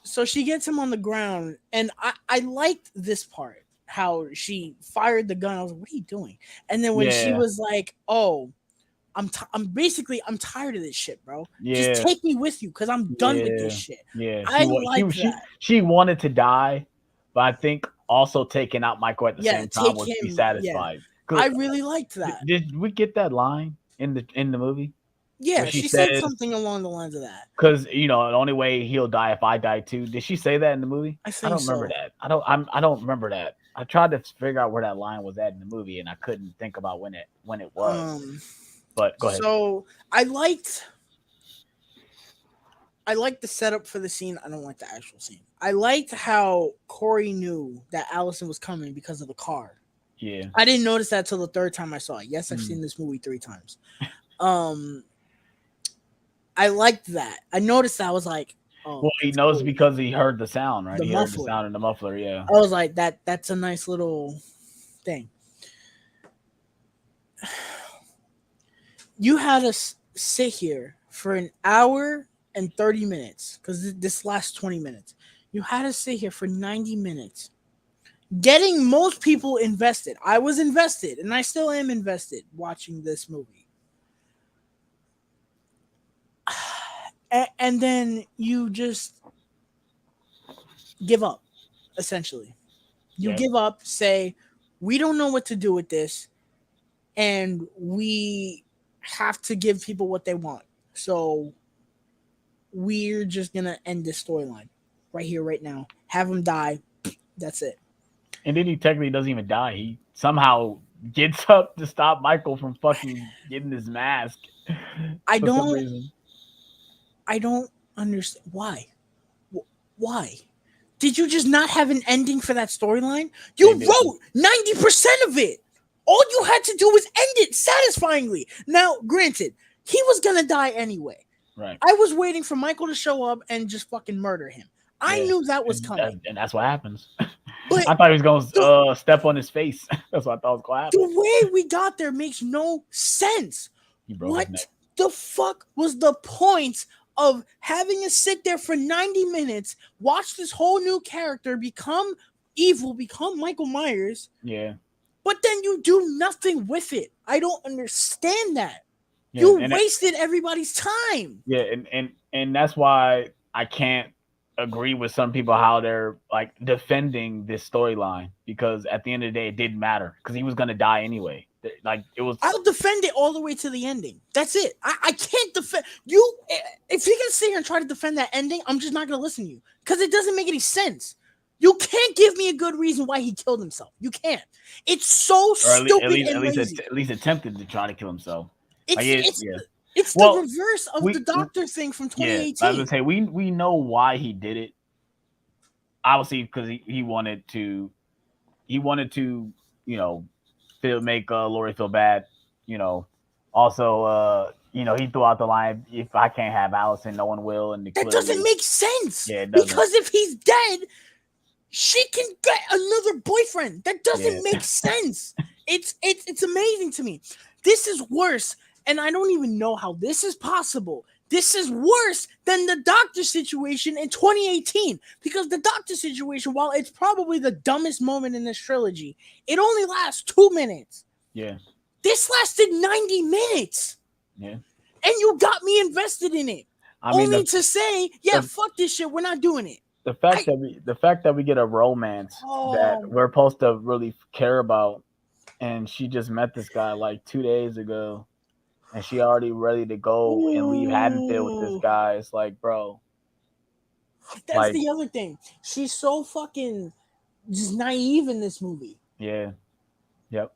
So she gets him on the ground, and I liked this part. How she fired the gun. I was like, what are you doing? And then when she was like, oh, I'm tired of this shit, bro. Just take me with you because I'm done with this shit. Yeah. I like that. She wanted to die, but I think also taking out Michael at the same time would be satisfied. Yeah. I really liked that. Did we get that line in the movie? Yeah, she said something along the lines of that. Because the only way he'll die if I die too. Did she say that in the movie? I don't remember that. I don't remember that. I tried to figure out where that line was at in the movie, and I couldn't think about when it was. But go ahead. So I liked the setup for the scene. I don't like the actual scene. I liked how Corey knew that Allison was coming because of the car. Yeah. I didn't notice that till the third time I saw it. Yes, I've seen this movie 3 times. I liked that. I noticed that. I was like, oh, well, he knows cool. Because he heard the sound, right? He heard the sound in the muffler, yeah. I was like, that's a nice little thing. You had us sit here for an hour and 30 minutes because this lasts 20 minutes. You had us sit here for 90 minutes getting most people invested. I was invested, and I still am invested watching this movie. And then you just give up, essentially. You give up, say, we don't know what to do with this, and we have to give people what they want. So we're just going to end this storyline right here, right now. Have him die. That's it. And then he technically doesn't even die. He somehow gets up to stop Michael from fucking getting his mask. I for some don't reason. I don't understand why. Why? Did you just not have an ending for that storyline? You wrote 90% of it. All you had to do was end it satisfyingly. Now, granted, he was gonna die anyway. Right. I was waiting for Michael to show up and just fucking murder him. I knew that was coming. And that's what happens. But I thought he was going to step on his face. That's what I thought was going to happen. The way we got there makes no sense. What the fuck was the point of having us sit there for 90 minutes, watch this whole new character become evil, become Michael Myers? Yeah. But then you do nothing with it. I don't understand that. Yeah, you wasted everybody's time. Yeah, and that's why I can't agree with some people how they're like defending this storyline, because at the end of the day it didn't matter because he was gonna die anyway. Like it was. I'll defend it all the way to the ending. That's it. I can't defend you. If you're gonna sit here and try to defend that ending, I'm just not gonna listen to you because it doesn't make any sense. You can't give me a good reason why he killed himself. You can't. It's so stupid and lazy. At least attempted to try to kill himself. It's the reverse of the doctor thing from 2018. Yeah, I was gonna say we know why he did it. Obviously, because he wanted to, make Lori feel bad. Also, he threw out the line, "If I can't have Allison, no one will." And that doesn't make sense. Yeah, it doesn't. Because if he's dead, she can get another boyfriend. That doesn't make sense. It's amazing to me. This is worse. And I don't even know how this is possible. This is worse than the doctor situation in 2018. Because the doctor situation, while it's probably the dumbest moment in this trilogy, it only lasts 2 minutes. Yeah. This lasted 90 minutes. Yeah. And you got me invested in it. Only to say, fuck this shit. We're not doing it. The fact that we get a romance that we're supposed to really care about, and she just met this guy like 2 days ago. And she already ready to go and leave Haddonfield with this guy. It's like, bro. That's the other thing. She's so fucking just naive in this movie. Yeah. Yep.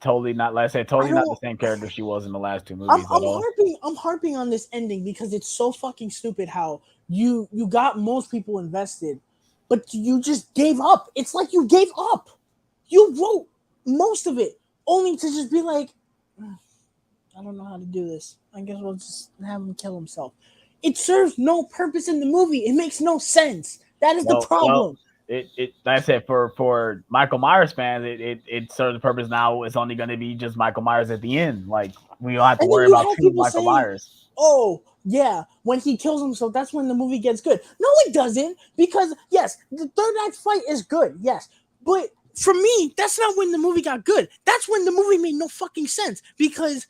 Totally not. Like I said, totally not the same character she was in the last two movies. I'm harping on this ending because it's so fucking stupid how you got most people invested, but you just gave up. It's like you gave up. You wrote most of it. Only to just be like, I don't know how to do this. I guess we'll just have him kill himself. It serves no purpose in the movie. It makes no sense. That is the problem. Like I said, for Michael Myers fans, it serves the purpose now. It's only going to be just Michael Myers at the end. Like we don't have to worry about two Michael Myers. Oh yeah, when he kills himself, that's when the movie gets good. No, it doesn't, because yes, the third act fight is good. Yes, but for me, that's not when the movie got good. That's when the movie made no fucking sense, because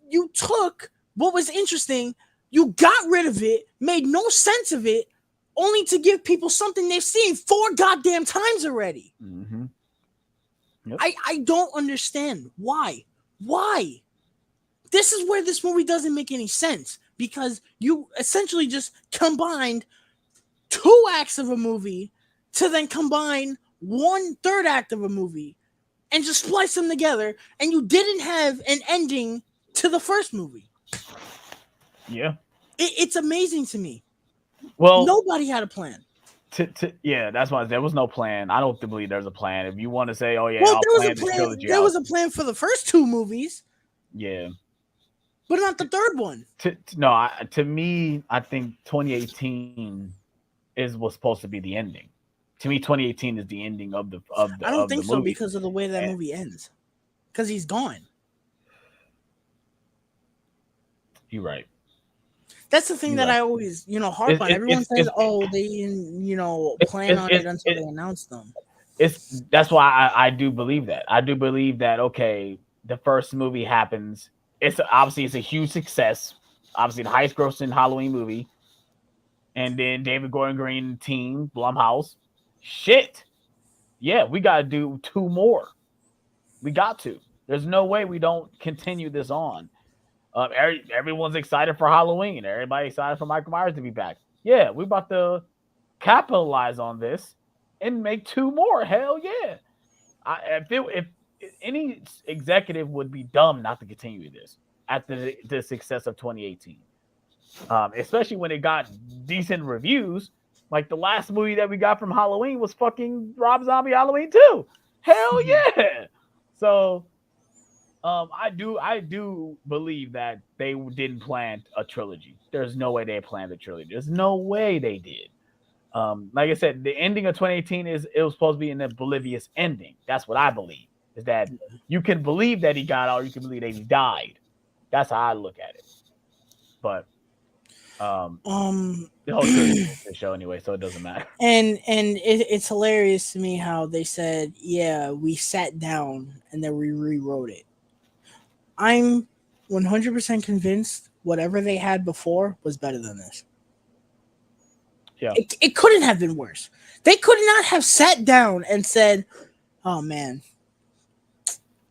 you took what was interesting, you got rid of it, made no sense of it, only to give people something they've seen 4 goddamn times already. Mm-hmm. Yep. I don't understand why. Why? This is where this movie doesn't make any sense, because you essentially just combined 2 acts of a movie to then combine 1/3 act of a movie and just splice them together, and you didn't have an ending to the first movie. Yeah. It's amazing to me. Well, nobody had a plan. Yeah, that's why there was no plan. I don't believe there's a plan. If you want to say, oh yeah, well, there was a plan for the first 2 movies. Yeah. But not the third one. To me, I think 2018 was supposed to be the ending. To me, 2018 is the ending of the. I don't think so, because of the way that movie ends. Because he's gone. You're right. That's the thing You're that right. I always, harp on. Everyone says, It's "Oh, they didn't, plan on it until they announced them." it's that's why I do believe that. I do believe that okay, the first movie happens. It's obviously it's a huge success. Obviously the highest grossing Halloween movie. And then David Gordon Green team, Blumhouse. Shit. Yeah, we gotta do two more. We got to. There's no way we don't continue this on. Everyone's excited for Halloween. Everybody excited for Michael Myers to be back. Yeah, we about to capitalize on this and make two more. Hell yeah! If any executive would be dumb not to continue this after the success of 2018, especially when it got decent reviews. Like the last movie that we got from Halloween was fucking Rob Zombie Halloween 2. Hell yeah! So I do believe that they didn't plan a trilogy. There's no way they planned a trilogy. There's no way they did. Like I said, the ending of 2018 it was supposed to be an oblivious ending. That's what I believe. Is that you can believe that he got out, or you can believe that he died. That's how I look at it. But the whole trilogy is the show anyway, so it doesn't matter. And it's hilarious to me how they said, "Yeah, we sat down and then we rewrote it." I'm 100% convinced whatever they had before was better than this. Yeah, it couldn't have been worse. They could not have sat down and said, "Oh man,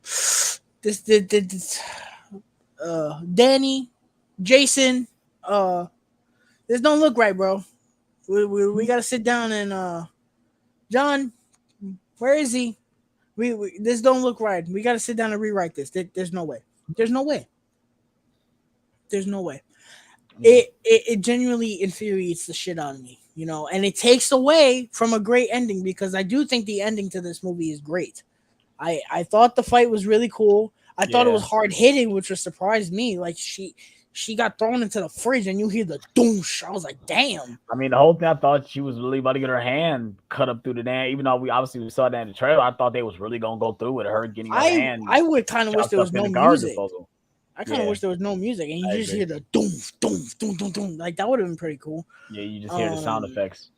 this Danny, Jason, this don't look right, bro. We gotta sit down and John, where is he? We this don't look right. We gotta sit down and rewrite this. There's no way. There's no way. There's no way." It genuinely infuriates the shit out of me, and it takes away from a great ending, because I do think the ending to this movie is great. I thought the fight was really cool. I thought it was hard hitting, which was surprised me. Like she got thrown into the fridge and you hear the doosh. I was like, damn. I mean, the whole thing, I thought she was really about to get her hand cut up through the damn. Even though we saw that in the trailer, I thought they was really gonna go through with her getting her hand. I would kind of wish there was no music. Disposal. I kind of wish there was no music and you just hear the doom, doom, doom, doom, doom. Like that would have been pretty cool. Yeah, you just hear the sound effects.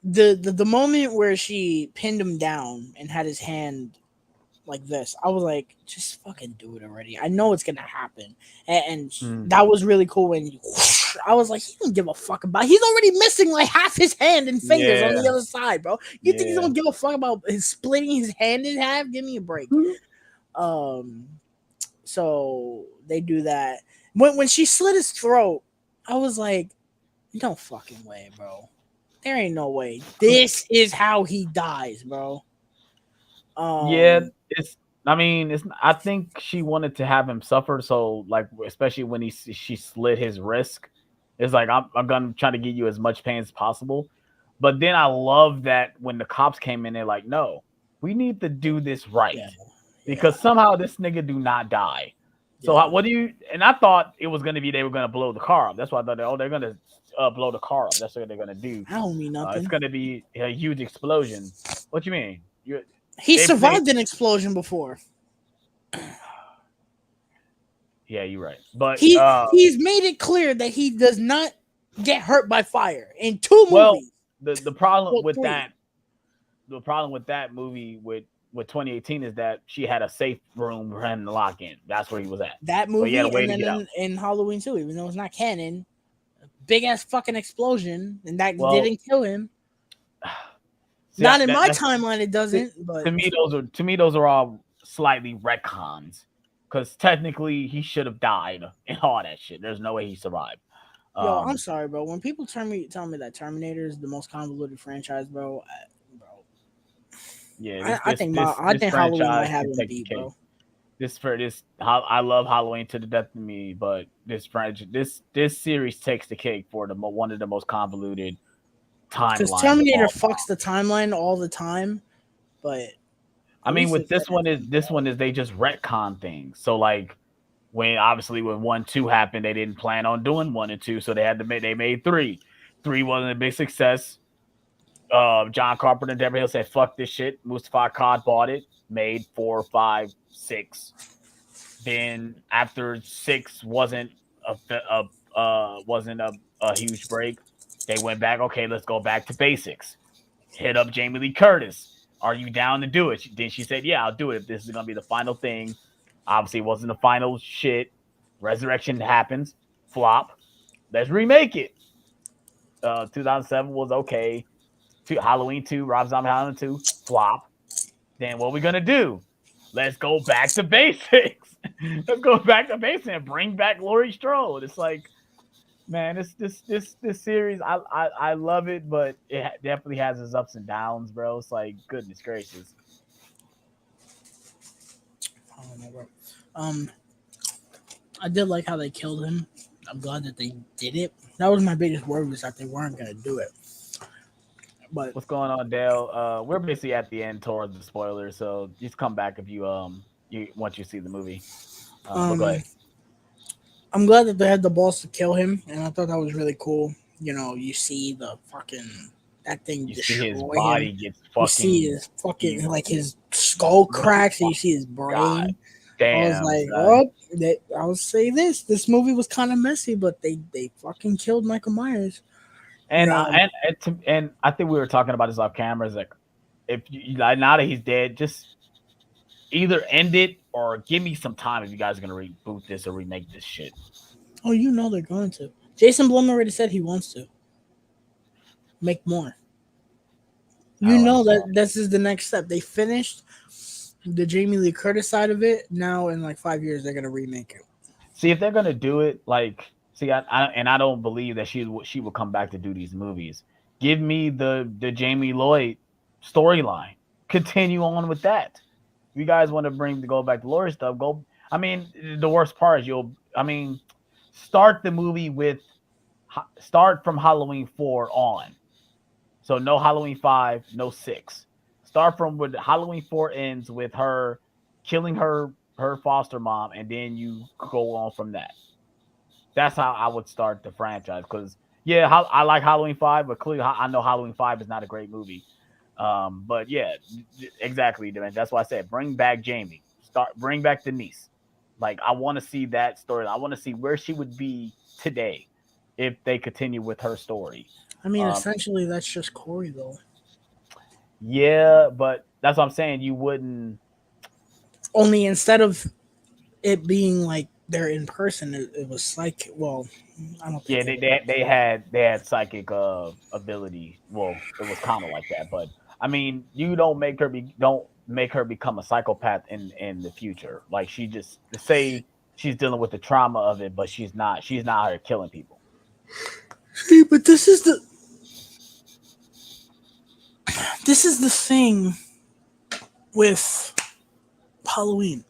The moment where she pinned him down and had his hand like this, I was like, just fucking do it already. I know it's gonna happen, and that was really cool. When I was like, he don't give a fuck about. He's already missing like half his hand and fingers on the other side, bro. You think he don't give a fuck about his splitting his hand in half? Give me a break. So they do that. When she slit his throat, I was like, no fucking way, bro. There ain't no way. This is how he dies, bro. It's. I mean, it's. I think she wanted to have him suffer. So, like, especially when she slit his wrist, it's like I'm gonna try to give you as much pain as possible. But then I love that when the cops came in, they're like, no, we need to do this right because somehow this nigga do not die. So what do you? And I thought it was gonna be they were gonna blow the car up. That's why I thought they're gonna blow the car up. That's what they're gonna do. I don't mean nothing. It's gonna be a huge explosion. What you mean? He survived an explosion before. Yeah, you're right. But he's made it clear that he does not get hurt by fire in 2 movies. Well, the problem with that movie with 2018 is that she had a safe room for him to lock in. That's where he was at. That movie, and then in Halloween 2, even though it's not canon, big ass fucking explosion, and that didn't kill him. Not in my timeline, it doesn't. But to me, those are all slightly retcons, because technically he should have died and all that shit. There's no way he survived. Yo, I'm sorry, bro. When people tell me that Terminator is the most convoluted franchise, bro. Yeah, I think Halloween might have him beat, bro. I love Halloween to the death of me, but this series takes the cake for one of the most convoluted timelines. Because Terminator fucks the timeline all the time, but I mean, with this one is they just retcon things. So like when 1-2 happened, they didn't plan on doing 1 and 2, so they made 3. 3 wasn't a big success. John Carpenter and Deborah Hill said, "Fuck this shit." Mustafa Akkad bought it, made 4, 5, 6. Then after 6 wasn't wasn't a huge break. They went back. Okay, let's go back to basics. Hit up Jamie Lee Curtis. Are you down to do it? Then she said, "Yeah, I'll do it if this is gonna be the final thing." Obviously, it wasn't the final shit. Resurrection happens. Flop. Let's remake it. 2007 was okay. Halloween 2, Rob Zombie Halloween 2, flop. Then what are we gonna do? Let's go back to basics. Let's go back to basics and bring back Laurie Strode. It's like, man, this series, I love it, but it definitely has its ups and downs, bro. It's like, goodness gracious. I don't know, bro. I did like how they killed him. I'm glad that they did it. That was my biggest worry, was that they weren't gonna do it. But What's going on, Dale? We're basically at the end towards the spoilers, so just come back if you once you see the movie. But go ahead. I'm glad that they had the balls to kill him, and I thought that was really cool. You know, you see the fucking that thing You destroy see his body him. gets You see his fucking like his skull cracks, and you see his brain. God. Damn, I was like, oh, I'll say this. This movie was kind of messy, but they fucking killed Michael Myers. And You know, and I think we were talking about this off camera. Is like, if you, like, now that he's dead, just either end it or give me some time if you guys are gonna reboot this or remake this shit. oh, you know they're going to. Jason Blum already said he wants to make more. You know that this is the next step. They finished the Jamie Lee Curtis side of it. Now in like 5 years, they're gonna remake it. See if they're gonna do it. Like, see, I don't believe that she will come back to do these movies. Give me the Jamie Lloyd storyline. Continue on with that. If you guys want to go back to Laurie stuff, go. I mean, the worst part is start the movie with start from Halloween 4 on. So no Halloween 5, no 6. Start from where Halloween 4 ends with her killing her foster mom, and then you go on from that. That's how I would start the franchise. Because yeah, I like Halloween 5, but clearly I know Halloween 5 is not a great movie. But yeah, exactly. That's why I said bring back Jamie. Bring back Denise. Like, I want to see that story. I want to see where she would be today if they continue with her story. I mean, essentially, that's just Corey, though. Yeah, but that's what I'm saying. You wouldn't. Only instead of it being like they're in person, it was like, well, I don't think. Yeah, they had psychic ability. Well, it was kind of like that, but I mean, you don't make her become a psychopath in the future. Like, she just say she's dealing with the trauma of it, but she's not out here killing people. See, but this is the thing with Halloween.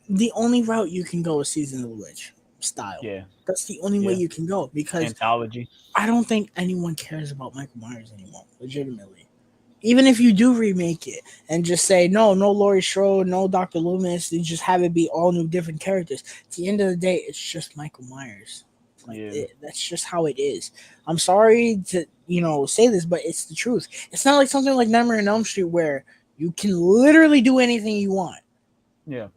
The only route you can go is Season of the Witch style. Yeah, that's the only way you can go, because anthology. I don't think anyone cares about Michael Myers anymore, legitimately. Even if you do remake it and just say no Laurie Strode, no Dr. Loomis, and just have it be all new different characters, at the end of the day, it's just Michael Myers. That's just how it is. I'm sorry to say this, but it's the truth. It's not like something like Nightmare on Elm Street where you can literally do anything you want. Yeah.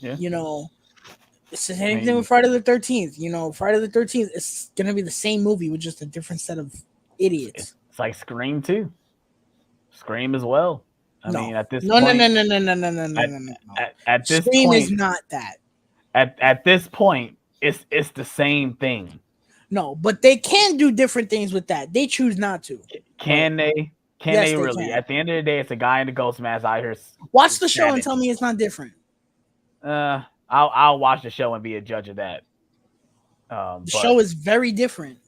It's the same thing with Friday the 13th. Friday the 13th is gonna be the same movie with just a different set of idiots. It's like Scream too. Scream as well. I mean, at this point, no. At this Scream point, is not that. At this point, it's the same thing. No, but they can do different things with that. They choose not to. Can they? Can they really? At the end of the day, it's a guy in a ghost mask out here. Watch the show and tell me it's not different. I'll watch the show and be a judge of that. The show is very different.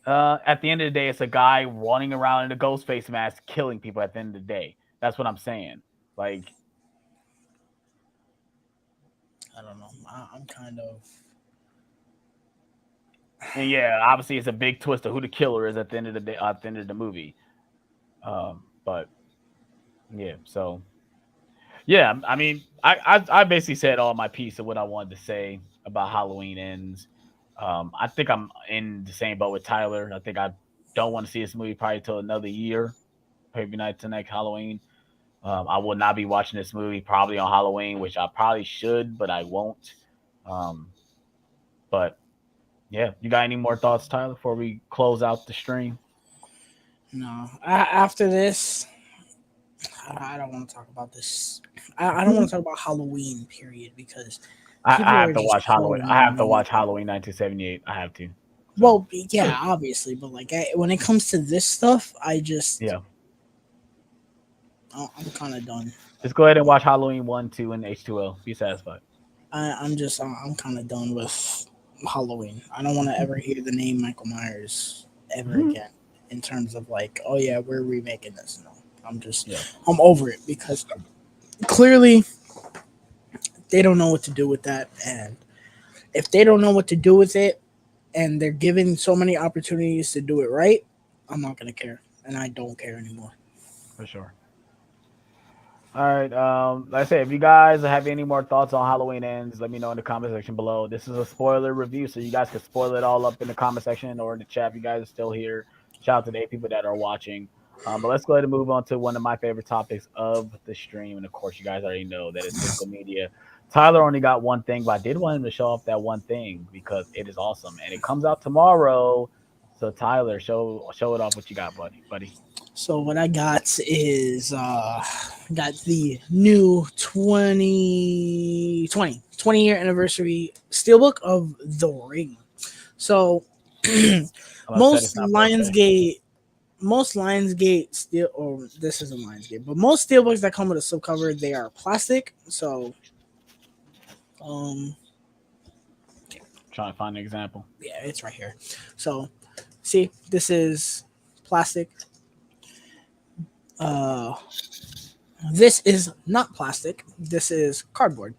At the end of the day, it's a guy running around in a ghost face mask, killing people. At the end of the day, that's what I'm saying. Like, I don't know. I'm kind of. And yeah, obviously, it's a big twist of who the killer is at the end of the day. At the end of the movie. But yeah, so yeah, I mean, I basically said all my piece of what I wanted to say about Halloween Ends. I think I'm in the same boat with Tyler. I think I don't want to see this movie probably till another year, maybe not till next Halloween. I will not be watching this movie probably on Halloween, which I probably should, but I won't. But yeah, you got any more thoughts, Tyler, before we close out the stream? No, after this, I don't want to talk about this. I don't want to talk about Halloween, period, because I people have are to just watch Halloween. I have to trolling. watch Halloween 1978. I have to. So Well, yeah, obviously, but like when it comes to this stuff, yeah, I'm kind of done. just go ahead and watch Halloween 1, 2, and H2O. Be satisfied. I'm kind of done with Halloween. I don't want to ever hear the name Michael Myers ever Mhm. again. In terms of like, oh yeah, we're remaking this. No, Yeah, I'm over it because clearly they don't know what to do with that, and if they don't know what to do with it, and they're given so many opportunities to do it right, I'm not gonna care, and I don't care anymore. for sure. All right. Like I say, if you guys have any more thoughts on Halloween ends, let me know in the comment section below. This is a spoiler review, so you guys can spoil it all up in the comment section or in the chat if you guys are still here. Shout out to the 8 people that are watching. But let's go ahead and move on to one of my favorite topics of the stream. And of course, you guys already know that it's physical media. Tyler only got one thing, but I did want him to show off that one thing because it is awesome. And it comes out tomorrow. So Tyler, show it off what you got, buddy. So what I got is got the new 20 year anniversary steelbook of The Ring. So I'm upset it's most not birthday. Lionsgate steel, or this isn't Lionsgate, but most steelbooks that come with a slipcover, they are plastic. So um Trying to find an example. yeah, it's right here. So see, this is plastic. Uh this is not plastic. This is cardboard.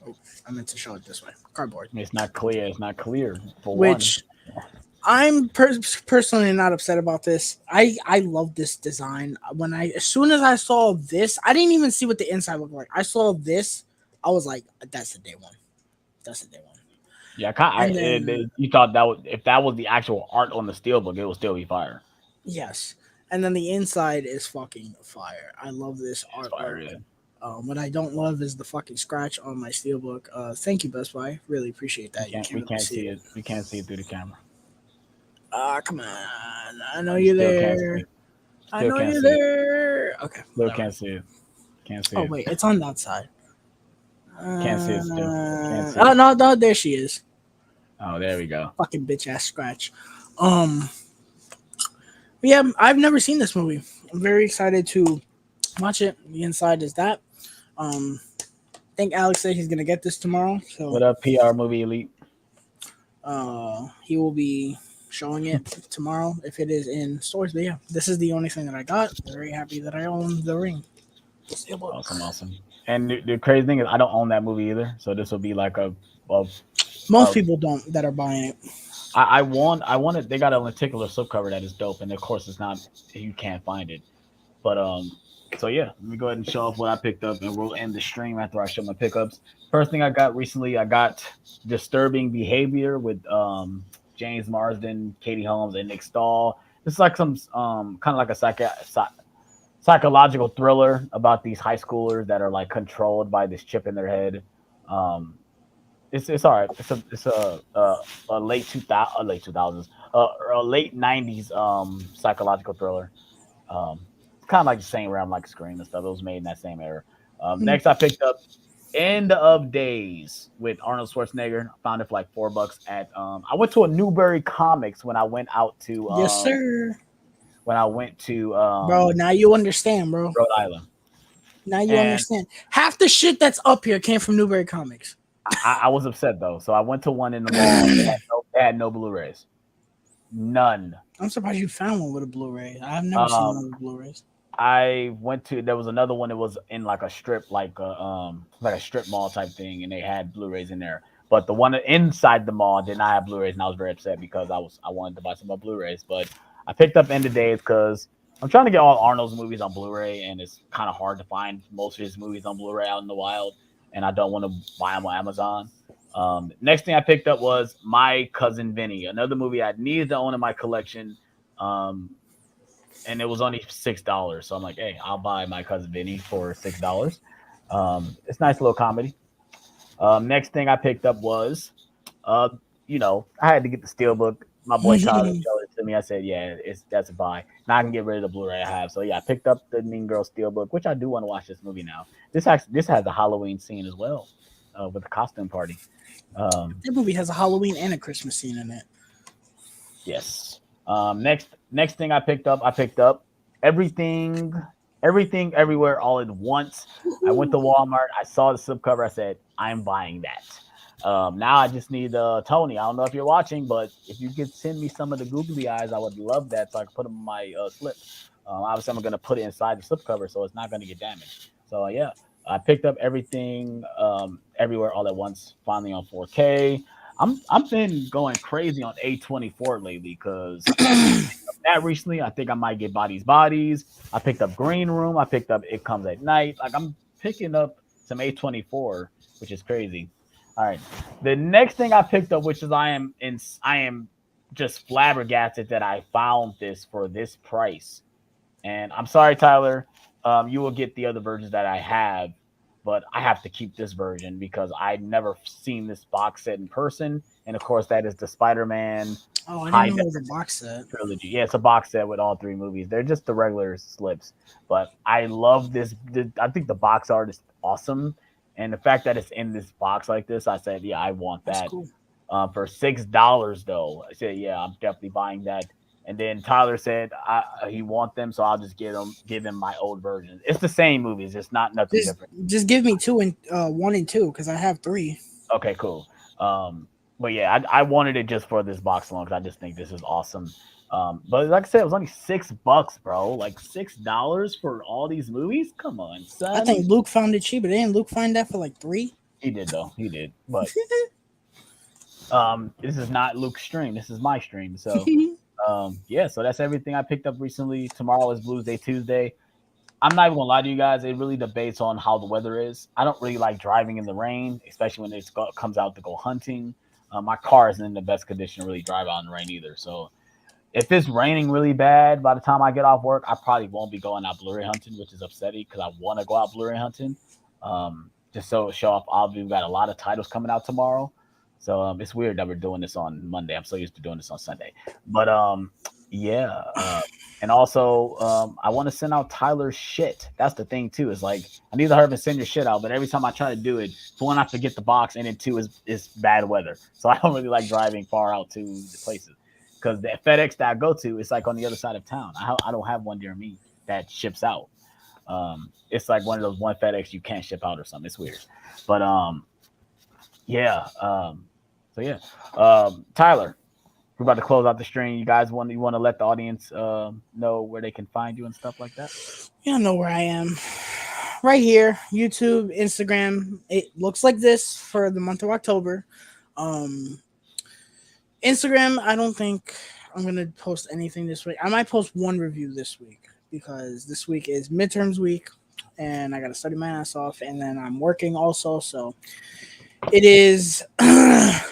Oh, I meant to show it this way. Cardboard. It's not clear. It's not clear for one. Which I'm personally not upset about this. I love this design. As soon as I saw this, I didn't even see what the inside looked like. I saw this, I was like, that's the day one. That's the day one. Yeah, And then you thought that if that was the actual art on the steelbook, it would still be fire. yes, and then the inside is fucking fire. I love this It's fire, artwork. yeah. What I don't love is the fucking scratch on my steelbook. Thank you, Best Buy. Really appreciate that. You We can't really can't see see it. it. We can't see it through the camera. Ah, come on. I know You you're still can't see there. it. I Still know can't you're see it. there. Okay, Still whatever. can't see it. Can't see Oh it. wait, it's on that side. Can't see it still. Can't see Oh it. no, there she is. Oh, there we go. Fucking bitch ass scratch. Um, yeah, I've never seen this movie. I'm very excited to watch it. The inside is that. I think Alex said he's gonna get this tomorrow, so What up, PR Movie Elite? he will be showing it tomorrow if it is in stores. But yeah, this is the only thing that I got. Very happy that I own The Ring. Awesome. And the crazy thing is, I don't own that movie either. So this will be like a Most people don't that are buying it. I wanted. They got a lenticular slipcover that is dope, and of course, it's not. You can't find it. But so yeah, let me go ahead and show off what I picked up, and we'll end the stream after I show my pickups. First thing I got recently, I got Disturbing Behavior with James Marsden, Katie Holmes, and Nick Stahl. It's like some kind of like a psychological thriller about these high schoolers that are like controlled by this chip in their head. Um, it's all right. A late 2000s, a late '90s psychological thriller. It's kind of like the same realm like Scream and stuff. It was made in that same era. Mhm. Next, I picked up End of Days with Arnold Schwarzenegger. I found it for like $4 at. I went to a Newberry Comics when I went out to Yes, sir. Bro, now you understand, bro. Rhode Island, Now you and understand. Half the shit that's up here came from Newberry Comics. I was upset though. So I went to one in the mall. They had no Blu-rays, none. I'm surprised you found one with a Blu-ray. I've never seen Um, one with Blu-rays. I went to there was another one that was in like a strip, like a strip mall type thing, and they had Blu-rays in there. But the one inside the mall did not have Blu-rays, and I was very upset because I wanted to buy some more Blu-rays. But I picked up End of Days because I'm trying to get all Arnold's movies on Blu-ray, and it's kind of hard to find most of his movies on Blu-ray out in the wild, and I don't want to buy them on Amazon. Next thing I picked up was My Cousin Vinny, another movie I needed to own in my collection. Um, and it was only $6. So I'm like, hey, I'll buy My Cousin Vinny for $6. It's a nice little comedy. Next thing I picked up was, uh, I had to get the steelbook. My boy Tyler showed it to me. I said, "Yeah, that's a buy." Now I can get rid of the Blu-ray I have. So yeah, I picked up the Mean Girl steelbook, which I do want to watch this movie now. This has a Halloween scene as well, with the costume party. Um, That movie has a Halloween and a Christmas scene in it. yes. Next thing I picked up everything, everything, everywhere, all at once. I went to Woohoo. Walmart. I saw the slipcover. I said, "I'm buying that." Now I just need Tony. I don't know if you're watching, but if you could send me some of the googly eyes, I would love that so I can put them in my slip. Obviously, I'm gonna put it inside the slipcover so it's not gonna get damaged. So yeah, I picked up everything, everywhere, all at once. Finally on 4K. I'm been going crazy on A24 lately because I picked up that recently. I think I might get Bodies. I picked up Green Room. I picked up It Comes at Night. Like I'm picking up some A24, which is crazy. All right. The next thing I picked up, which is I am just flabbergasted that I found this for this price. And I'm sorry, Tyler. You will get the other versions that I have, but I have to keep this version because I've never seen this box set in person. And of course, that is the Spider-Man Oh, I didn't high know it was a definition box set. trilogy. Yeah, it's a box set with all three movies. They're just the regular slips, but I love this. I think the box art is awesome, and the fact that it's in this box like this, I said, yeah, I want That's that. cool. For $6 though, I said, yeah, I'm definitely buying that. And then Tyler said he want them, so I'll just give him my old version. It's the same movies. It's not nothing Just different. just give me two and one and two because I have three. Okay, cool. But yeah, I wanted it just for this box alone because I just think this is awesome. But like I said, it was only $6, bro. Like $6 for all these movies. Come on, I son. think Luke found it cheaper. Didn't Luke find that for like three? He did though. He did. But this is not Luke's stream. This is my stream. So yeah. So that's everything I picked up recently. Tomorrow is Blues Day Tuesday. I'm not even gonna lie to you guys. It really debates on how the weather is. I don't really like driving in the rain, especially when comes out to go hunting. My car isn't in the best condition to really drive out in the rain either. So if it's raining really bad by the time I get off work, I probably won't be going out Blu-ray hunting, which is upsetting because I want to go out Blu-ray hunting. Just so show off. We've got a lot of titles coming out tomorrow. So it's weird that we're doing this on Monday. I'm so used to doing this on Sunday. But yeah. And also, I want to send out Tyler's shit. That's the thing too. Is like I need to hurry and send your shit out, but every time I try to do it, for one, I forget the box, and then two is bad weather. So I don't really like driving far out to the places because the FedEx that I go to is like on the other side of town. I don't have one near me that ships out. It's like one of those one FedEx you can't ship out or something. It's weird, but yeah. So yeah, Tyler, we're about to close out the stream. You want to let the audience know where they can find you and stuff like that? You don't know where I am. Right here, YouTube, Instagram. It looks like this for the month of October. Um, Instagram, I don't think I'm gonna post anything this week. I might post one review this week because this week is midterms week, and I gotta study my ass off, and then I'm working also. So it is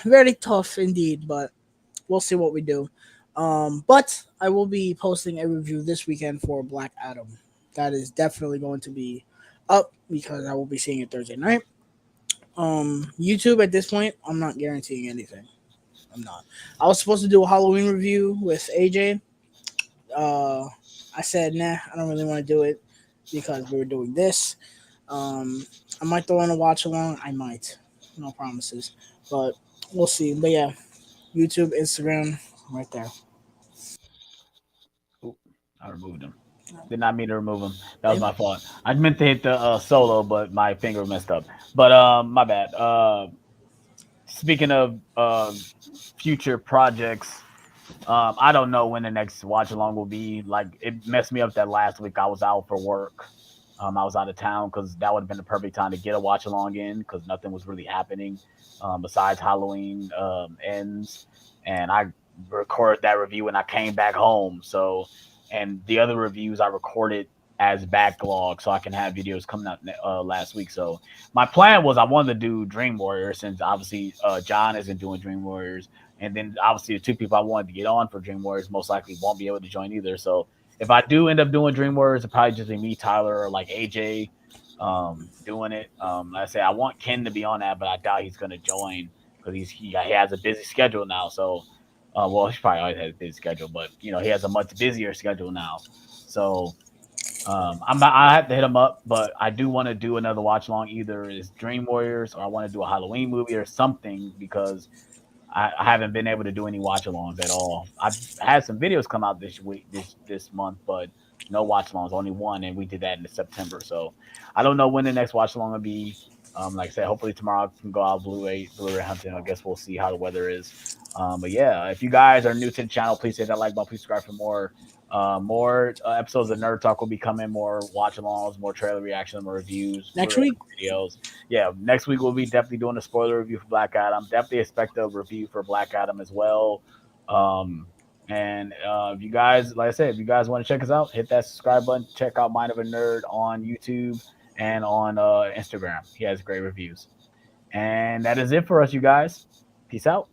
very tough indeed, but we'll see what we do. But I will be posting a review this weekend for Black Adam. That is definitely going to be up because I will be seeing it Thursday night. YouTube at this point, I'm not guaranteeing anything. I'm not. I was supposed to do a Halloween review with AJ. Uh, I said, nah, I don't really want to do it because we were doing this. I might throw in a watch along. I might. No promises. But we'll see. But yeah, YouTube, Instagram, right there. Oop, I removed him. Did not mean to remove him. That was my fault. I meant to hit the solo, but my finger messed up. But my bad. Speaking of future projects, I don't know when the next watch along will be. Like it messed me up that last week I was out for work. I was out of town because that would have been the perfect time to get a watch along in because nothing was really happening besides Halloween ends, and I recorded that review when I came back home. So, and the other reviews I recorded as backlog so I can have videos coming out last week. So my plan was I wanted to do Dream Warriors since obviously John isn't doing Dream Warriors, and then obviously the two people I wanted to get on for Dream Warriors most likely won't be able to join either. So if I do end up doing Dream Warriors, it'll probably just be me, Tyler, or like AJ. doing it. Like I say, I want Ken to be on that, but I doubt he's going to join because he has a busy schedule now. So, well, he's probably always had a busy schedule, but he has a much busier schedule now. So I have to hit him up, but I do want to do another watch along. Either is Dream Warriors or I want to do a Halloween movie or something because I haven't been able to do any watch alongs at all. I've had some videos come out this week, this month, but no watch alongs, only one, and we did that in September. So I don't know when the next watch along will be. Like I said, hopefully tomorrow I can go out Blu-ray hunting. I guess we'll see how the weather is. But yeah, if you guys are new to the channel, please hit that like button. Please subscribe for more episodes of Nerd Talk will be coming. More watch alongs, more trailer reactions, more reviews, Next week videos. Yeah, next week we'll be definitely doing a spoiler review for Black Adam. Definitely expect a review for Black Adam as well. And if you guys, like I said, if you guys want to check us out, hit that subscribe button. Check out Mind of a Nerd on YouTube and on Instagram. He has great reviews. And that is it for us, you guys. Peace out.